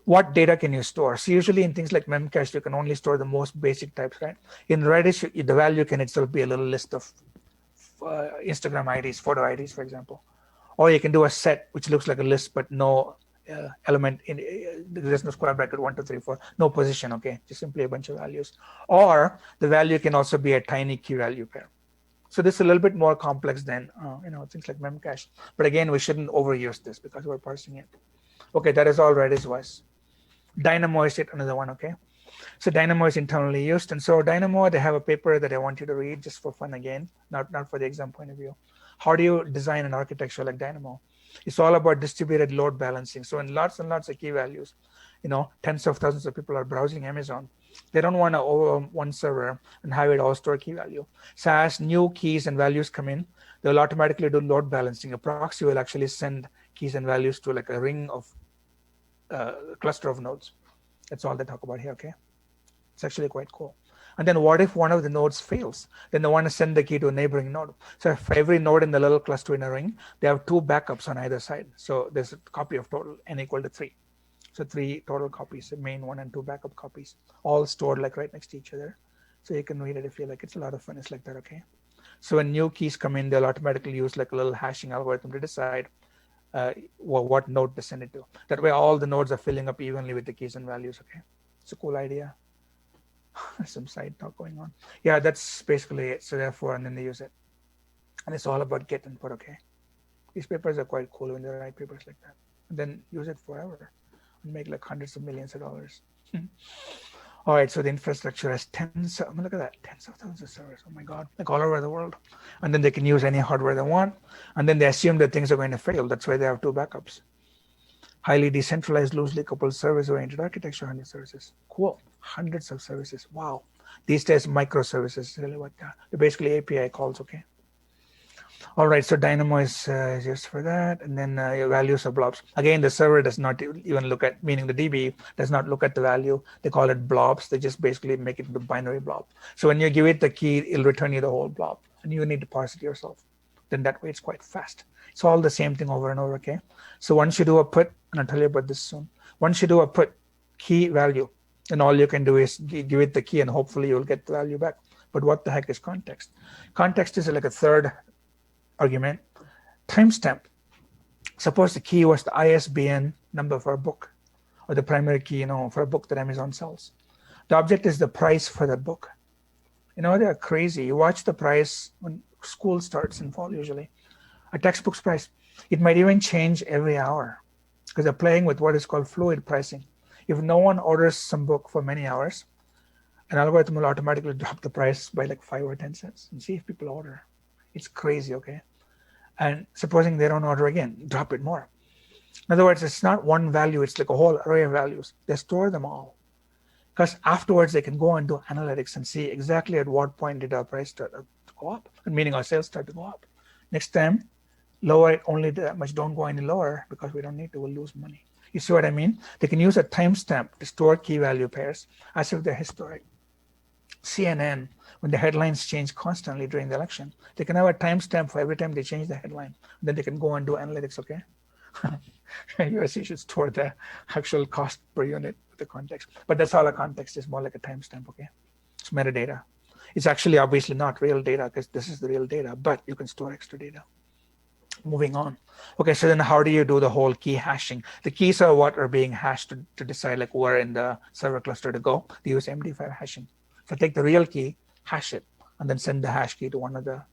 what data can you store? So usually in things like memcache, you can only store the most basic types, right? In Redis, the value can itself be a little list of Instagram IDs, photo IDs, for example. Or you can do a set, which looks like a list, but no element there's no square bracket 1 2 3 4, no position. Okay, just simply a bunch of values. Or the value can also be a tiny key value pair. So this is a little bit more complex than things like memcache. But again, we shouldn't overuse this because we're parsing it. Okay, that is all Redis was. Dynamo is yet another one. Okay, so Dynamo is internally used, and so Dynamo, they have a paper that I want you to read just for fun again, not for the exam point of view. How do you design an architecture like Dynamo? It's all about distributed load balancing. So in lots and lots of key values, tens of thousands of people are browsing Amazon. They don't want to overwhelm one server and have it all store key value. So as new keys and values come in, they'll automatically do load balancing. A proxy will actually send keys and values to like a ring of cluster of nodes. That's all they talk about here, okay? It's actually quite cool. And then what if one of the nodes fails? Then they want to send the key to a neighboring node. So for every node in the little cluster in a ring, they have 2 backups on either side. So there's a copy of total n equal to 3. So 3 total copies, the main one and 2 backup copies, all stored like right next to each other. So you can read it if you like. It's a lot of fun. It's like that, okay? So when new keys come in, they'll automatically use like a little hashing algorithm to decide what node to send it to. That way all the nodes are filling up evenly with the keys and values, okay? It's a cool idea. Some side talk going on. Yeah, that's basically it. So therefore, and then they use it. And it's all about get and put, okay? These papers are quite cool when they write papers like that. And then use it forever and make like hundreds of millions of dollars. All right, so the infrastructure has look at that, tens of thousands of servers. Oh my God, like all over the world. And then they can use any hardware they want. And then they assume that things are going to fail. That's why they have 2 backups. Highly decentralized, loosely coupled service-oriented architecture, 100 services. Cool, hundreds of services. Wow. These days, microservices is really what they're basically API calls, okay? All right, so Dynamo is used for that. And then your values are blobs. Again, the server does not even look at, meaning the DB does not look at the value. They call it blobs. They just basically make it into binary blob. So when you give it the key, it'll return you the whole blob. And you need to parse it yourself. Then that way it's quite fast. It's all the same thing over and over, okay? So once you do a put, and I'll tell you about this soon. Once you do a put key value, then all you can do is give it the key and hopefully you'll get the value back. But what the heck is context? Context is like a third argument. Timestamp. Suppose the key was the ISBN number for a book, or the primary key, for a book that Amazon sells. The object is the price for that book. They're crazy. You watch the price when school starts in fall usually. A textbook's price. It might even change every hour because they're playing with what is called fluid pricing. If no one orders some book for many hours, an algorithm will automatically drop the price by like 5 or 10 cents and see if people order. It's crazy, okay? And supposing they don't order again, drop it more. In other words, it's not one value, it's like a whole array of values. They store them all. Because afterwards they can go and do analytics and see exactly at what point did our price start to go up, meaning our sales start to go up. Next time, lower it only that much, don't go any lower because we don't need to, we'll lose money. You see what I mean? They can use a timestamp to store key value pairs as if they're historic. CNN, when the headlines change constantly during the election, they can have a timestamp for every time they change the headline. Then they can go and do analytics, okay? USC should store the actual cost per unit with the context. But that's all a context is, more like a timestamp, okay? It's metadata. It's actually obviously not real data because this is the real data, but you can store extra data. Moving on. Okay, so then how do you do the whole key hashing? The keys are what are being hashed to decide like where in the server cluster to go. They use MD5 hashing. So take the real key, hash it, and then send the hash key to one of the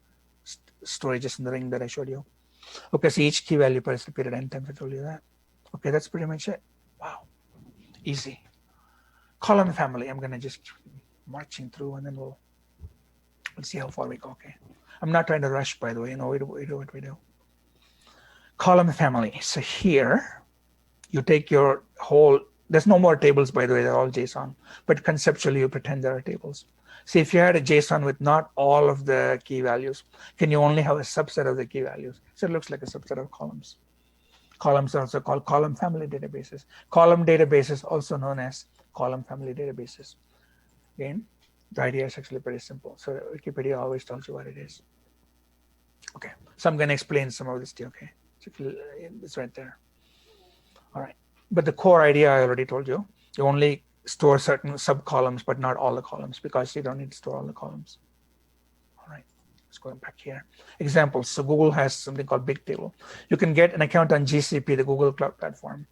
storages in the ring that I showed you. Okay, so each key value pair is repeated n times. I told you that. Okay, that's pretty much it. Wow, easy. Column family. I'm gonna just keep marching through, and then we'll see how far we go. Okay, I'm not trying to rush, by the way. You know, we do what we do. Column family. So here, you take your whole. There's no more tables, by the way. They're all JSON. But conceptually, you pretend there are tables. See, if you had a JSON with not all of the key values, can you only have a subset of the key values? So it looks like a subset of columns. Columns are also called column family databases. Column databases, also known as column family databases. Again, the idea is actually pretty simple. So Wikipedia always tells you what it is. Okay, so I'm going to explain some of this to you, okay? So it's right there. All right, but the core idea I already told you. You only store certain subcolumns, but not all the columns because you don't need to store all the columns. All right, let's go back here. Examples. So Google has something called Bigtable. You can get an account on GCP, the Google Cloud Platform,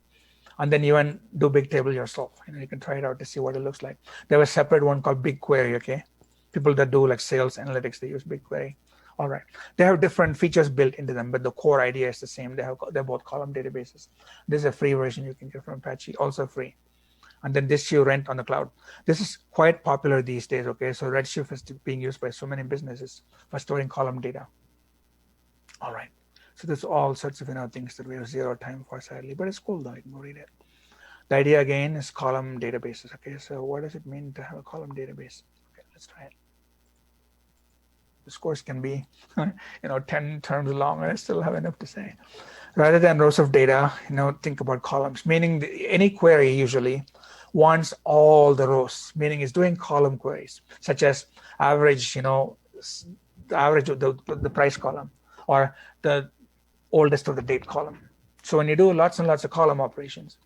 and then you can do Bigtable yourself. You can try it out to see what it looks like. They have a separate one called BigQuery, okay? People that do like sales analytics, they use BigQuery. All right, they have different features built into them, but the core idea is the same. They're both column databases. This is a free version you can get from Apache, also free. And then this you rent on the cloud. This is quite popular these days, okay? So Redshift is being used by so many businesses for storing column data. All right, so there's all sorts of things that we have zero time for, sadly, but it's cool though, you can go read it. The idea again is column databases, okay? So what does it mean to have a column database? Okay, let's try it. This course can be 10 terms long, and I still have enough to say. Rather than rows of data, think about columns, meaning any query usually wants all the rows, meaning it's doing column queries, such as average, the average of the price column or the oldest of the date column. So when you do lots and lots of column operations,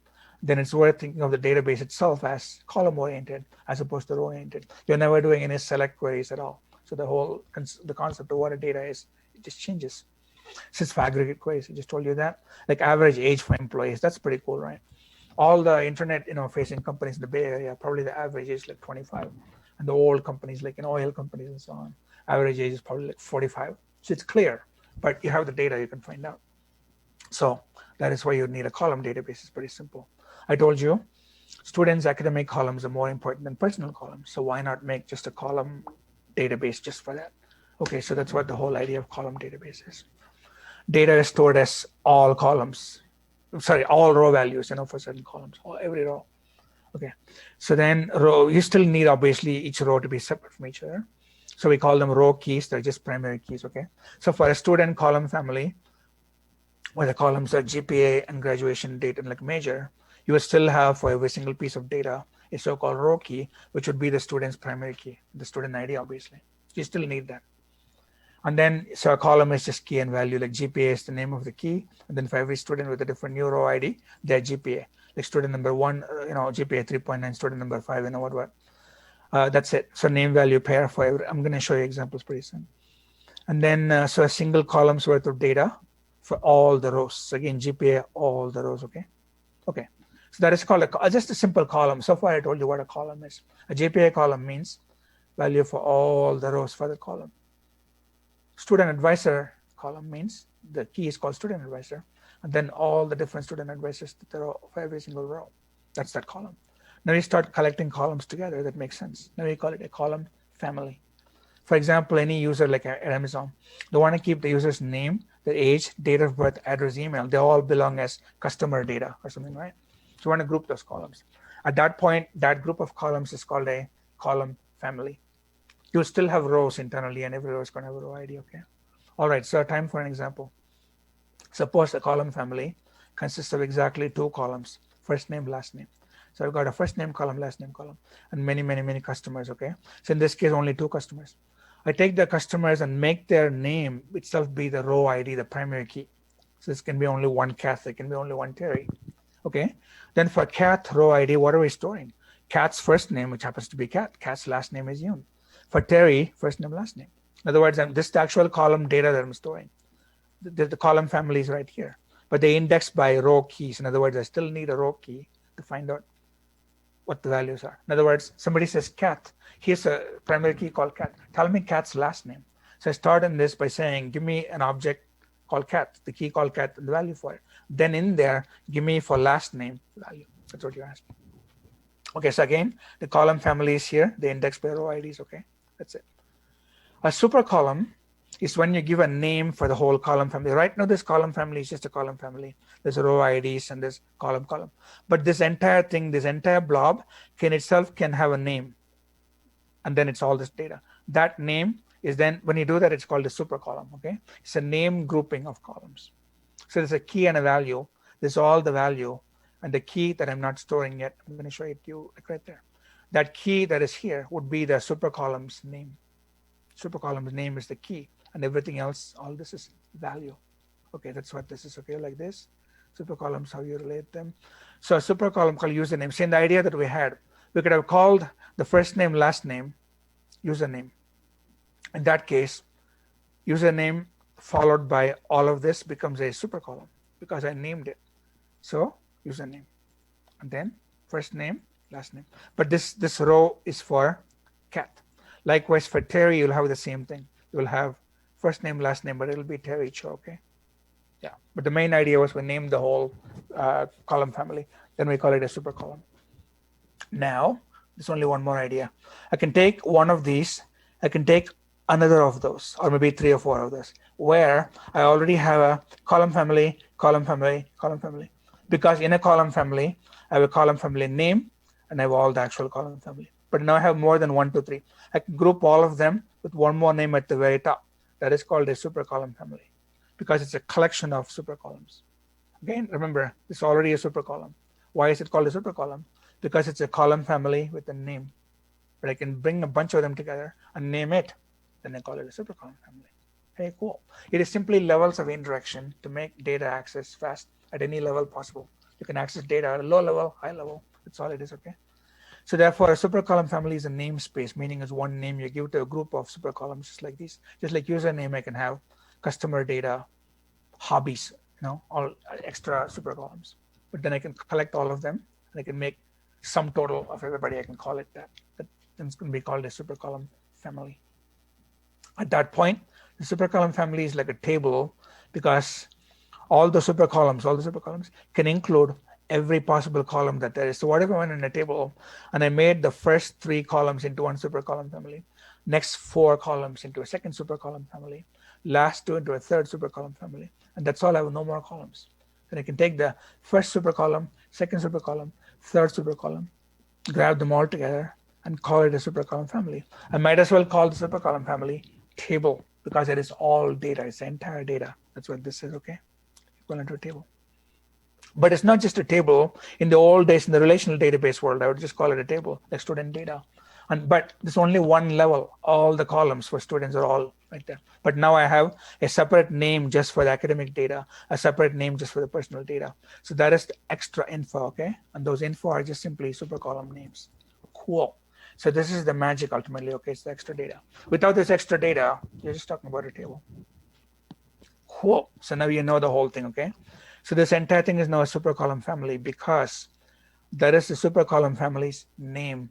then it's worth thinking of the database itself as column-oriented as opposed to row-oriented. You're never doing any select queries at all. So the concept of what a data is, it just changes. Since for aggregate queries, I just told you that. Like average age for employees, that's pretty cool, right? All the internet, facing companies in the Bay Area, probably the average age is like 25, and the old companies like oil companies and so on, average age is probably like 45. So it's clear, but you have the data, you can find out. So that is why you need a column database. It's pretty simple. I told you, students' academic columns are more important than personal columns. So why not make just a column database just for that? Okay, so that's what the whole idea of column database is. Data is stored as all columns. Sorry, all row values, for certain columns, or every row. Okay, so then you still need obviously each row to be separate from each other. So we call them row keys. They're just primary keys. Okay, so for a student column family, where the columns are GPA and graduation date and like major, you would still have for every single piece of data a so-called row key, which would be the student's primary key, the student ID, obviously. You still need that. And then, so a column is just key and value, like GPA is the name of the key. And then for every student with a different new row ID, their GPA. Like student number 1, GPA 3.9, student number 5, what. That's it. So name value pair for every, I'm going to show you examples pretty soon. And then, so a single column's worth of data for all the rows. So again, GPA, all the rows, okay? Okay, so that is called just a simple column. So far I told you what a column is. A GPA column means value for all the rows for the column. Student advisor column means the key is called student advisor, and then all the different student advisors that are for every single row. That's that column. Now we start collecting columns together. That makes sense. Now we call it a column family. For example, any user like at Amazon, they want to keep the user's name, their age, date of birth, address, email. They all belong as customer data or something, right? So you want to group those columns. At that point, that group of columns is called a column family. You still have rows internally, and every row is going to have a row ID, okay? All right, so time for an example. Suppose a column family consists of exactly 2 columns, first name, last name. So I've got a first name column, last name column, and many customers, okay? So in this case, only 2 customers. I take the customers and make their name itself be the row ID, the primary key. So this can be only one Kath, it can be only one Terry, okay? Then for Kath row ID, what are we storing? Kath's first name, which happens to be Kath. Kath's last name is Yoon. For Terry, first name, last name. In other words, this is the actual column data that I'm storing. The column family is right here, but they indexed by row keys. In other words, I still need a row key to find out what the values are. In other words, somebody says Kath. Here's a primary key called Kath. Tell me Kath's last name. So I start in this by saying, give me an object called Kath, the key called Kath, and the value for it. Then in there, give me for last name value. That's what you're asking. Okay, so again, the column family is here. They index by row IDs, okay? That's it. A super column is when you give a name for the whole column family. Right now, this column family is just a column family. There's row IDs and there's column. But this entire thing, this entire blob can have a name. And then it's all this data. That name is then, when you do that, it's called a super column, okay? It's a name grouping of columns. So there's a key and a value. There's all the value. And the key that I'm not storing yet, I'm going to show it to you right there. That key that is here would be the super column's name. Super column's name is the key, and everything else, all this is value. Okay, that's what this is, okay, like this. Super columns, how you relate them. So a super column called username. Same the idea that we had. We could have called the first name, last name, username. In that case, username followed by all of this becomes a super column because I named it. So username, and then first name, last name. But this row is for Kath. Likewise for Terry, you'll have the same thing. You'll have first name, last name, but it'll be Terry Cho, okay? Yeah, but the main idea was we named the whole column family. Then we call it a super column. Now, there's only one more idea. I can take one of these. I can take another of those, or maybe 3 or 4 of those, where I already have a column family, column family, column family. Because in a column family, I have a column family name, and I have all the actual column family. But now I have more than 1, 2, 3. I can group all of them with one more name at the very top. That is called a super column family because it's a collection of super columns. Again, remember, it's already a super column. Why is it called a super column? Because it's a column family with a name. But I can bring a bunch of them together and name it. Then I call it a super column family. Hey, cool. It is simply levels of indirection to make data access fast at any level possible. You can access data at a low level, high level. That's all it is, okay? So therefore, a super column family is a namespace, meaning it's one name you give to a group of super columns, just like these. Just like username, I can have customer data, hobbies, all extra super columns. But then I can collect all of them, and I can make sum total of everybody. I can call it that. Then it's going to be called a super column family. At that point, the super column family is like a table because all the super columns can include every possible column that there is. So what if I went in a table and I made the first 3 columns into one super column family, next 4 columns into a second super column family, last 2 into a third super column family, and that's all. I have no more columns. Then I can take the first super column, second super column, third super column, grab them all together and call it a super column family. I might as well call the super column family table because it is all data. It's the entire data. That's what this is, okay? Equivalent to a table. But it's not just a table. In the old days, in the relational database world, I would just call it a table, like student data. But there's only one level. All the columns for students are all right there. But now I have a separate name just for the academic data, a separate name just for the personal data. So that is the extra info, okay? And those info are just simply super column names. Cool. So this is the magic ultimately, okay? It's the extra data. Without this extra data, you're just talking about a table. Cool. So now you know the whole thing, okay? So this entire thing is now a super column family because that is the super column family's name,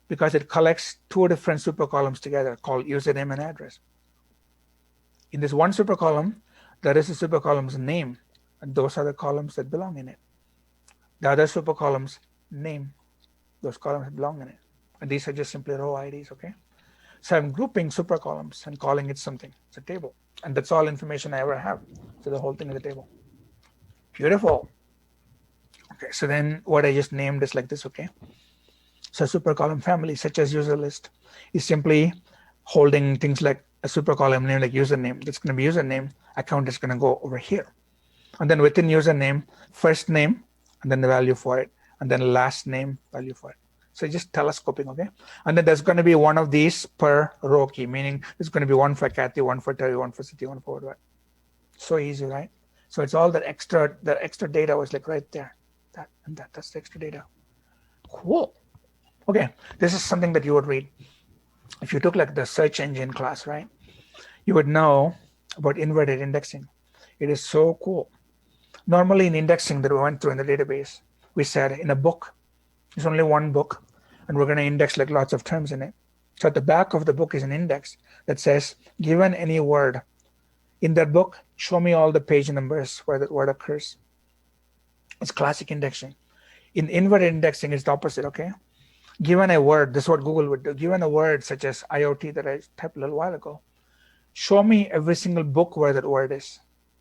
because it collects 2 different super columns together called username and address. In this one super column, that is the super column's name, and those are the columns that belong in it. The other super column's name. those columns belong in it. And these are just simply row IDs, okay? So I'm grouping super columns and calling it something. It's a table. And that's all information I ever have. So the whole thing is a table. Beautiful. Okay, so then what I just named is like this, okay? So super column family, such as user list, is simply holding things like a super column name like username. That's going to be username. Account is going to go over here. And then within username, first name, and then the value for it, and then last name, value for it. So just telescoping, okay? And then there's going to be one of these per row key, meaning there's going to be one for Kathy, one for Terry, one for City, one for what. So easy, right? So it's all that extra data was like right there. That and that, that's the extra data. Cool. Okay, this is something that you would read. If you took like the search engine class, right? You would know about inverted indexing. It is so cool. Normally in indexing that we went through in the database, we said in a book, there's only one book, and we're going to index like lots of terms in it. So at the back of the book is an index that says, given any word in that book, show me all the page numbers where that word occurs. It's classic indexing. In inverted indexing, it's the opposite, okay? Given a word, this is what Google would do. Given a word such as IoT that I typed a little while ago, show me every single book where that word is.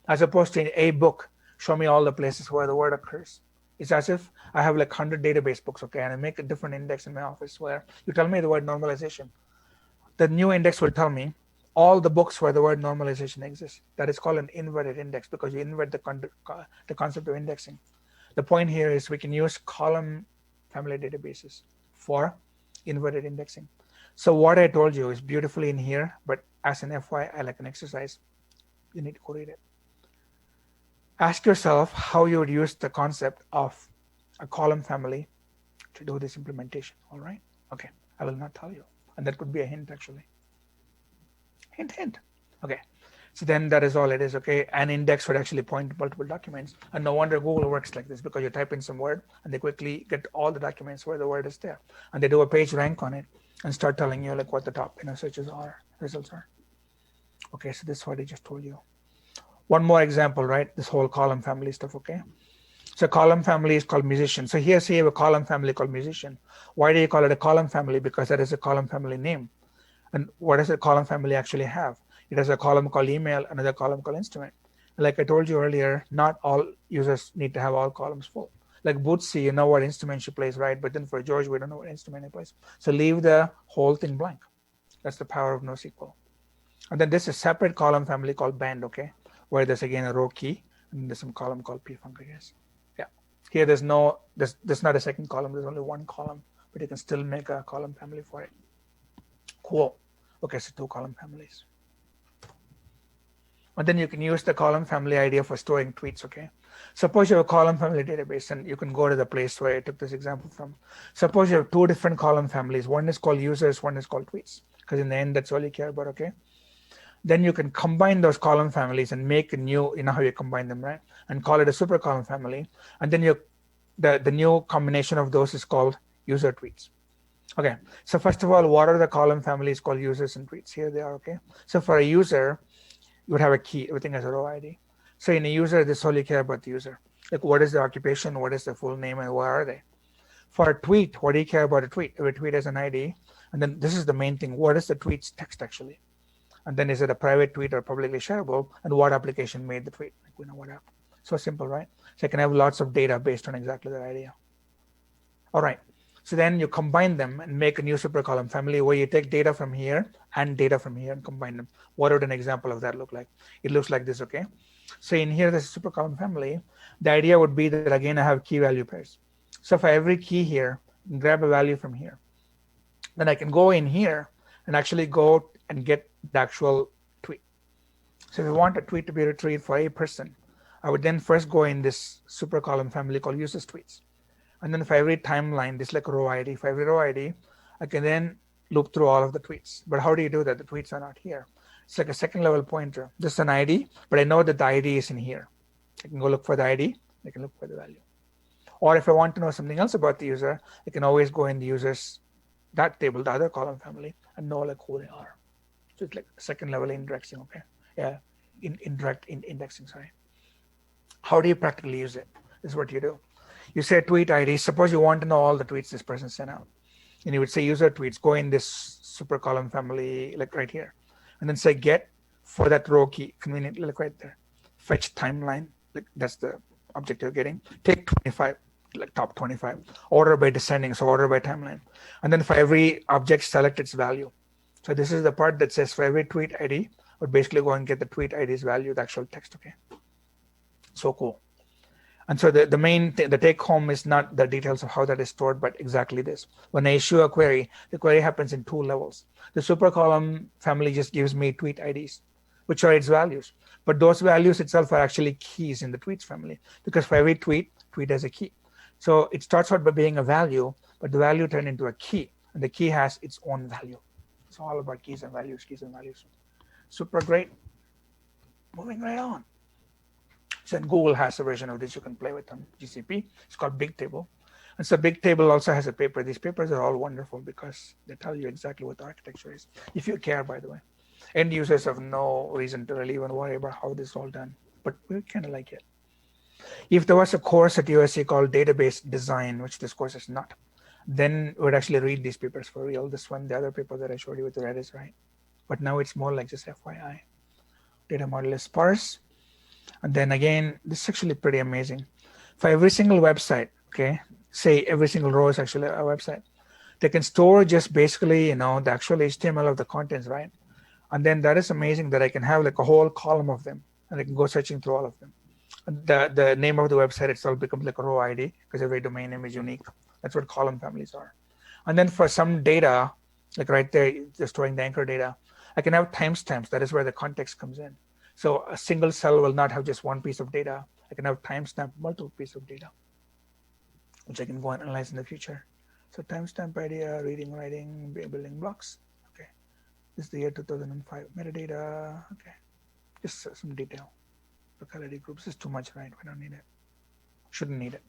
As opposed to in a book, show me all the places where the word occurs. It's as if I have like 100 database books, okay, and I make a different index in my office where you tell me the word normalization. The new index will tell me all the books where the word normalization exists. That is called an inverted index because you invert the concept of indexing. The point here is we can use column family databases for inverted indexing. So what I told you is beautifully in here, but as an FYI, like an exercise, you need to go read it. Ask yourself how you would use the concept of a column family to do this implementation, all right? Okay, I will not tell you. And that could be a hint actually. Hint. Okay, so then that is all it is, okay? An index would actually point to multiple documents. And no wonder Google works like this because you type in some word and they quickly get all the documents where the word is there. And they do a page rank on it and start telling you like what the top searches are, results are. Okay, so this is what I just told you. One more example, right? This whole column family stuff, okay? So column family is called musician. So here say you have a column family called musician. Why do you call it a column family? Because that is a column family name. And what does a column family actually have? It has a column called email, another column called instrument. Like I told you earlier, not all users need to have all columns full. Like Bootsy, you know what instrument she plays, right? But then for George, we don't know what instrument he plays. So leave the whole thing blank. That's the power of NoSQL. And then there's a separate column family called band, okay? Where there's again a row key, and there's some column called pfunc, I guess. Yeah. Here there's not a second column, there's only one column, but you can still make a column family for it. Cool. Okay, so 2 column families. And then you can use the column family idea for storing tweets, okay? Suppose you have a column family database, and you can go to the place where I took this example from. Suppose you have 2 different column families. One is called users, one is called tweets, because in the end, that's all you care about, okay? Then you can combine those column families and make a new, you know how you combine them, right? And call it a super column family. And then the new combination of those is called user tweets. Okay, so first of all, what are the column families called users and tweets? Here they are, okay? So for a user, you would have a key, everything has a row ID. So in a user, this is all you care about the user. Like what is the occupation, what is the full name, and where are they? For a tweet, what do you care about a tweet? Every tweet has an ID. And then this is the main thing. What is the tweet's text actually? And then is it a private tweet or publicly shareable? And what application made the tweet? Like we know what app. So simple, right? So I can have lots of data based on exactly that idea. All right. So then you combine them and make a new super column family where you take data from here and data from here and combine them. What would an example of that look like? It looks like this, okay? So in here, there's a super column family. The idea would be that again, I have key value pairs. So for every key here, grab a value from here. Then I can go in here and actually go and get the actual tweet. So if you want a tweet to be retrieved for a person, I would then first go in this super column family called users tweets. And then for every timeline, this like row ID, for every row ID, I can then loop through all of the tweets. But how do you do that? The tweets are not here. It's like a second level pointer. This is an ID, but I know that the ID is in here. I can go look for the ID, I can look for the value. Or if I want to know something else about the user, I can always go in the users, that table, the other column family, and know like who they are. So it's like second level indexing, okay? Yeah, indirect indexing, sorry. How do you practically use it? This is what you do. You say tweet ID. Suppose you want to know all the tweets this person sent out. And you would say user tweets, go in this super column family, like right here. And then say get for that row key, conveniently, like right there. Fetch timeline, like that's the object you're getting. Take 25, like top 25. Order by descending, so order by timeline. And then for every object, select its value. So this is the part that says for every tweet ID, we're basically going to get the tweet ID's value, the actual text, okay? So cool. And so the main thing, the take home is not the details of how that is stored, but exactly this. When I issue a query, the query happens in 2 levels. The super column family just gives me tweet IDs, which are its values. But those values itself are actually keys in the tweets family, because for every tweet has a key. So it starts out by being a value, but the value turned into a key, and the key has its own value. It's all about keys and values, keys and values. Super great. Moving right on. So Google has a version of this you can play with on GCP. It's called Bigtable. And so Bigtable also has a paper. These papers are all wonderful because they tell you exactly what the architecture is. If you care, by the way. End users have no reason to really even worry about how this is all done, but we kind of like it. If there was a course at USC called Database Design, which this course is not, then we would actually read these papers for real. This one, the other paper that I showed you with the Redis, right? But now it's more like just FYI. Data model is sparse. And then again, this is actually pretty amazing. For every single website, okay, say every single row is actually a website, they can store just basically, the actual HTML of the contents, right? And then that is amazing that I can have like a whole column of them and I can go searching through all of them. The name of the website itself becomes like a row ID because every domain name is unique. That's what column families are. And then for some data, like right there, just storing the anchor data, I can have timestamps. That is where the context comes in. So a single cell will not have just one piece of data. I can have timestamp multiple pieces of data, which I can go and analyze in the future. So timestamp idea, reading, writing, building blocks. Okay, this is the year 2005. Metadata. Okay, just some detail. Locality groups is too much, right? We don't need it. Shouldn't need it.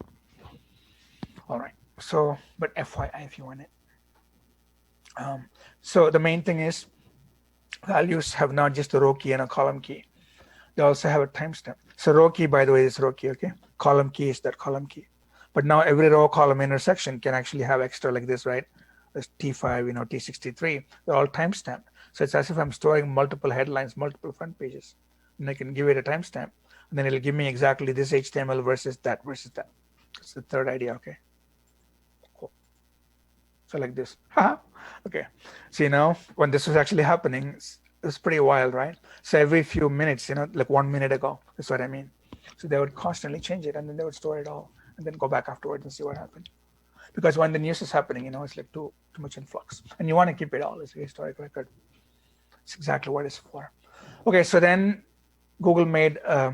All right. So, but FYI if you want it. So the main thing is values have not just a row key and a column key. They also have a timestamp. So row key, by the way, is row key, okay? Column key is that column key. But now every row column intersection can actually have extra like this, right? There's T5, T63, they're all timestamped. So it's as if I'm storing multiple headlines, multiple front pages. And I can give it a timestamp. And then it'll give me exactly this HTML versus that versus that. That's the third idea, okay? Cool. So like this. Okay. See now, when this was actually happening, it was pretty wild, right? So every few minutes, like 1 minute ago, that's what I mean. So they would constantly change it and then they would store it all and then go back afterwards and see what happened. Because when the news is happening, it's like too much in flux. And you want to keep it all as a historic record. It's exactly what it's for. Okay, so then Google made a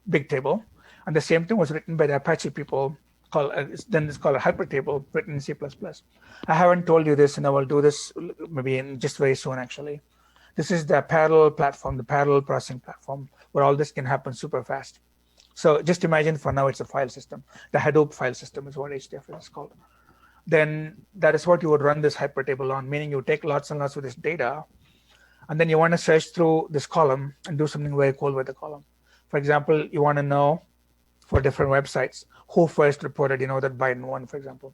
Bigtable. And the same thing was written by the Apache people. Then it's called a hypertable written in C++. I haven't told you this, and I will do this maybe in just very soon, actually. This is the parallel platform, the parallel processing platform, where all this can happen super fast. So just imagine for now it's a file system. The Hadoop file system is what HDFS is called. Then that is what you would run this hypertable on, meaning you take lots and lots of this data, and then you want to search through this column and do something very cool with the column. For example, you want to know for different websites who first reported, that Biden won, for example.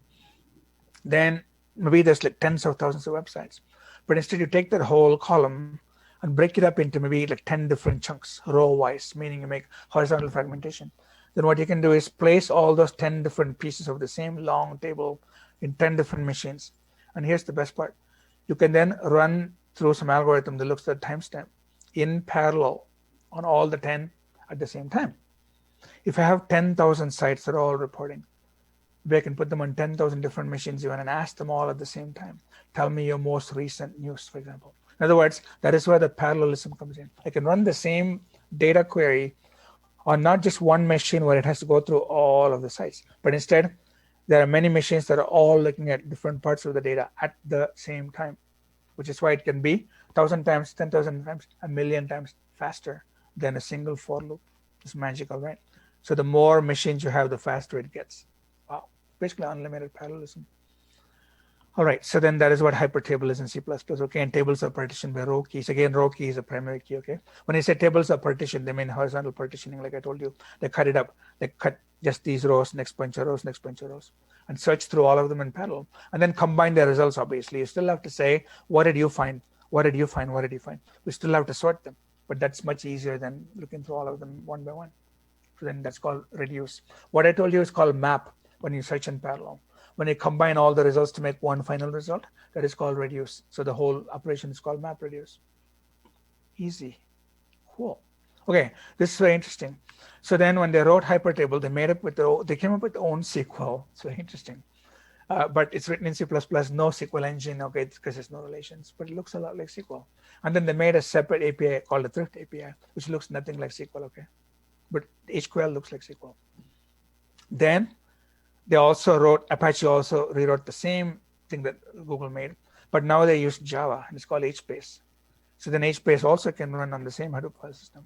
Then maybe there's like tens of thousands of websites. But instead you take that whole column and break it up into maybe like 10 different chunks, row-wise, meaning you make horizontal fragmentation. Then what you can do is place all those 10 different pieces of the same long table in 10 different machines. And here's the best part. You can then run through some algorithm that looks at timestamp in parallel on all the 10 at the same time. If I have 10,000 sites that are all reporting, I can put them on 10,000 different machines even and ask them all at the same time. Tell me your most recent news, for example. In other words, that is where the parallelism comes in. I can run the same data query on not just one machine where it has to go through all of the sites, but instead there are many machines that are all looking at different parts of the data at the same time, which is why it can be 1,000 times, 10,000 times, 1,000,000 times faster than a single for loop. It's magical, right? So the more machines you have, the faster it gets. Wow, basically unlimited parallelism. All right, so then that is what hypertable is in C++, okay? And tables are partitioned by row keys. Again, row key is a primary key, okay? When I say tables are partitioned, they mean horizontal partitioning, like I told you. They cut it up. They cut just these rows, next bunch of rows, next bunch of rows, and search through all of them in parallel, and then combine the results. Obviously, you still have to say, what did you find? What did you find? What did you find? We still have to sort them, but that's much easier than looking through all of them one by one. So then that's called reduce. What I told you is called map when you search in parallel. When you combine all the results to make one final result, that is called reduce. So the whole operation is called map reduce. Easy. Cool. Okay, this is very interesting. So then when they wrote Hypertable, they came up with their own SQL. It's very interesting. But it's written in C++, no SQL engine, okay, because there's no relations, but it looks a lot like SQL. And then they made a separate API called the Thrift API, which looks nothing like SQL, okay? But HQL looks like SQL. Then they also Apache also rewrote the same thing that Google made, but now they use Java, and it's called HBase. So then HBase also can run on the same Hadoop file system.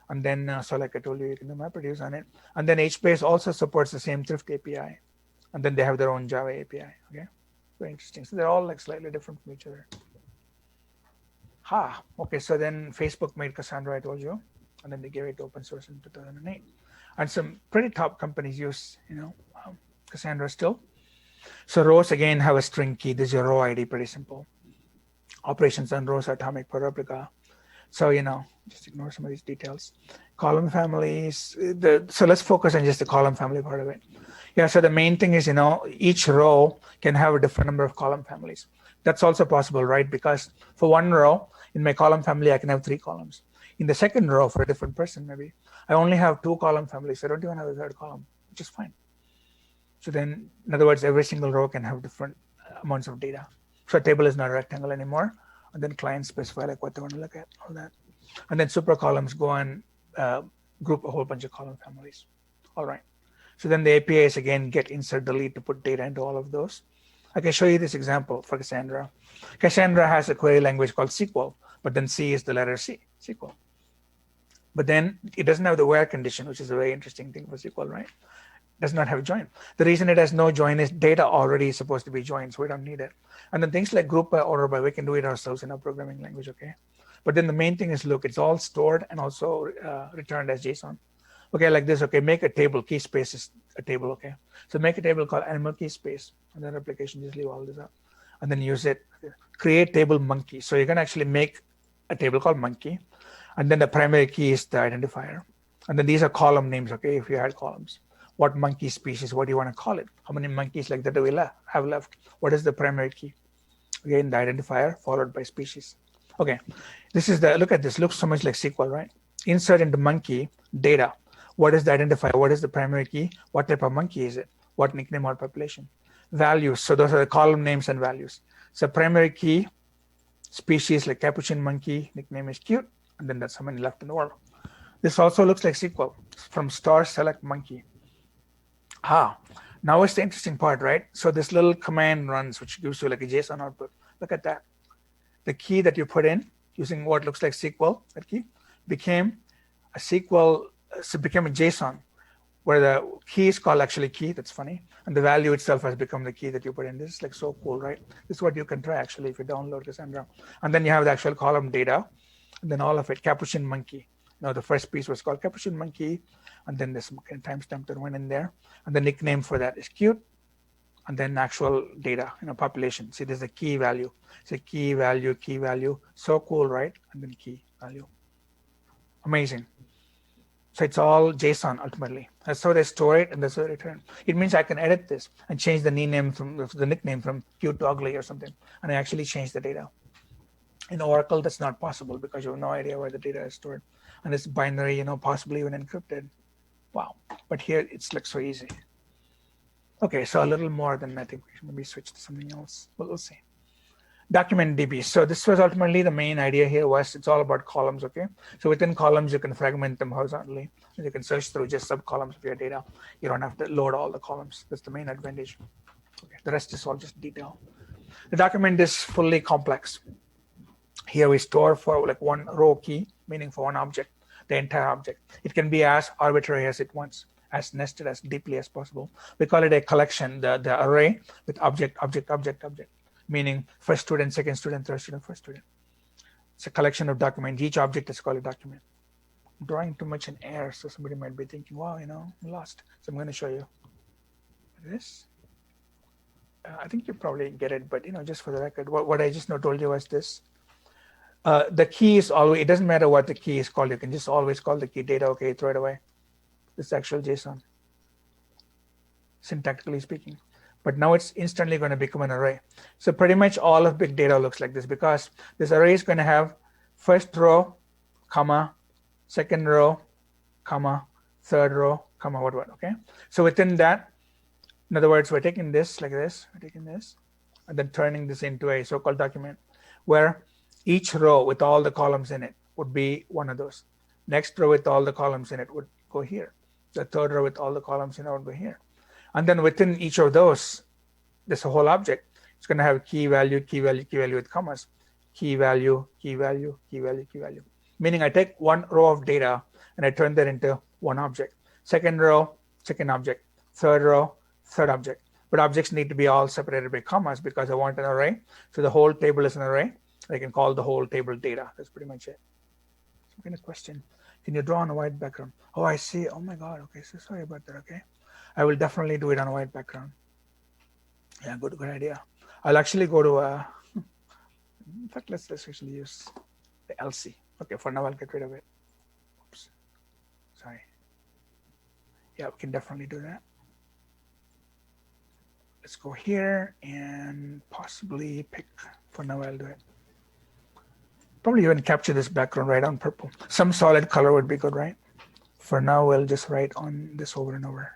And then, so like I told you, you can do MapReduce on it. And then HBase also supports the same Thrift API. And then they have their own Java API, okay? Very interesting. So they're all like slightly different from each other. Okay, so then Facebook made Cassandra, I told you, and then they gave it to open source in 2008. And some pretty top companies use, Cassandra still. So rows again have a string key. This is your row ID, pretty simple. Operations on rows are atomic per replica. So, just ignore some of these details. Column families, so let's focus on just the column family part of it. Yeah, so the main thing is, each row can have a different number of column families. That's also possible, right? Because for one row, in my column family, I can have 3 columns. In the second row, for a different person, maybe, I only have 2 column families. I don't even have a third column, which is fine. So then, in other words, every single row can have different amounts of data. So a table is not a rectangle anymore. And then clients specify like what they want to look at, all that. And then super columns go and group a whole bunch of column families. All right. So then the APIs again get insert delete to put data into all of those. I can show you this example for Cassandra. Cassandra has a query language called SQL, but then C is the letter C, SQL. But then it doesn't have the where condition, which is a very interesting thing for SQL, right? Does not have join. The reason it has no join is data already is supposed to be joined, so we don't need it. And then things like group by, order by, we can do it ourselves in our programming language, okay? But then the main thing is, look, it's all stored and also returned as JSON. Okay, like this, okay, make a table, key space is a table, okay? So make a table called animal key space, and then replication, just leave all this up. And then use it, create table monkey. So you can actually make a table called monkey, and then the primary key is the identifier. And then these are column names, okay, if you had columns. What monkey species, what do you want to call it? How many monkeys like that do we have left? What is the primary key? Again, the identifier followed by species. Okay, this is look at this, looks so much like SQL, right? Insert into monkey data. What is the identifier? What is the primary key? What type of monkey is it? What nickname or population? Values, so those are the column names and values. So primary key, species like capuchin monkey, nickname is cute, and then that's how many left in the world. This also looks like SQL, from star select monkey. Now it's the interesting part, right? So this little command runs, which gives you like a JSON output. Look at that. The key that you put in using what looks like SQL, that key, became a SQL, so became a JSON, where the key is called actually key. That's funny. And the value itself has become the key that you put in. This is like so cool, right? This is what you can try actually if you download Cassandra. And then you have the actual column data, and then all of it, capuchin monkey. The first piece was called capuchin monkey, and then there's some kind of timestamp that went in there. And the nickname for that is cute. And then actual data, population. See, there's a key value. It's a key value. So cool, right? And then key value. Amazing. So it's all JSON ultimately. That's how they store it, and that's how they return. It means I can edit this and change the nickname from cute to ugly or something, and I actually change the data. In Oracle, that's not possible because you have no idea where the data is stored, and it's binary, possibly even encrypted. Wow! But here it's like so easy. Okay, so a little more than I think we should maybe switch to something else. We'll see. Document DB. So this was ultimately the main idea here was it's all about columns, okay? So within columns, you can fragment them horizontally. And you can search through just sub-columns of your data. You don't have to load all the columns. That's the main advantage. Okay, the rest is all just detail. The document is fully complex. Here we store for like one row key, meaning for one object, the entire object. It can be as arbitrary as it wants, as nested, as deeply as possible. We call it a collection, the array with object, meaning first student, second student, third student, first student. It's a collection of documents. Each object is called a document. drawing too much in air, so somebody might be thinking, wow, I'm lost. So I'm going to show you this. I think you probably get it, but just for the record, what I just now told you was this. The key is always, it doesn't matter what the key is called. You can just always call the key data, okay, throw it away. This is actual JSON, syntactically speaking. But now it's instantly going to become an array. So pretty much all of big data looks like this, because this array is going to have first row, comma, second row, comma, third row, comma, what, okay? So within that, in other words, we're taking this like this, we're taking this, and then turning this into a so-called document where each row with all the columns in it would be one of those. Next row with all the columns in it would go here. The third row with all the columns in it would go here. And then within each of those, this whole object, it's going to have key value, key value, key value with commas, key value, key value, key value, key value. Meaning I take one row of data and I turn that into one object. Second row, second object. Third row, third object. But objects need to be all separated by commas because I want an array. So the whole table is an array. I can call the whole table data. That's pretty much it. Some kind of question. Can you draw on a white background? Oh, I see. Oh my God. Okay, so sorry about that. Okay, I will definitely do it on a white background. Yeah, good idea. I'll actually go to in fact, let's actually use the LC. Okay, for now I'll get rid of it. Oops, sorry. Yeah, we can definitely do that. Let's go here and possibly pick, for now I'll do it. Probably even capture this background right on purple. Some solid color would be good, right? For now, we'll just write on this over and over.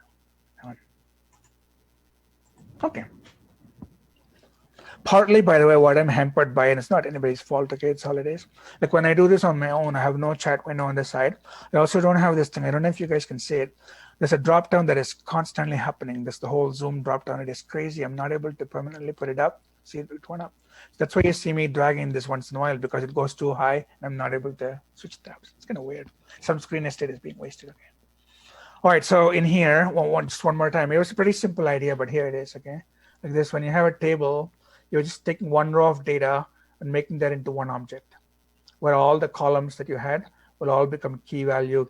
Okay. Partly, by the way, what I'm hampered by, and it's not anybody's fault, okay, it's holidays. Like when I do this on my own, I have no chat window on the side. I also don't have this thing. I don't know if you guys can see it. There's a drop down that is constantly happening. There's the whole Zoom drop down. It is crazy. I'm not able to permanently put it up. See, it went up. That's why you see me dragging this once in a while, because it goes too high and I'm not able to switch tabs. It's kind of weird. Some screen estate is being wasted. Okay. All right. So in here, just one more time. It was a pretty simple idea, but here it is. Okay. Like this, when you have a table, you're just taking one row of data and making that into one object, where all the columns that you had will all become key value,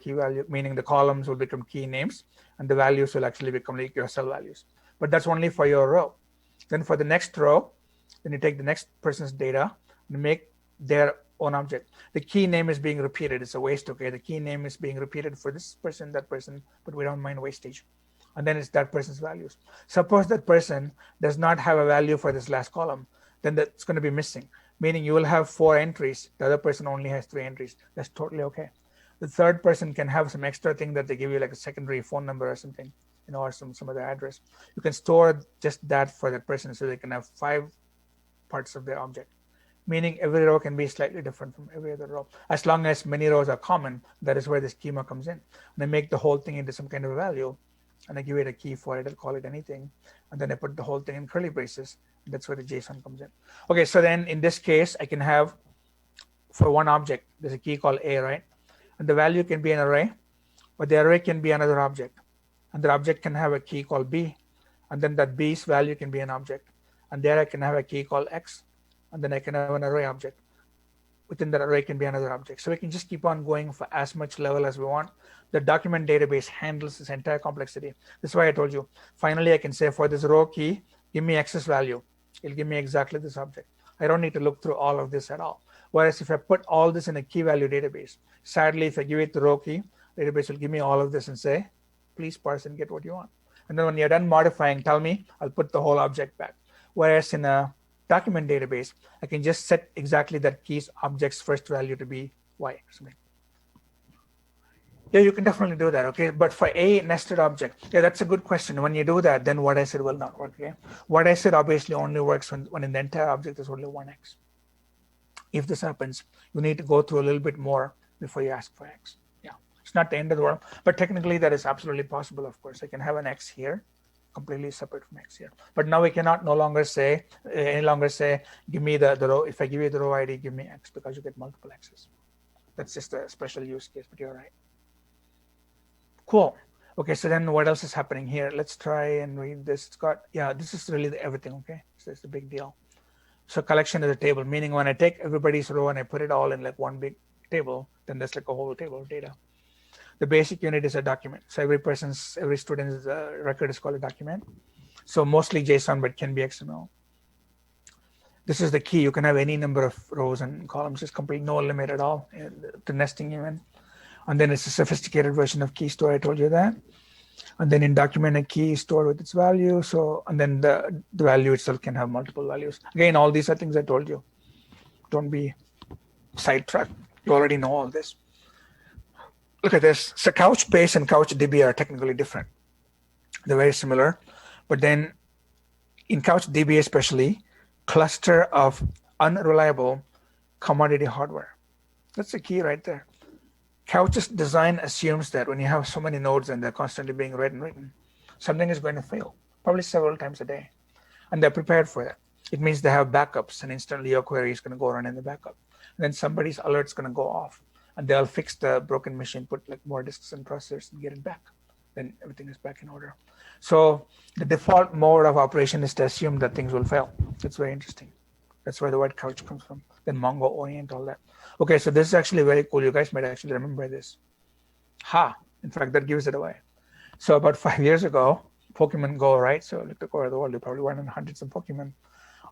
meaning the columns will become key names and the values will actually become like your cell values. But that's only for your row. Then for the next row, then you take the next person's data and make their own object. The key name is being repeated. It's a waste, okay? The key name is being repeated for this person, that person, but we don't mind wastage. And then it's that person's values. Suppose that person does not have a value for this last column, then that's going to be missing, meaning you will have 4 entries. The other person only has 3 entries. That's totally okay. The third person can have some extra thing that they give you, like a secondary phone number or something, or some other address. You can store just that for that person, so they can have 5 parts of their object, meaning every row can be slightly different from every other row. As long as many rows are common, that is where the schema comes in. And I make the whole thing into some kind of a value, and I give it a key for it. I'll call it anything, and then I put the whole thing in curly braces. And that's where the JSON comes in. Okay, so then in this case, I can have, for one object, there's a key called A, right? And the value can be an array, but the array can be another object. And the object can have a key called B, and then that B's value can be an object. And there I can have a key called X, and then I can have an array object. Within that array can be another object. So we can just keep on going for as much level as we want. The document database handles this entire complexity. This is why I told you, finally I can say for this row key, give me access value. It'll give me exactly this object. I don't need to look through all of this at all. Whereas if I put all this in a key value database, sadly, if I give it the row key, database will give me all of this and say, please parse and get what you want. And then when you're done modifying, tell me, I'll put the whole object back. Whereas in a document database, I can just set exactly that key's object's first value to be Y or something. Yeah, you can definitely do that, okay? But for a nested object, yeah, that's a good question. When you do that, then what I said will not work, okay? What I said obviously only works when in the entire object there's only 1x. If this happens, you need to go through a little bit more before you ask for x. Yeah, it's not the end of the world, but technically that is absolutely possible, of course. I can have an x here, completely separate from x here. But now we cannot any longer say, give me the row. If I give you the row ID, give me x, because you get multiple x's. That's just a special use case, but you're right. Cool. Okay, so then what else is happening here? Let's try and read this. It's got, yeah, this is really everything, okay? So it's a big deal. So collection is a table, meaning when I take everybody's row and I put it all in like one big table, then there's like a whole table of data. The basic unit is a document. So every student's record is called a document. So mostly JSON, but can be XML. This is the key. You can have any number of rows and columns, just complete no limit at all, the nesting even. And then it's a sophisticated version of key store. I told you that. And then in document, a key is stored with its value. So, and then the value itself can have multiple values. Again, all these are things I told you. Don't be sidetracked. You already know all this. Look at this. So Couchbase and CouchDB are technically different. They're very similar, but then in CouchDB especially, cluster of unreliable commodity hardware. That's the key right there. Couch's design assumes that when you have so many nodes and they're constantly being read and written, something is going to fail, probably several times a day. And they're prepared for that. It means they have backups, and instantly your query is going to go run in the backup. And then somebody's alert's going to go off, and they'll fix the broken machine, put like more disks and processors, and get it back. Then everything is back in order. So the default mode of operation is to assume that things will fail. That's very interesting. That's where the word couch comes from. Then Mongo orient, all that. Okay, so this is actually very cool. You guys might actually remember this. In fact, that gives it away. So about 5 years ago, Pokemon Go, right? So look at over the world, you probably went on hundreds of Pokemon.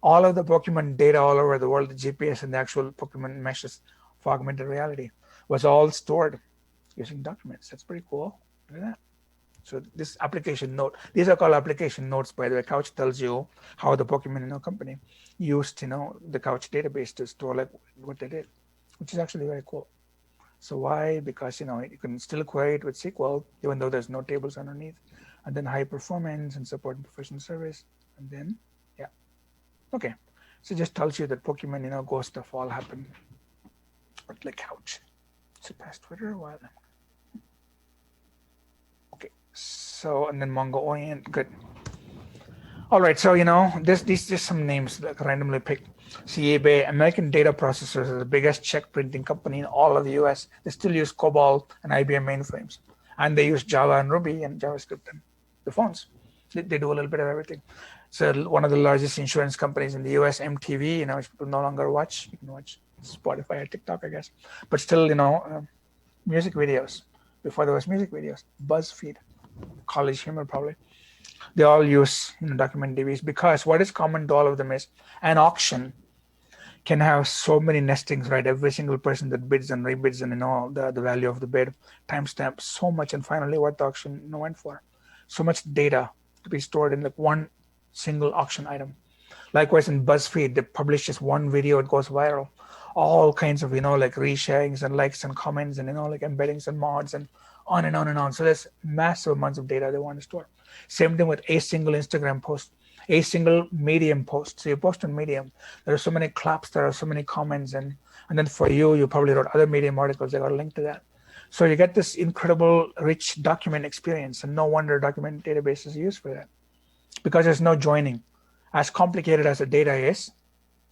All of the Pokemon data all over the world, the GPS and the actual Pokemon meshes for augmented reality was all stored using documents. That's pretty cool. Look at that. So this application note, these are called application notes, by the way. Couch tells you how the Pokemon company used the Couch database to store like what they did, which is actually very cool. So why? Because you can still query it with SQL even though there's no tables underneath, and then high performance and support and professional service, and then okay. So it just tells you that Pokemon Go stuff all happened with like Couch. So past Twitter a while. So, and then Mongo orient, good. All right, so these just some names like randomly picked. CAB, American Data Processors, is the biggest check printing company in all of the US. They still use COBOL and IBM mainframes, and they use Java and Ruby and JavaScript and the phones. They do a little bit of everything. So one of the largest insurance companies in the US, MTV, which people no longer watch. You can watch Spotify or TikTok, I guess, but still, music videos. Before there was music videos, BuzzFeed, College Humor probably. They all use document DBs because what is common to all of them is an auction can have so many nestings, right? Every single person that bids and rebids and the value of the bid, timestamp, so much, and finally what the auction went for. So much data to be stored in like one single auction item. Likewise in BuzzFeed, they publish just one video, it goes viral. All kinds of like resharings and likes and comments and like embeddings and mods and on and on and on. So there's massive amounts of data they want to store. Same thing with a single Instagram post, a single Medium post. So you post on Medium, there are so many claps, there are so many comments, and then for you probably wrote other Medium articles, they got a link to that. So you get this incredible rich document experience, and no wonder document database is used for that, because there's no joining. As complicated as the data is,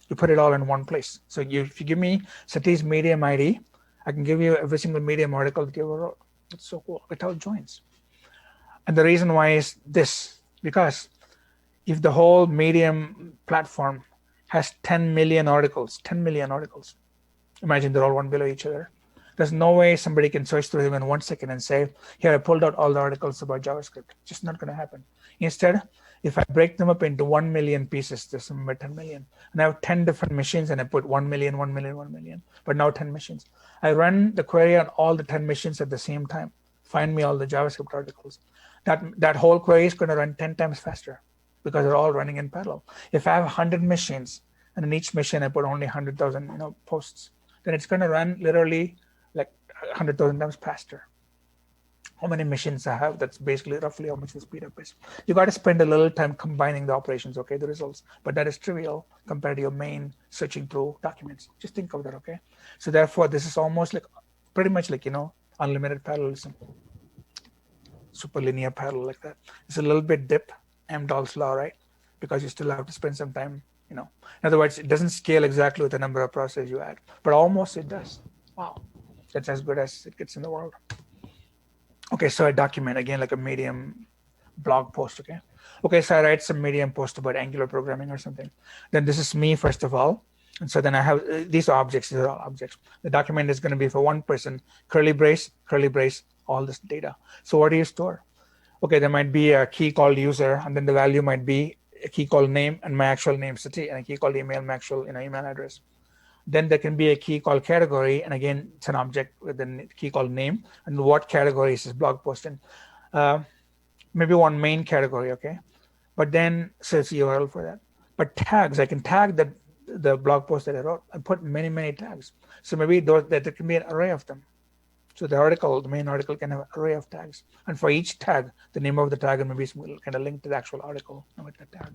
you put it all in one place. So if you give me Sati's Medium ID, I can give you every single Medium article that you ever wrote. It's so cool. It all joins. And the reason why is this, because if the whole Medium platform has 10 million articles, imagine they're all one below each other. There's no way somebody can search through them in 1 second and say, here, I pulled out all the articles about JavaScript. It's just not going to happen. Instead, if I break them up into 1 million pieces, there's somewhere 10 million. And I have 10 different machines and I put 1 million, 1 million, 1 million, but now 10 machines. I run the query on all the 10 machines at the same time. Find me all the JavaScript articles. That whole query is going to run 10 times faster because they're all running in parallel. If I have 100 machines and in each machine I put only 100,000 posts, then it's going to run literally like 100,000 times faster. How many machines I have, that's basically roughly how much the speed up is. You got to spend a little time combining the operations, okay, the results, but that is trivial compared to your main searching through documents. Just think of that, okay? So therefore, this is almost like, pretty much like, unlimited parallelism, super linear parallel like that. It's a little bit dip, Amdahl's law, right? Because you still have to spend some time, in other words, it doesn't scale exactly with the number of processes you add, but almost it does. Wow, that's as good as it gets in the world. Okay, so a document, again, like a Medium blog post, okay? Okay, so I write some Medium post about Angular programming or something. Then this is me, first of all. And so then I have, these are objects, these are all objects. The document is going to be for one person, curly brace, all this data. So what do you store? Okay, there might be a key called user, and then the value might be a key called name and my actual name city, and a key called email, my actual email address. Then there can be a key called category, and again, it's an object with a key called name, and what category is this blog post in? Maybe one main category, okay? But then, so it's URL for that. But tags, I can tag the blog post that I wrote and put many, many tags. So maybe there can be an array of them. So the main article can have an array of tags. And for each tag, the name of the tag and maybe some kind of link to the actual article with that tag.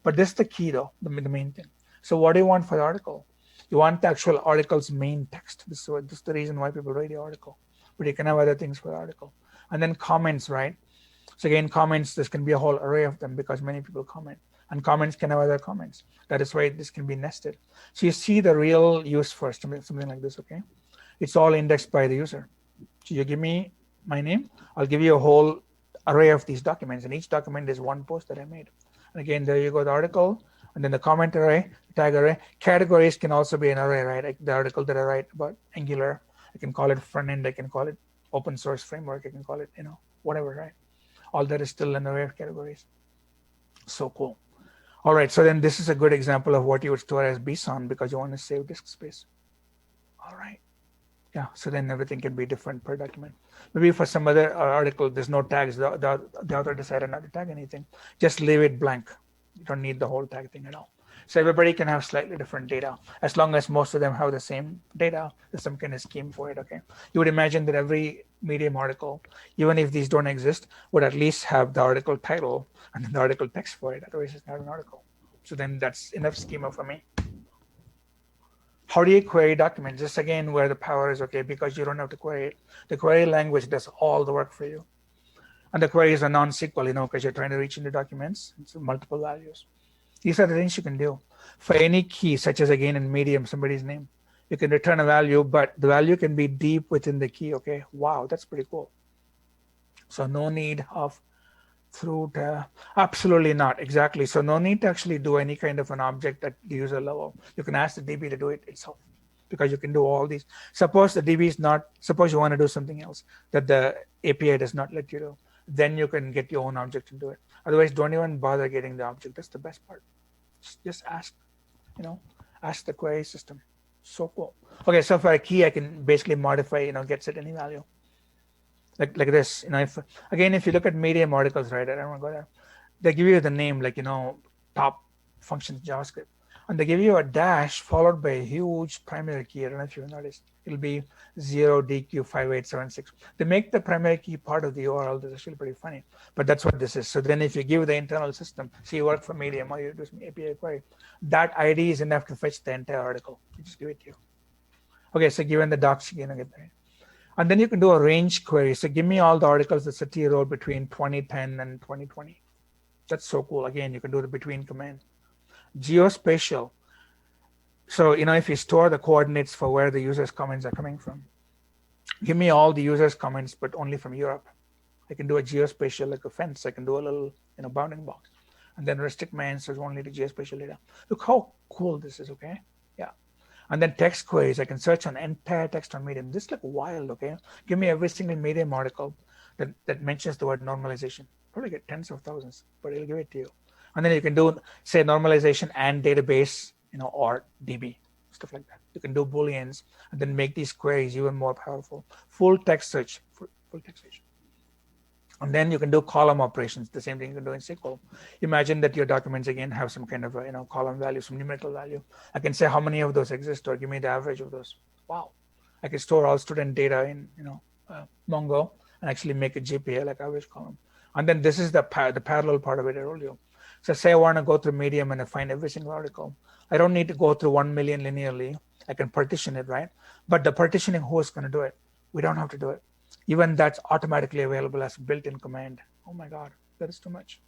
But this is the key though, the main thing. So what do you want for the article? You want the actual article's main text. This is the reason why people read the article. But you can have other things for the article. And then comments, right? So again, comments, this can be a whole array of them because many people comment. And comments can have other comments. That is why this can be nested. So you see the real use for something like this, okay? It's all indexed by the user. So you give me my name, I'll give you a whole array of these documents, and each document is one post that I made. And again, there you go, the article, and then the comment array, tag array. Categories can also be an array, right? Like the article that I write about Angular, I can call it front end, I can call it open source framework, I can call it, whatever, right? All that is still an array of categories. So cool. All right, so then this is a good example of what you would store as BSON because you want to save disk space. All right. Yeah, so then everything can be different per document. Maybe for some other article, there's no tags. The author decided not to tag anything. Just leave it blank. You don't need the whole tag thing at all. So everybody can have slightly different data. As long as most of them have the same data, there's some kind of scheme for it, okay? You would imagine that every Medium article, even if these don't exist, would at least have the article title and the article text for it. Otherwise, it's not an article. So then that's enough schema for me. How do you query documents? This again where the power is okay because you don't have to query it. The query language does all the work for you. And the queries are non-SQL, because you're trying to reach into documents. It's multiple values. These are the things you can do. For any key, such as again in Medium, somebody's name, you can return a value, but the value can be deep within the key, okay? Wow, that's pretty cool. So no need of through absolutely not, exactly. So no need to actually do any kind of an object at the user level. You can ask the DB to do it itself because you can do all these. Suppose the DB is not, suppose you want to do something else that the API does not let you do, then you can get your own object and do it. Otherwise, don't even bother getting the object. That's the best part. Just ask, ask the query system. So cool. Okay, so for a key, I can basically modify, get set any value. Like this, if you look at Medium articles, right? I don't want to go there. They give you the name, top functions JavaScript, and they give you a dash followed by a huge primary key. I don't know if you've noticed. It'll be 0DQ5876. They make the primary key part of the URL. That's actually pretty funny, but that's what this is. So then if you give the internal system, so you work for Medium or you do some API query, that ID is enough to fetch the entire article. You just give it to you. Okay, so given the docs, you get that. And then you can do a range query. So give me all the articles that Sati wrote between 2010 and 2020. That's so cool. Again, you can do the between command. Geospatial. So, if you store the coordinates for where the user's comments are coming from, give me all the user's comments, but only from Europe. I can do a geospatial, like a fence. I can do a little, bounding box. And then restrict my answers only to geospatial data. Look how cool this is, okay? Yeah. And then text queries, I can search on entire text on Medium. This is like wild, okay? Give me every single Medium article that mentions the word normalization. Probably get tens of thousands, but it'll give it to you. And then you can do, say, normalization and database, or DB, stuff like that. You can do Booleans and then make these queries even more powerful. Full text search, full text search. And then you can do column operations, the same thing you can do in SQL. Imagine that your documents, again, have some kind of a, column value, some numerical value. I can say how many of those exist or give me the average of those. Wow. I can store all student data in, Mongo and actually make a GPA, like average column. And then this is the parallel part of it I told you. So say I want to go through Medium and I find every single article. I don't need to go through 1 million linearly. I can partition it, right? But the partitioning, who is going to do it? We don't have to do it. Even that's automatically available as a built-in command. Oh my God, that is too much.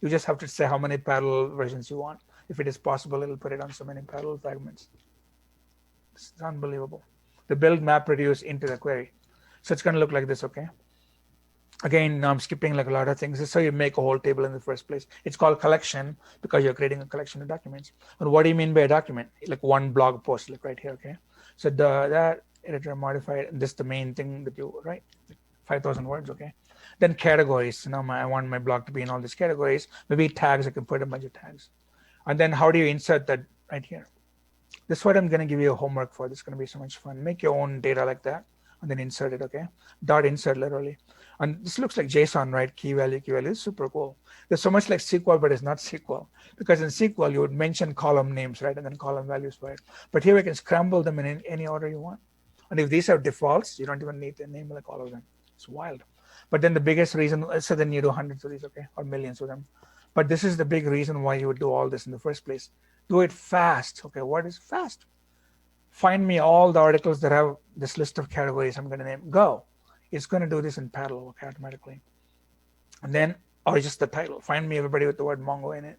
You just have to say how many parallel versions you want. If it is possible, it'll put it on so many parallel fragments. This is unbelievable. The build map reduce into the query. So it's going to look like this, okay? Again, I'm skipping like a lot of things. This is how you make a whole table in the first place. It's called collection because you're creating a collection of documents. And what do you mean by a document? Like one blog post, like right here, okay? So that editor modified, and this is the main thing that you write. 5,000 words, okay? Then categories, I want my blog to be in all these categories. Maybe tags, I can put a bunch of tags. And then how do you insert that right here? This is what I'm going to give you a homework for. This is going to be so much fun. Make your own data like that and then insert it, okay? Dot insert literally. And this looks like JSON, right? Key value. It's super cool. There's so much like SQL, but it's not SQL. Because in SQL, you would mention column names, right? And then column values for it. But here we can scramble them in any order you want. And if these are defaults, you don't even need to name like all of them. It's wild. But then the biggest reason, so then you do hundreds of these, okay? Or millions of them. But this is the big reason why you would do all this in the first place. Do it fast. Okay, what is fast? Find me all the articles that have this list of categories I'm going to name. Go. It's going to do this in Paddle, okay, automatically. And then, or just the title. Find me everybody with the word Mongo in it.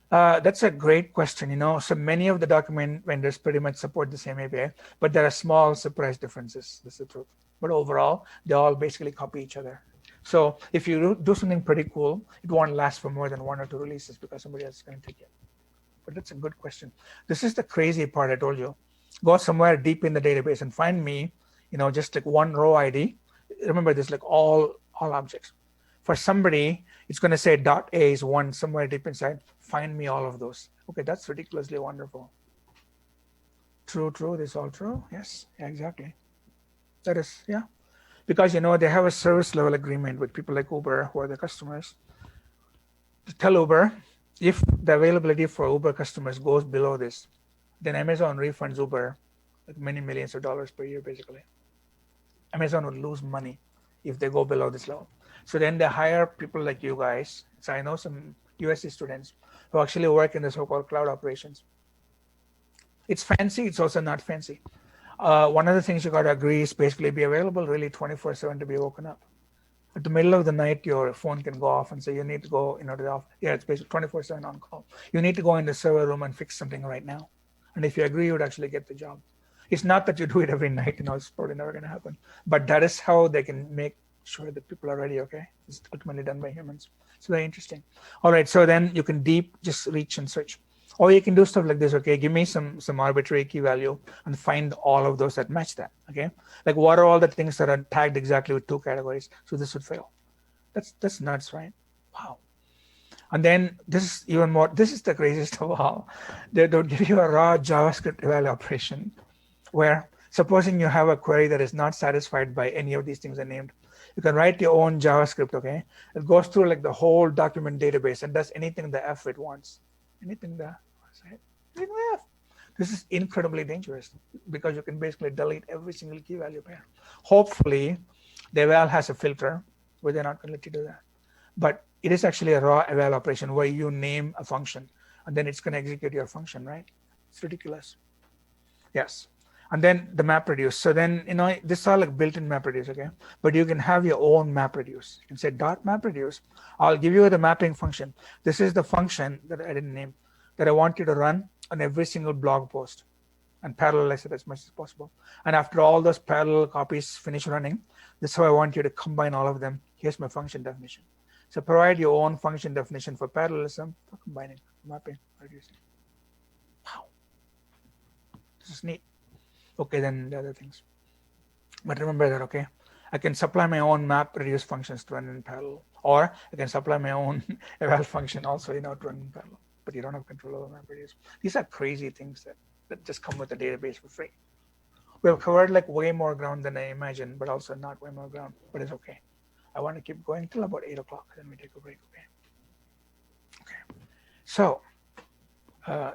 That's a great question. So many of the document vendors pretty much support the same API, but there are small surprise differences. That's the truth. But overall, they all basically copy each other. So if you do something pretty cool, it won't last for more than 1 or 2 releases because somebody else is going to take it. But that's a good question. This is the crazy part I told you. Go somewhere deep in the database and find me, just like one row ID. Remember this, like all objects. For somebody, it's going to say .a is 1 somewhere deep inside. Find me all of those. Okay, that's ridiculously wonderful. True, this is all true. Yes, yeah, exactly. That is, yeah. Because, they have a service level agreement with people like Uber, who are the customers. To tell Uber, if the availability for Uber customers goes below this, then Amazon refunds Uber like many millions of dollars per year, basically. Amazon would lose money if they go below this level. So then they hire people like you guys. So I know some USC students who actually work in the so-called cloud operations. It's fancy. It's also not fancy. One of the things you got to agree is basically be available really 24/7 to be woken up. At the middle of the night, your phone can go off and say you need to go, to the office. Yeah, it's basically 24/7 on call. You need to go in the server room and fix something right now. And if you agree, you would actually get the job. It's not that you do it every night, it's probably never going to happen. But that is how they can make sure that people are ready, okay? It's ultimately done by humans. It's very interesting. All right, so then you can just reach and search. Or you can do stuff like this, okay? Give me some arbitrary key value and find all of those that match that, okay? Like what are all the things that are tagged exactly with 2 categories? So this would fail. That's nuts, right? Wow. And then this is even more, this is the craziest of all. They don't give you a raw JavaScript eval operation where supposing you have a query that is not satisfied by any of these things I named, you can write your own JavaScript, okay? It goes through like the whole document database and does anything the F it wants. Anything the F. This is incredibly dangerous because you can basically delete every single key value pair. Hopefully, the eval has a filter where they're not going to let you do that. But it is actually a raw eval operation where you name a function and then it's going to execute your function, right? It's ridiculous. Yes. And then the MapReduce. So then, this is all like built-in MapReduce, okay? But you can have your own MapReduce. You can say .MapReduce. I'll give you the mapping function. This is the function that I didn't name that I want you to run on every single blog post and parallelize it as much as possible. And after all those parallel copies finish running, this is how I want you to combine all of them. Here's my function definition. So provide your own function definition for parallelism, for combining, mapping, reducing. Wow. This is neat. Okay, then the other things. But remember that, okay? I can supply my own MapReduce functions to run in parallel. Or I can supply my own eval function also, to run in parallel. But you don't have control over MapReduce. These are crazy things that just come with the database for free. We have covered like way more ground than I imagined, but also not way more ground, but it's okay. I want to keep going till about 8 o'clock, then we take a break, okay? Okay. So,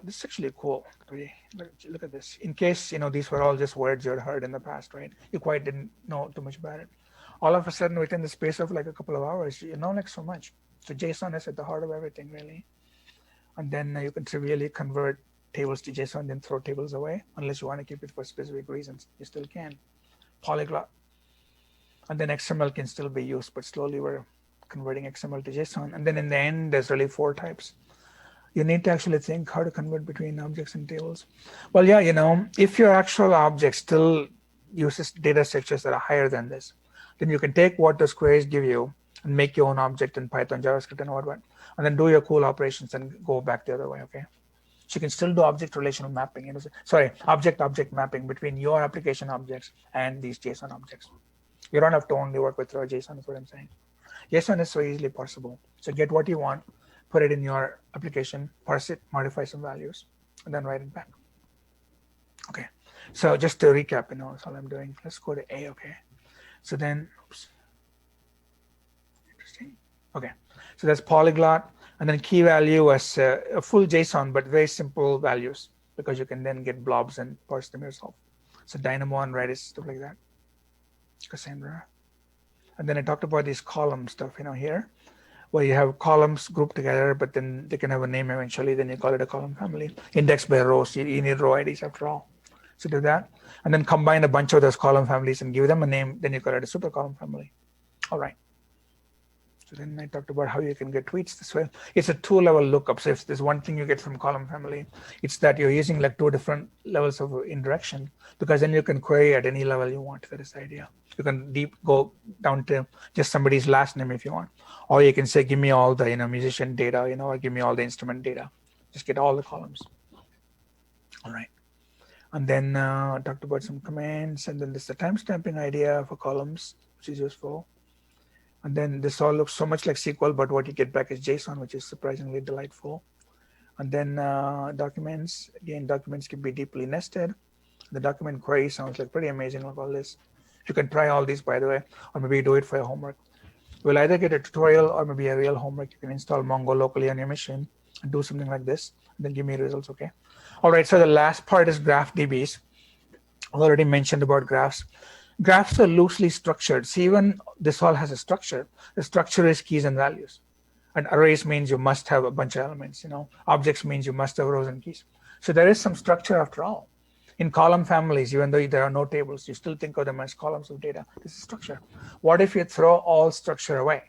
this is actually cool. Look at this. In case, these were all just words you had heard in the past, right? You quite didn't know too much about it. All of a sudden, within the space of like a couple of hours, you know like so much. So JSON is at the heart of everything, really. And then you can trivially convert tables to JSON, then throw tables away, unless you want to keep it for specific reasons. You still can. Polyglot. And then XML can still be used, but slowly we're converting XML to JSON. And then in the end, there's really 4 types. You need to actually think how to convert between objects and tables. Well, yeah, if your actual object still uses data structures that are higher than this, then you can take what those queries give you and make your own object in Python, JavaScript, and whatnot, and then do your cool operations and go back the other way, okay? So you can still do object relational mapping, object-object mapping between your application objects and these JSON objects. You don't have to only work with raw JSON, is what I'm saying. JSON is so easily parsable. So get what you want, put it in your application, parse it, modify some values, and then write it back. Okay. So just to recap, that's all I'm doing. Let's go to A. Okay. So then, oops. Interesting. Okay. So that's polyglot, and then key value was a full JSON, but very simple values, because you can then get blobs and parse them yourself. So Dynamo and Redis, stuff like that. Cassandra. And then I talked about these column stuff, here, where you have columns grouped together, but then they can have a name eventually. Then you call it a column family. Index by rows. You need row IDs after all. So do that, and then combine a bunch of those column families and give them a name. Then you call it a super column family. All right. So then I talked about how you can get tweets this way. It's a 2-level lookup. So if there's one thing you get from column family, it's that you're using like 2 different levels of indirection, because then you can query at any level you want. That is the idea. You can go down to just somebody's last name if you want, or you can say, give me all the musician data, or give me all the instrument data. Just get all the columns. All right. And then I talked about some commands, and then there's the timestamping idea for columns, which is useful. And then this all looks so much like SQL, but what you get back is JSON, which is surprisingly delightful. And then documents, again, documents can be deeply nested. The document query sounds like pretty amazing, like all this. You can try all these, by the way, or maybe do it for your homework. You'll either get a tutorial or maybe a real homework. You can install Mongo locally on your machine and do something like this, and then give me results, okay? All right, so the last part is graph DBs. I already mentioned about graphs. Graphs are loosely structured. See, even this all has a structure. The structure is keys and values. And arrays means you must have a bunch of elements. Objects means you must have rows and keys. So there is some structure after all. In column families, even though there are no tables, you still think of them as columns of data. This is structure. What if you throw all structure away?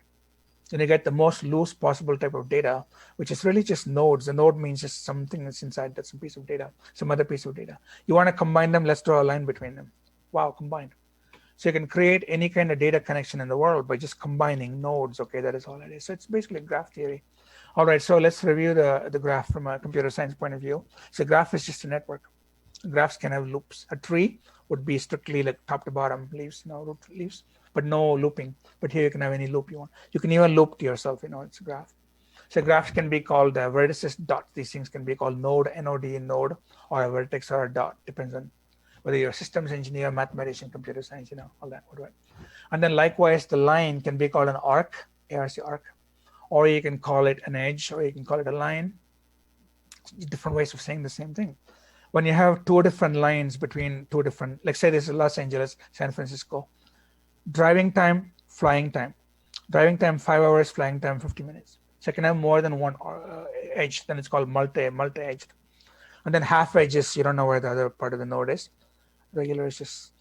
Then you get the most loose possible type of data, which is really just nodes. A node means just something that's inside that's a piece of data, some other piece of data. You want to combine them, let's draw a line between them. Wow, combined. So you can create any kind of data connection in the world by just combining nodes. Okay, that is all it is. So it's basically graph theory. All right, so let's review the graph from a computer science point of view. So graph is just a network. Graphs can have loops. A tree would be strictly like top to bottom leaves, root leaves, but no looping. But here you can have any loop you want. You can even loop to yourself, it's a graph. So graphs can be called vertices, dots. These things can be called node, NOD, node, or a vertex or a dot. Depends on whether you're a systems engineer, mathematician, computer science, all that. And then likewise, the line can be called an arc, ARC arc, or you can call it an edge, or you can call it a line. Different ways of saying the same thing. When you have 2 different lines between 2 different, like say this is Los Angeles, San Francisco, driving time, flying time. Driving time 5 hours, flying time 50 minutes. So I can have more than one edge, then it's called multi-edged. And then half edges, you don't know where the other part of the node is. Regular is just,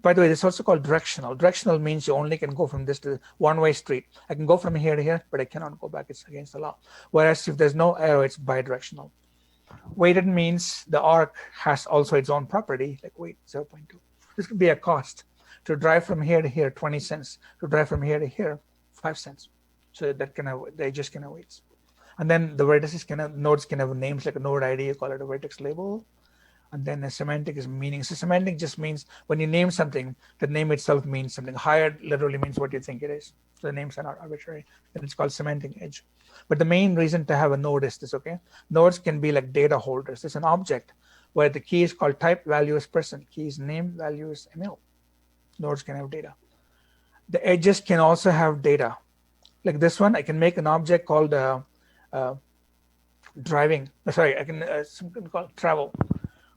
by the way, this is also called directional. Directional means you only can go from this to one-way street. I can go from here to here, but I cannot go back. It's against the law. Whereas if there's no arrow, it's bidirectional. Weighted means the arc has also its own property, like weight 0.2. This could be a cost. To drive from here to here, 20 cents. To drive from here to here, 5 cents. So that they just can have weights. And then the vertices nodes can have names like a node ID, you call it a vertex label. And then a semantic is meaning. So semantic just means when you name something, the name itself means something. Higher literally means what you think it is. So the names are not arbitrary. Then it's called semantic edge. But the main reason to have a node is this, okay? Nodes can be like data holders. There's an object where the key is called type, value is person. Key is name, value is ML. Nodes can have data. The edges can also have data. Like this one, I can make an object called driving. Sorry, I can something called travel.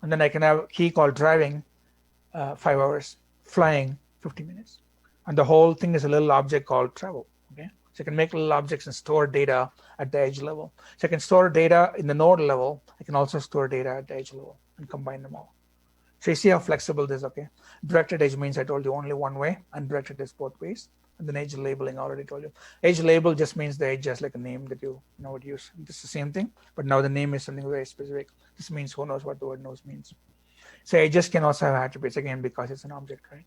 And then I can have a key called driving 5 hours, flying 50 minutes. And the whole thing is a little object called travel. Okay, so I can make little objects and store data at the edge level. So I can store data in the node level. I can also store data at the edge level and combine them all. So you see how flexible this is, okay? Directed edge means I told you only one way, and directed is both ways. And then edge labeling, I already told you. Edge label just means the edge has like a name that you would use. This is the same thing, but now the name is something very specific. This means who knows what the word knows means. So edges can also have attributes, again, because it's an object, right?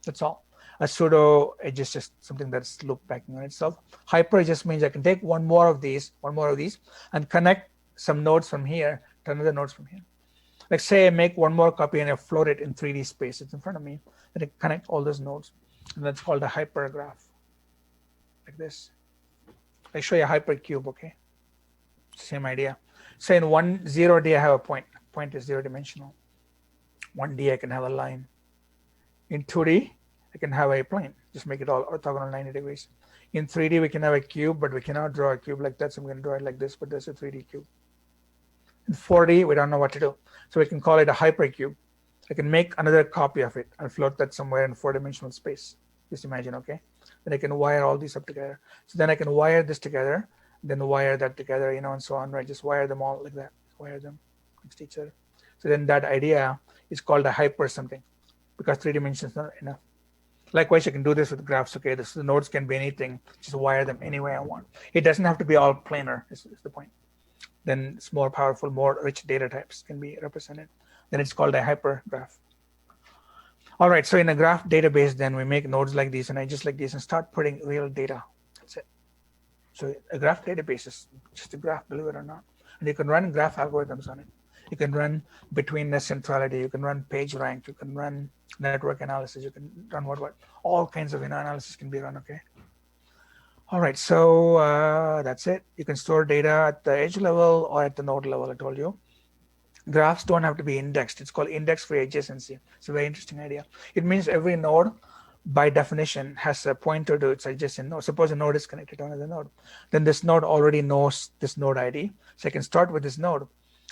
That's all. A pseudo edge is just something that's loop backing on itself. Hyper just means I can take one more of these, and connect some nodes from here to another nodes from here. Like say I make one more copy and I float it in 3D space. It's in front of me. And I connect all those nodes. And that's called a hypergraph, like this. I show you a hypercube, okay? Same idea. So in 0D, I have a point. Point is 0-dimensional. 1D, I can have a line. In 2D, I can have a plane. Just make it all orthogonal 90 degrees. In 3D, we can have a cube, but we cannot draw a cube like that. So I'm going to draw it like this, but there's a 3D cube. In 4D, we don't know what to do. So we can call it a hypercube. I can make another copy of it and float that somewhere in 4-dimensional space. Just imagine, okay? Then I can wire all these up together. So then I can wire this together, then wire that together, and so on, right? Just wire them all like that. Wire them next to each other. So then that idea is called a hyper something, because 3 dimensions are not enough. Likewise, you can do this with graphs, okay? The nodes can be anything. Just wire them any way I want. It doesn't have to be all planar, is the point. Then it's more powerful, more rich data types can be represented. Then it's called a hypergraph. All right, so in a graph database, then we make nodes like these, and I just like this, and start putting real data. That's it. So a graph database is just a graph, believe it or not. And you can run graph algorithms on it. You can run betweenness centrality. You can run page rank. You can run network analysis. You can run what. All kinds of analysis can be run, okay? All right, so that's it. You can store data at the edge level or at the node level, I told you. Graphs don't have to be indexed. It's called index-free adjacency. It's a very interesting idea. It means every node, by definition, has a pointer to its adjacent node. Suppose a node is connected to another node. Then this node already knows this node ID. So I can start with this node.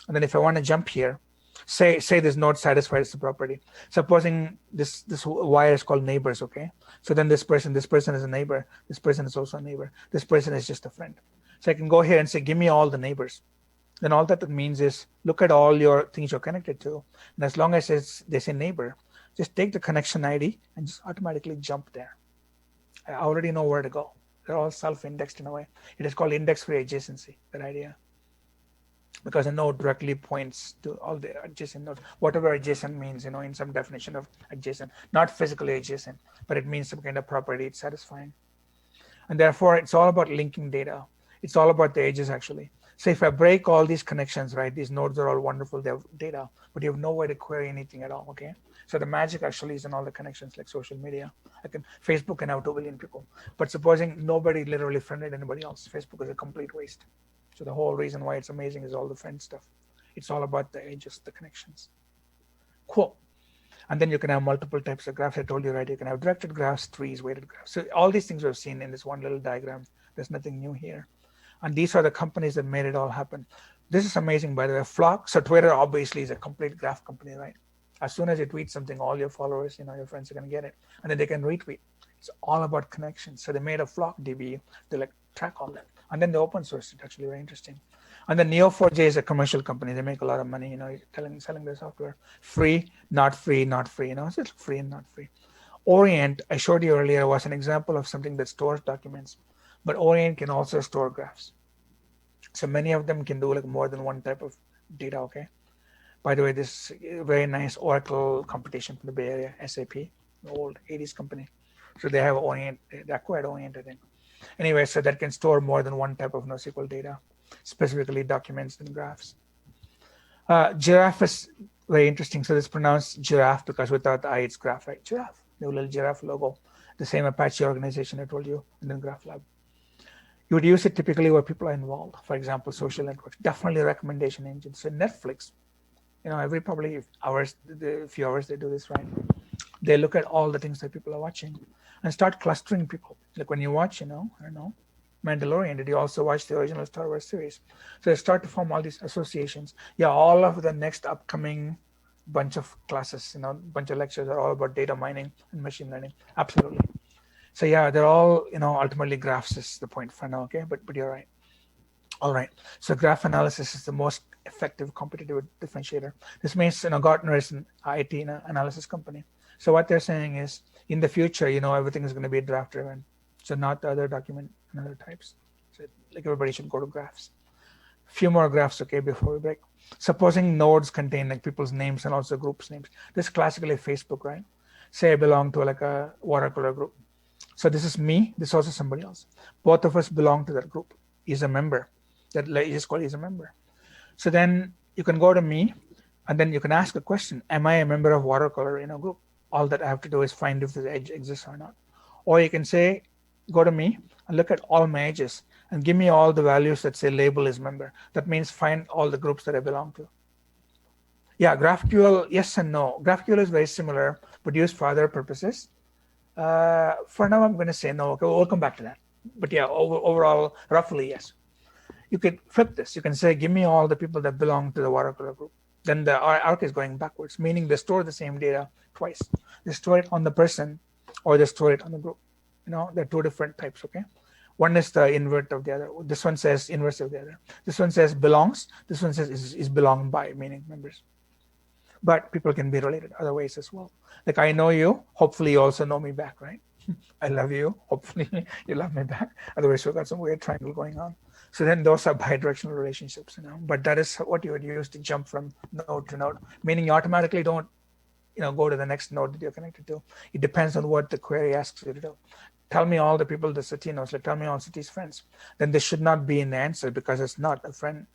And then if I want to jump here, say this node satisfies the property. Supposing this wire is called neighbors, okay? So then this person is a neighbor. This person is also a neighbor. This person is just a friend. So I can go here and say, give me all the neighbors. Then all that means is look at all your things you're connected to. And as long as they say neighbor, just take the connection ID and just automatically jump there. I already know where to go. They're all self-indexed in a way. It is called index-free adjacency, that idea. Because a node directly points to all the adjacent nodes, whatever adjacent means, in some definition of adjacent, not physically adjacent, but it means some kind of property it's satisfying. And therefore, it's all about linking data. It's all about the edges, actually. So if I break all these connections, right, these nodes are all wonderful, they have data, but you have no way to query anything at all, okay? So the magic actually is in all the connections, like social media. Facebook can have 2 billion people, but supposing nobody literally friended anybody else, Facebook is a complete waste. So the whole reason why it's amazing is all the friend stuff. It's all about the edges, the connections. Cool. And then you can have multiple types of graphs. I told you, right? You can have directed graphs, trees, weighted graphs. So all these things we've seen in this one little diagram. There's nothing new here. And these are the companies that made it all happen. This is amazing, by the way. Flock. So Twitter obviously is a complete graph company, right? As soon as you tweet something, all your followers, your friends are going to get it. And then they can retweet. It's all about connections. So they made a Flock DB to track all that. And then they open source it, actually very interesting. And then Neo4j is a commercial company. They make a lot of money, selling their software. Free, not free, not free. It's just free and not free. Orient, I showed you earlier, was an example of something that stores documents. But Orient can also store graphs. So many of them can do more than one type of data, okay? By the way, this very nice Oracle competition from the Bay Area, SAP, the old 80s company. So they have Orient, they acquired Orient, I think. Anyway, so that can store more than one type of NoSQL data, specifically documents and graphs. Giraffe is very interesting. So it's pronounced giraffe because without the I, it's graph, right? Giraffe, the little giraffe logo, the same Apache organization I told you, and then GraphLab. You would use it typically where people are involved. For example, social networks, definitely recommendation engines. So Netflix, every probably few hours they do this, right? They look at all the things that people are watching and start clustering people. Like when you watch, I don't know, Mandalorian, did you also watch the original Star Wars series? So they start to form all these associations. Yeah, all of the next upcoming bunch of classes, bunch of lectures are all about data mining and machine learning. Absolutely. So yeah, they're all, ultimately graphs is the point for now, okay? But you're right. All right. So graph analysis is the most effective competitive differentiator. This means, Gartner is an IT analysis company. So what they're saying is, in the future, everything is going to be graph driven. So not the other document and other types. So everybody should go to graphs. Few more graphs, okay, before we break. Supposing nodes contain people's names and also groups' names. This is classically Facebook, right? Say I belong to a watercolor group. So this is me. This is also somebody else. Both of us belong to that group. He's a member. That is called he's a member. So then you can go to me, and then you can ask a question. Am I a member of watercolor group? All that I have to do is find if the edge exists or not. Or you can say, go to me and look at all my edges and give me all the values that say label is member. That means find all the groups that I belong to. Yeah, GraphQL, yes and no. GraphQL is very similar, but used for other purposes. For now, I'm going to say no. Okay, we'll come back to that. But yeah, overall, roughly, yes. You could flip this. You can say, give me all the people that belong to the watercolor group. Then the arc is going backwards, meaning they store the same data twice. They store it on the person or they store it on the group. They're two different types, okay? One is the invert of the other. This one says inverse of the other. This one says belongs. This one says is belonged by, meaning members. But people can be related other ways as well. Like I know you, hopefully you also know me back, right? I love you, hopefully you love me back. Otherwise we've got some weird triangle going on. So then those are bidirectional relationships, but that is what you would use to jump from node to node, meaning you automatically don't go to the next node that you're connected to. It depends on what the query asks you to do. Tell me all the people the city knows, like tell me all city's friends. Then this should not be in the answer because it's not a friend,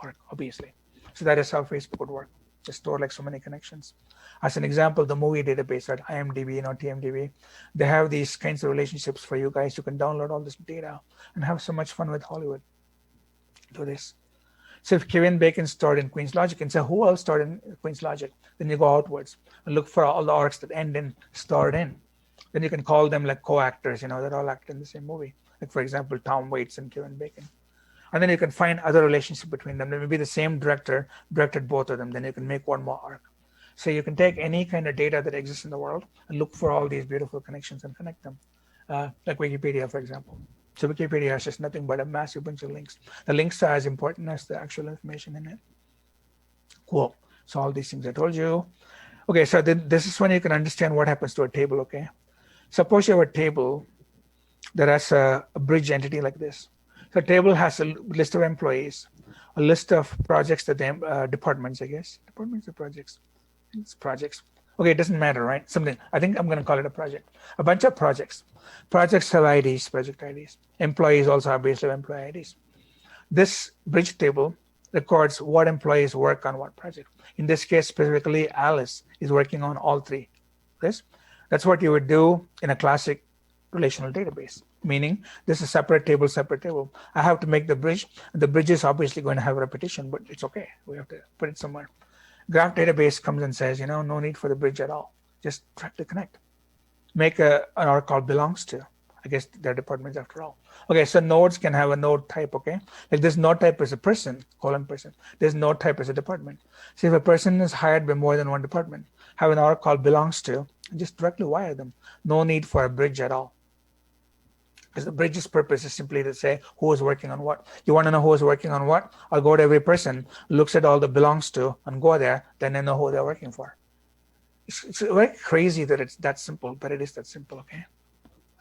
or obviously. So that is how Facebook would work. Just store like so many connections. As an example, the movie database at IMDb, TMDB, they have these kinds of relationships for you guys. You can download all this data and have so much fun with Hollywood. Do this. So if Kevin Bacon stored in Queen's Logic, and say who else stored in Queen's Logic, then you go outwards and look for all the arcs that end in stored in. Then you can call them like co-actors, that all act in the same movie. Like for example, Tom Waits and Kevin Bacon. And then you can find other relationship between them. Maybe the same director directed both of them. Then you can make one more arc. So you can take any kind of data that exists in the world and look for all these beautiful connections and connect them. Like Wikipedia, for example. So Wikipedia is just nothing but a massive bunch of links. The links are as important as the actual information in it. Cool. So all these things I told you. Okay, so then this is when you can understand what happens to a table, okay? Suppose you have a table that has a bridge entity like this. So a table has a list of employees, a list of projects that they, departments, I guess. Departments or projects? It's projects. Okay, it doesn't matter, right? Something. I think I'm going to call it a project. A bunch of projects. Projects have IDs, project IDs. Employees also have base level employee IDs. This bridge table records what employees work on what project. In this case, specifically, Alice is working on all three. That's what you would do in a classic relational database, meaning this is separate table, separate table. I have to make the bridge. The bridge is obviously going to have repetition, but it's okay. We have to put it somewhere. Graph database comes and says, no need for the bridge at all. Just directly connect. Make an arc called belongs to. I guess they're departments after all. Okay, so nodes can have a node type, okay? Like this node type is a person, person. This node type is a department. So if a person is hired by more than one department, have an arc called belongs to, and just directly wire them. No need for a bridge at all. Because the bridge's purpose is simply to say who is working on what. You want to know who is working on what? I'll go to every person, looks at all the belongs to, and go there, then I know who they're working for. It's very crazy that it's that simple, but it is that simple, okay?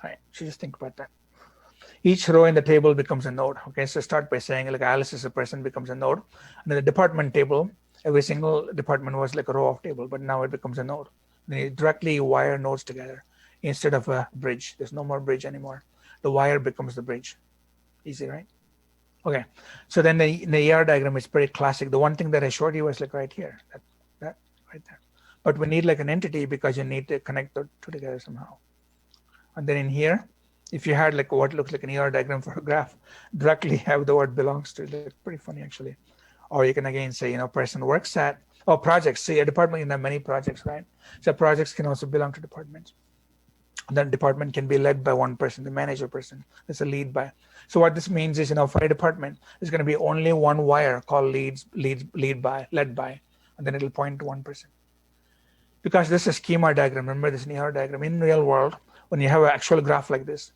All right, so just think about that. Each row in the table becomes a node, okay? So start by saying like Alice is a person becomes a node. And in the department table, every single department was like a row of table, but now it becomes a node. Then you directly wire nodes together instead of a bridge. There's no more bridge anymore. The wire becomes the bridge. Easy, right? Okay, so then the ER diagram is pretty classic. The one thing that I showed you was like right here, that right there. But we need like an entity because you need to connect the two together somehow. And then in here, if you had like what looks like an ER diagram for a graph, directly have the word belongs to. It's pretty funny actually. Or you can again say, person works at, projects. See, a department can have many projects, right? So projects can also belong to departments. And then department can be led by one person, the manager person. That's a lead by. So what this means is, for a department, there's going to be only one wire called led by, and then it'll point to one person. Because this is a schema diagram. Remember this ER diagram. In real world, when you have an actual graph like this,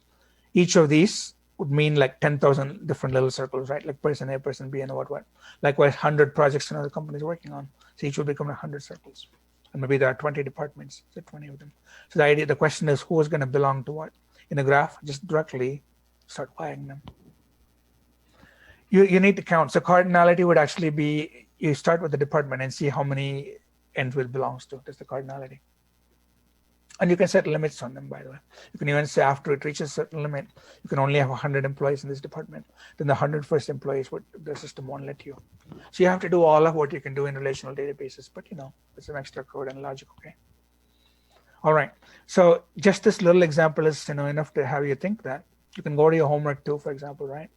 each of these would mean like 10,000 different little circles, right? Like person A, person B, and what. Likewise, 100 projects another company is working on. So each will become 100 circles. And maybe there are 20 departments, so 20 of them. So the question is who is going to belong to what? In a graph, just directly start wiring them. You need to count. So cardinality would actually be, you start with the department and see how many ends will belongs to. That's the cardinality. And you can set limits on them, by the way. You can even say after it reaches a certain limit, you can only have 100 employees in this department. Then the 101st employees, the system won't let you. So you have to do all of what you can do in relational databases, but it's some extra code and logic, okay? All right. So just this little example is enough to have you think that. You can go to your homework too, for example, right?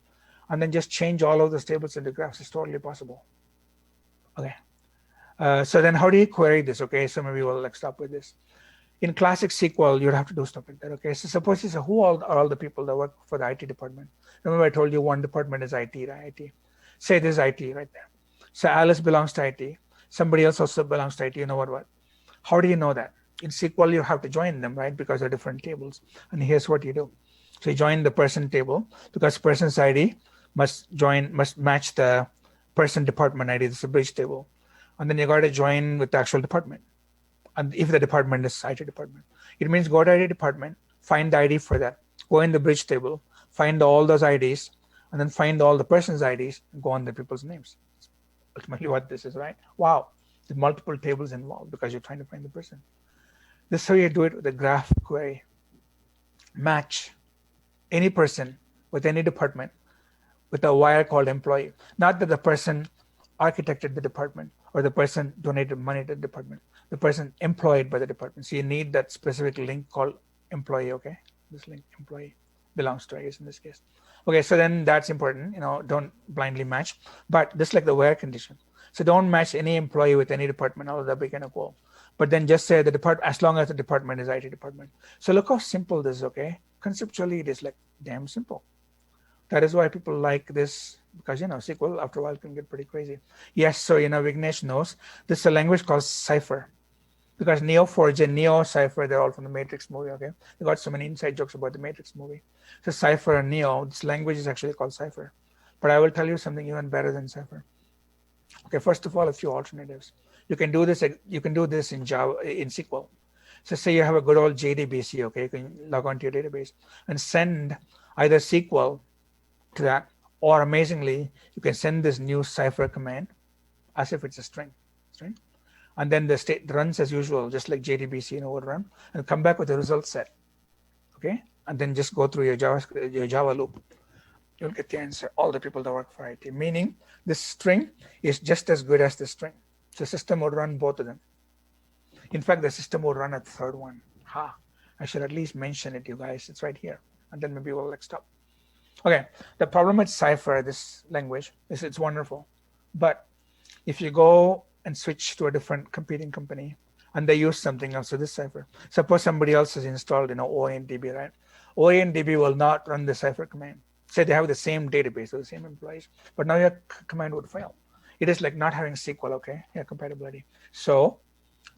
And then just change all of those tables into graphs. It's totally possible. Okay. So then how do you query this? Okay, so maybe we'll stop with this. In classic SQL, you'd have to do stuff like that. Okay, so suppose you say, who are all the people that work for the IT department? Remember I told you one department is IT, right? IT. Say this is IT right there. So Alice belongs to IT. Somebody else also belongs to IT. You know what? How do you know that? In SQL, you have to join them, right? Because they're different tables. And here's what you do. So you join the person table because person's ID must match the person department ID. This is a bridge table. And then you got to join with the actual department. And if the department is IT department, it means go to IT department, find the ID for that, go in the bridge table, find all those IDs, and then find all the person's IDs and go on the people's names. That's ultimately what this is, right? Wow, there's multiple tables involved because you're trying to find the person. This is how you do it with a graph query. Match any person with any department with a wire called employee. Not that the person architected the department or the person donated money to the department, the person employed by the department. So you need that specific link called employee, okay? This link, employee, belongs to, I guess, in this case. Okay, so then that's important, don't blindly match, but just like the where condition. So don't match any employee with any department, all of that be kind of cool. But then just say the department, as long as the department is IT department. So look how simple this is, okay? Conceptually, it is like damn simple. That is why people like this, because SQL after a while can get pretty crazy. Yes, so Vignesh knows this is a language called Cypher, because Neo4j and Neo, Cypher, they're all from the Matrix movie. Okay, they got so many inside jokes about the Matrix movie. So Cypher and Neo, this language is actually called Cypher. But I will tell you something even better than Cypher. Okay, first of all, a few alternatives. You can do this. You can do this in Java, in SQL. So say you have a good old JDBC. Okay, you can log on to your database and send either SQL to that, or amazingly, you can send this new Cypher command as if it's a string, and then the state runs as usual, just like JDBC would run, and come back with a result set. Okay, and then just go through your Java loop. You'll get the answer. All the people that work for IT, meaning this string is just as good as the string. So the system would run both of them. In fact, the system would run a third one. I should at least mention it, you guys. It's right here, and then maybe we'll stop. Okay, the problem with Cypher, this language, is it's wonderful. But if you go and switch to a different competing company and they use something else, so this Cypher, suppose somebody else has installed OINDB, right? OINDB will not run the Cypher command. Say they have the same database or the same employees, but now your command would fail. It is like not having SQL, okay? Yeah, compatibility. So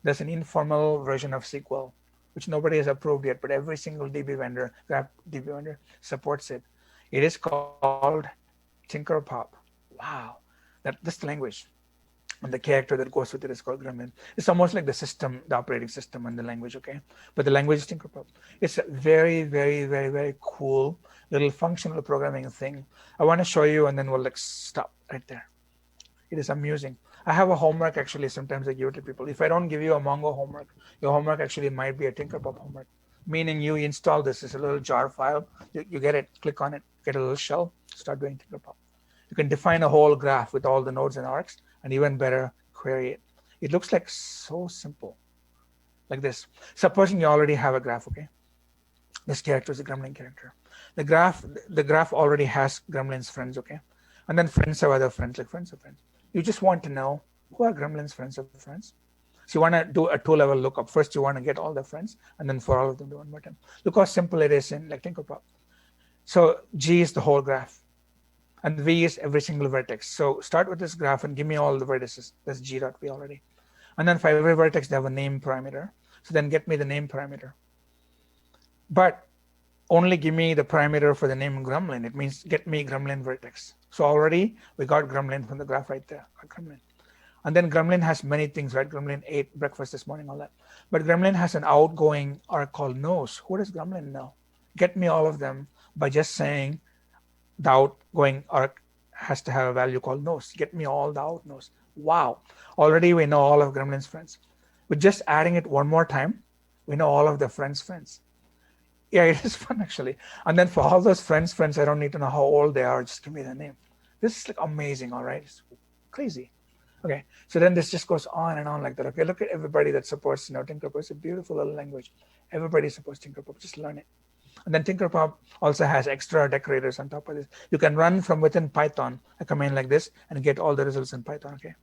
there's an informal version of SQL, which nobody has approved yet, but every single DB vendor, graph DB vendor supports it. It is called Tinkerpop. Wow, that's the language. And the character that goes with it is called Gremlin. It's almost like the system, the operating system and the language, okay? But the language is Tinkerpop. It's a very, very, very, very cool little functional programming thing. I want to show you and then we'll stop right there. It is amusing. I have a homework actually, sometimes I give it to people. If I don't give you a Mongo homework, your homework actually might be a Tinkerpop homework. Meaning you install this as a little jar file, you get it, click on it, get a little shell, start doing Tinkerpop. You can define a whole graph with all the nodes and arcs, and even better, query it. It looks like so simple, like this. Supposing you already have a graph, okay? This character is a Gremlin character. The graph already has Gremlin's friends, okay? And then friends have other friends, like friends of friends. You just want to know who are Gremlin's friends of friends. So you want to do a two-level lookup. First, you want to get all the friends, and then for all of them, do one more time. Look how simple it is in like Tinkerpop. So G is the whole graph, and V is every single vertex. So start with this graph and give me all the vertices. That's G.V already. And then for every vertex, they have a name parameter. So then get me the name parameter. But only give me the parameter for the name Gremlin. It means get me Gremlin vertex. So already we got Gremlin from the graph right there. Gremlin. And then Gremlin has many things, right? Gremlin ate breakfast this morning, all that. But Gremlin has an outgoing arc called nose. Who does Gremlin know? Get me all of them by just saying the outgoing arc has to have a value called nose. Get me all the out nose. Wow. Already we know all of Gremlin's friends. With just adding it one more time, we know all of the friends' friends. Yeah, it is fun actually. And then for all those friends, I don't need to know how old they are. Just give me the name. This is like amazing, all right? It's crazy. Okay, so then this just goes on and on like that. Okay, look at everybody that supports, Tinkerpop. It's a beautiful little language. Everybody supports Tinkerpop. Just learn it. And then Tinkerpop also has extra decorators on top of this. You can run from within Python a command like this and get all the results in Python. Okay,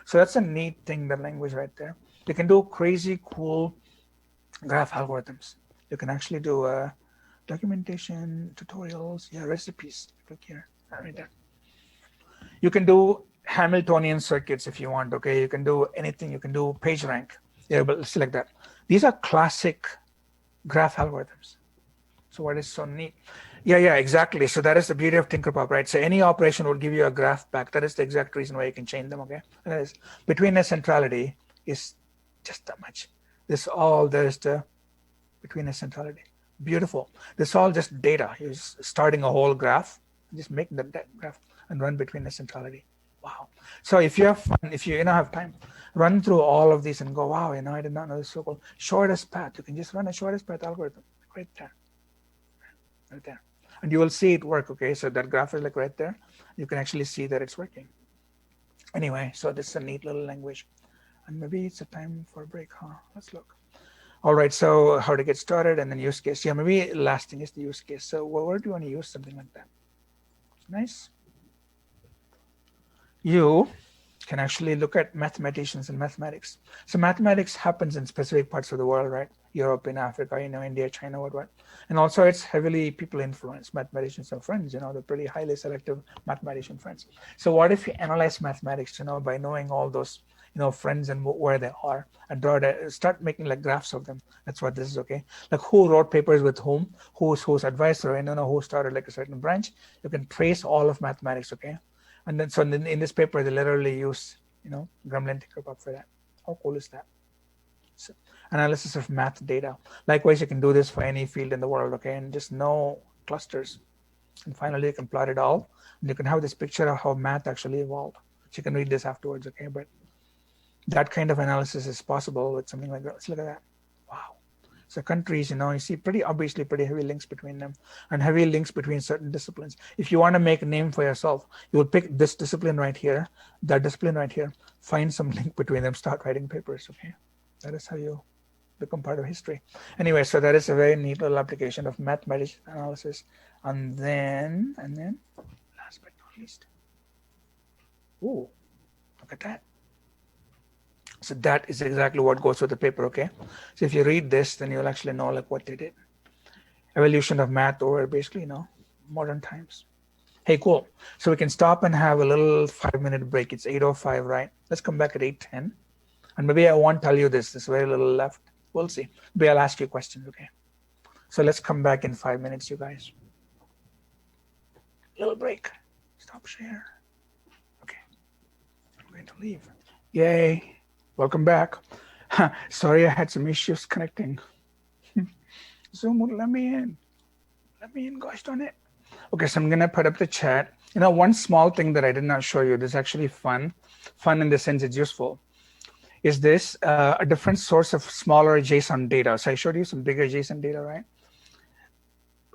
so that's a neat thing, the language right there. You can do crazy cool graph algorithms. You can actually do documentation, tutorials, recipes. Look here, right there. You can do Hamiltonian circuits if you want. Okay, you can do anything. You can do PageRank. Yeah, but select that. These are classic graph algorithms. So what is so neat? Yeah, exactly. So that is the beauty of Tinkerpop, right? So any operation will give you a graph back. That is the exact reason why you can chain them. Okay, that is betweenness centrality is just that much. This all there is to betweenness centrality. Beautiful. This all just data. You're just starting a whole graph, just make the graph and run betweenness centrality. Wow. So if you have fun, if you have time, run through all of these and go, wow, I did not know this so-called shortest path. You can just run a shortest path algorithm right there. Right there. And you will see it work. Okay, so that graph is like right there. You can actually see that it's working. Anyway, so this is a neat little language. And maybe it's a time for a break, huh? Let's look. All right, so how to get started and then use case. Yeah, maybe last thing is the use case. So where do you want to use something like that? Nice. You can actually look at mathematicians and mathematics. So mathematics happens in specific parts of the world, right? Europe, in Africa, India, China, what. And also it's heavily people influenced. Mathematicians are friends, they're pretty highly selective mathematician friends. So what if you analyze mathematics, by knowing all those, friends and where they are, and start making like graphs of them. That's what this is. Okay, like who wrote papers with whom, who's advisor, and who started like a certain branch. You can trace all of mathematics. Okay. And then, so in this paper, they literally use, Gremlin Tinkerpop for that. How cool is that? So, analysis of math data. Likewise, you can do this for any field in the world, okay? And just know clusters. And finally, you can plot it all. And you can have this picture of how math actually evolved. So you can read this afterwards, okay? But that kind of analysis is possible with something like that. Let's look at that. Wow. So countries, you see pretty heavy links between them and heavy links between certain disciplines. If you want to make a name for yourself, you will pick this discipline right here, that discipline right here, find some link between them, start writing papers, okay? That is how you become part of history. Anyway, so that is a very neat little application of mathematics analysis. And then, last but not least, ooh, look at that. So that is exactly what goes with the paper, okay? So if you read this, then you'll actually know like what they did. Evolution of math over basically, modern times. Hey, cool. So we can stop and have a little 5-minute break. It's 8:05, right? Let's come back at 8:10. And maybe I won't tell you this. There's very little left. We'll see. Maybe I'll ask you questions, okay? So let's come back in 5 minutes, you guys. Little break. Stop share. Okay. I'm going to leave. Yay. Welcome back. Sorry, I had some issues connecting. Zoom won't let me in. Let me in, gosh darn it. Okay, so I'm going to put up the chat. One small thing that I did not show you, this is actually fun. Fun in the sense it's useful. Is this a different source of smaller JSON data? So I showed you some bigger JSON data, right?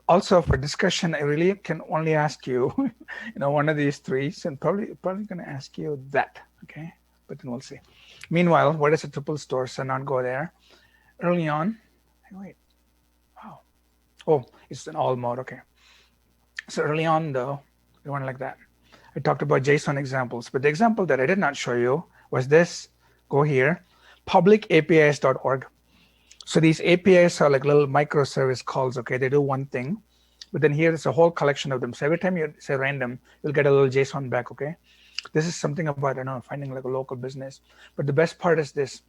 Also for discussion, I really can only ask you, one of these three. So I'm probably going to ask you that, okay? But then we'll see. Meanwhile, what is a tuple store? So not go there. Early on, wait, wow. Oh, it's an all mode, okay. So early on though, we want like that. I talked about JSON examples, but the example that I did not show you was this. Go here, publicapis.org. So these APIs are like little microservice calls, okay? They do one thing, but then here there's a whole collection of them. So every time you say random, you'll get a little JSON back, okay? This is something about, finding like a local business. But the best part is this.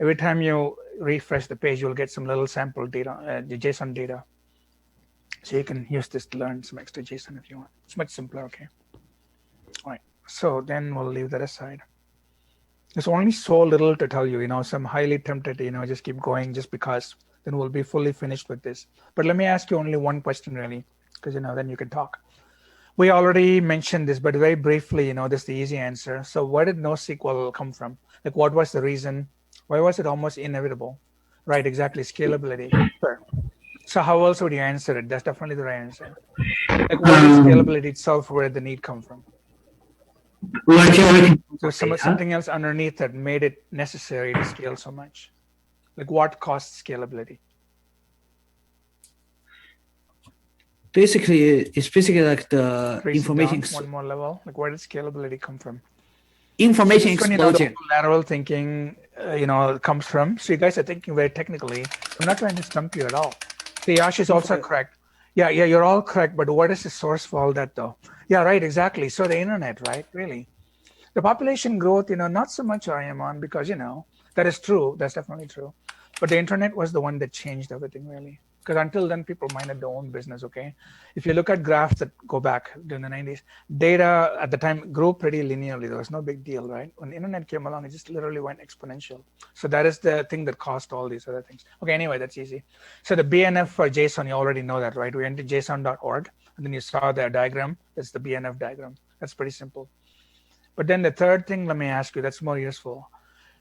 Every time you refresh the page, you'll get some little sample data, the JSON data. So you can use this to learn some extra JSON if you want. It's much simpler, okay? All right, so then we'll leave that aside. There's only so little to tell you, so I'm highly tempted to, just keep going just because then we'll be fully finished with this. But let me ask you only one question really, because, then you can talk. We already mentioned this, but very briefly, this is the easy answer. So where did NoSQL come from? Like what was the reason? Why was it almost inevitable? Right, exactly, scalability. Sure. So how else would you answer it? That's definitely the right answer. Like what is scalability itself, where did the need come from? Like everything from There was something else underneath that made it necessary to scale so much. Like what caused scalability? Basically, it's basically like the information. One more level. Like where did scalability come from? Information so explosion. When, the lateral thinking, comes from. So you guys are thinking very technically. I'm not trying to stump you at all. So Yash is also correct. Yeah, you're all correct. But what is the source for all that, though? Yeah, right, exactly. So the internet, right? Really, the population growth, not so much Aryaman, because that is true. That's definitely true. But the internet was the one that changed everything, really. Because until then, people minded their own business, okay? If you look at graphs that go back during the 90s, data at the time grew pretty linearly. There was no big deal, right? When the internet came along, it just literally went exponential. So that is the thing that caused all these other things. Okay, anyway, that's easy. So the BNF for JSON, you already know that, right? We entered json.org, and then you saw the diagram. That's the BNF diagram. That's pretty simple. But then the third thing, let me ask you, that's more useful.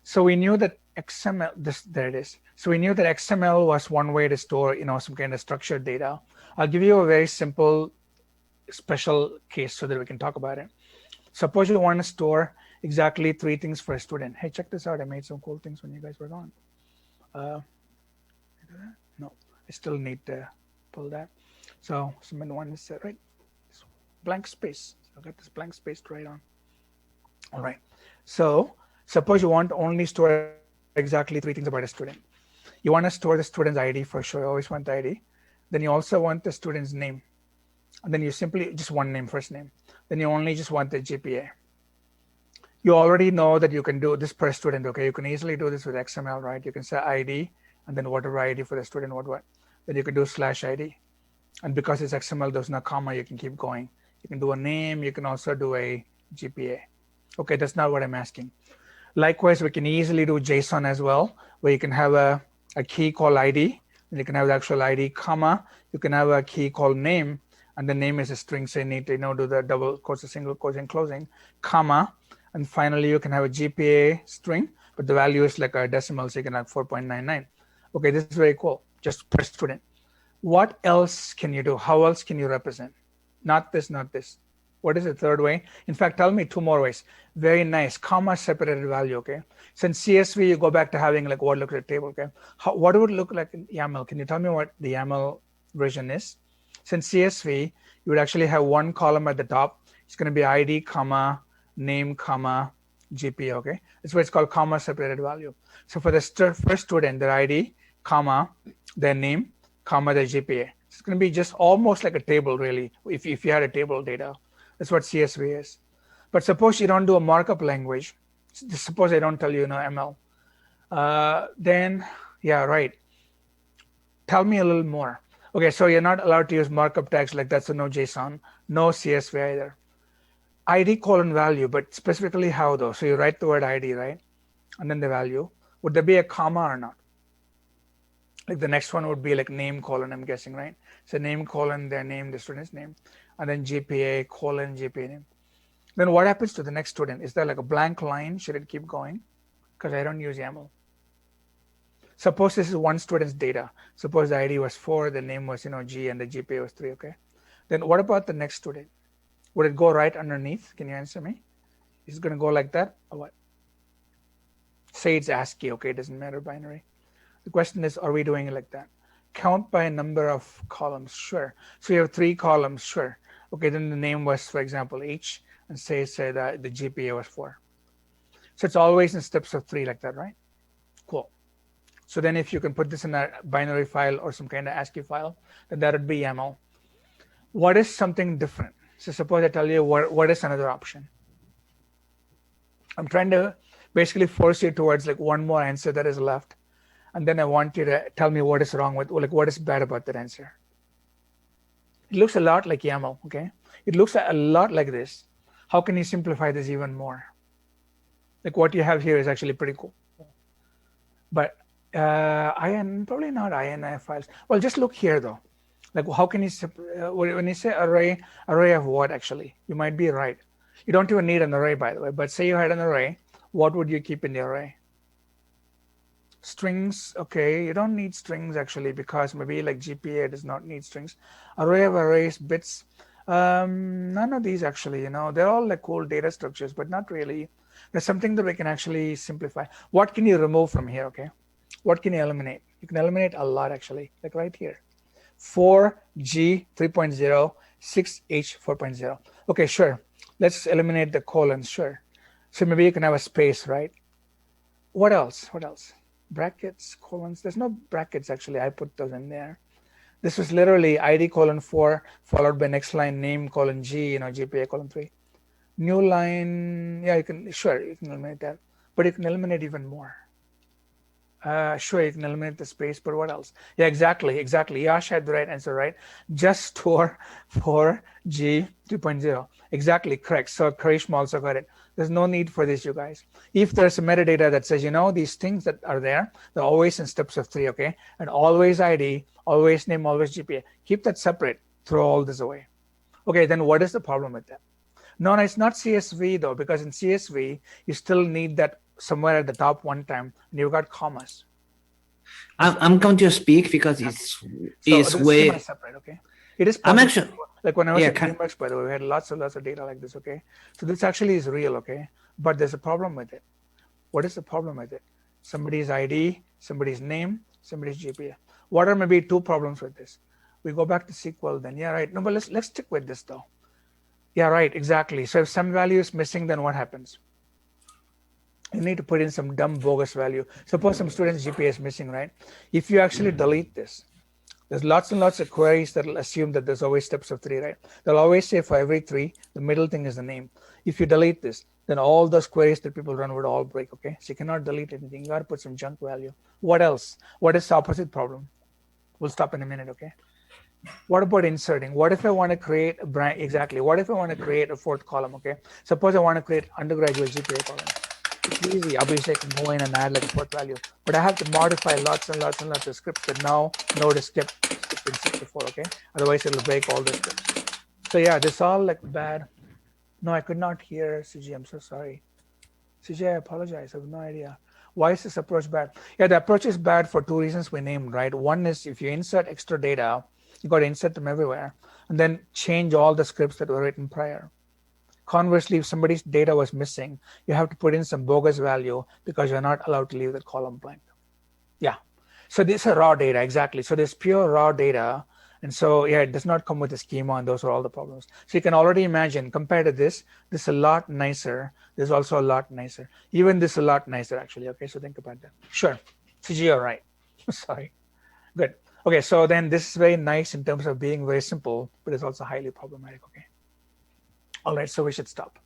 So we knew that XML, there it is. So we knew that XML was one way to store, some kind of structured data. I'll give you a very simple, special case so that we can talk about it. Suppose you want to store exactly 3 things for a student. Hey, check this out. I made some cool things when you guys were gone. No, I still need to pull that. So someone wanted to say, right, this blank space. So I'll get this blank space to write on. All right. So suppose you want to only store exactly 3 things about a student. You want to store the student's ID for sure. You always want the ID. Then you also want the student's name. And then you simply just one name, first name. Then you only just want the GPA. You already know that you can do this per student, okay? You can easily do this with XML, right? You can say ID and then whatever ID for the student, what. Then you can do /ID. And because it's XML, there's no comma, you can keep going. You can do a name. You can also do a GPA. Okay, that's not what I'm asking. Likewise, we can easily do JSON as well, where you can have a key called ID, and you can have the actual ID, comma, you can have a key called name, and the name is a string, so you need to do the double quotes, a single quotes and closing, comma, and finally you can have a GPA string, but the value is like a decimal, so you can have 4.99. Okay, this is very cool, just per student. What else can you do? How else can you represent? Not this, not this. What is the third way? In fact, tell me 2 more ways. Very nice, comma separated value, okay? So in CSV, you go back to having like word lookup table, okay? What would it look like in YAML? Can you tell me what the YAML version is? So in CSV, you would actually have 1 column at the top. It's gonna be ID, comma, name, comma, GPA, okay? That's why it's called comma separated value. So for the first student, their ID, comma, their name, comma, their GPA. It's gonna be just almost like a table, really, if you had a table data. That's what CSV is. But suppose you don't do a markup language. Suppose I don't tell you, ML. Then, yeah, right. Tell me a little more. Okay, so you're not allowed to use markup tags like that, so no JSON, no CSV either. ID colon value, but specifically how though? So you write the word ID, right? And then the value. Would there be a comma or not? Like the next one would be like name colon, I'm guessing, right? So name colon, their name, the student's name, and then GPA colon GPA name. Then what happens to the next student? Is there like a blank line? Should it keep going? Because I don't use YAML. Suppose this is one student's data. Suppose the ID was 4, the name was G, and the GPA was 3, okay? Then what about the next student? Would it go right underneath? Can you answer me? Is it going to go like that or what? Say it's ASCII, okay? It doesn't matter binary. The question is, are we doing it like that? Count by a number of columns, sure. So you have 3 columns, sure. Okay, then the name was, for example, H, and say that the GPA was 4. So it's always in steps of 3 like that, right? Cool. So then if you can put this in a binary file or some kind of ASCII file, then that would be YAML. What is something different? So suppose I tell you what is another option. I'm trying to basically force you towards like one more answer that is left. And then I want you to tell me what is wrong with, like what is bad about that answer. It looks a lot like YAML, okay? It looks a lot like this. How can you simplify this even more? Like what you have here is actually pretty cool. But probably not INI files. Well, just look here though. Like how can you, when you say array of what actually? You might be right. You don't even need an array, by the way, but say you had an array, what would you keep in the array? Strings, okay, you don't need strings actually because maybe like GPA does not need strings. Array of arrays, bits, None of these actually, they're all like cool data structures, but not really. There's something that we can actually simplify. What can you remove from here, okay? What can you eliminate? You can eliminate a lot actually, like right here. 4G 3.0, 6H 4.0. Okay, sure. Let's eliminate the colons, sure. So maybe you can have a space, right? What else? What else? Brackets, colons. There's no brackets actually. I put those in there. This was literally ID colon 4 followed by next line name colon G, GPA colon 3. New line, yeah, you can eliminate that, but you can eliminate even more. Sure, you can eliminate the space, but what else? Yeah, exactly. Yash had the right answer, right? Just store 4G 2.0. Exactly, correct. So Karishma also got it. There's no need for this, you guys. If there's a metadata that says, these things that are there, they're always in steps of 3, okay? And always ID, always name, always GPA. Keep that separate. Throw all this away. Okay, then what is the problem with that? No, it's not CSV though, because in CSV, you still need that somewhere at the top one time, and you've got commas. I'm going to speak because it's way separate, okay? It is possible. I'm actually like when I was at DreamWorks, by the way, we had lots of data like this, okay? So this actually is real, okay? But there's a problem with it. What is the problem with it? Somebody's ID, somebody's name, somebody's GPA. What are maybe 2 problems with this? We go back to SQL then. Yeah, right. No, but let's stick with this though. Yeah, right, exactly. So if some value is missing, then what happens? You need to put in some dumb bogus value. Suppose some student's GPA is missing, right? If you actually delete this, there's lots and lots of queries that will assume that there's always steps of 3, right? They'll always say for every 3, the middle thing is the name. If you delete this, then all those queries that people run would all break, okay? So you cannot delete anything. You got to put some junk value. What else? What is the opposite problem? We'll stop in a minute, okay? What about inserting? What if I want to create a brand? Exactly. What if I want to create a 4th column, okay? Suppose I want to create undergraduate GPA column. It's easy. Obviously, I can go in and add like a 4th value, but I have to modify lots and lots of scripts that now Node is skipped in 64, okay? Otherwise, it'll break all the scripts. So yeah, this all like bad. No, I could not hear CJ. I'm so sorry. CJ, I apologize. I have no idea. Why is this approach bad? Yeah, the approach is bad for 2 reasons we named, right? One is if you insert extra data, you got to insert them everywhere and then change all the scripts that were written prior. Conversely, if somebody's data was missing, you have to put in some bogus value because you're not allowed to leave that column blank. Yeah. So this is raw data, exactly. So there's pure raw data. And so, yeah, it does not come with a schema, and those are all the problems. So you can already imagine, compared to this is a lot nicer. This is also a lot nicer. Even this is a lot nicer, actually. Okay, so think about that. Sure. CG, you're right. Sorry. Good. Okay, so then this is very nice in terms of being very simple, but it's also highly problematic, okay? All right, so we should stop.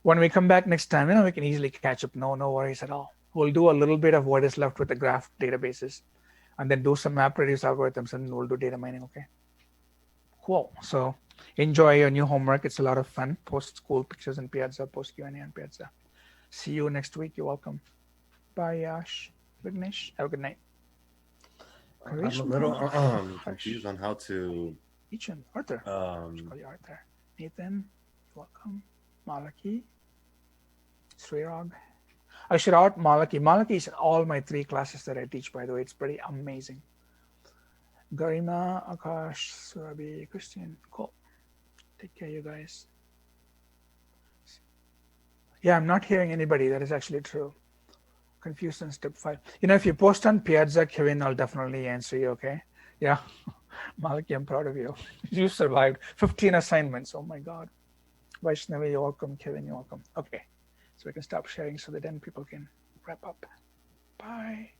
When we come back next time, we can easily catch up. No worries at all. We'll do a little bit of what is left with the graph databases and then do some MapReduce algorithms, and we'll do data mining, okay? Cool. So enjoy your new homework. It's a lot of fun. Post school pictures in Piazza, post Q&A on Piazza. See you next week. You're welcome. Bye, Yash. Vignesh. Have a good night. I'm a little confused on how to. Ichan, Arthur. Call you Arthur. Nathan, welcome. Malaki. Srirag. I should out Malaki. Malaki is in all my 3 classes that I teach, by the way. It's pretty amazing. Garima, Akash, Surabhi, Christian. Cool. Take care, you guys. Yeah, I'm not hearing anybody. That is actually true. Confused on step 5. If you post on Piazza, Kevin, I'll definitely answer you, okay? Yeah. Malaki, I'm proud of you. You survived 15 assignments. Oh my God. Vaishnavi, you're welcome. Kevin, you're welcome. Okay. So we can stop sharing so that then people can wrap up. Bye.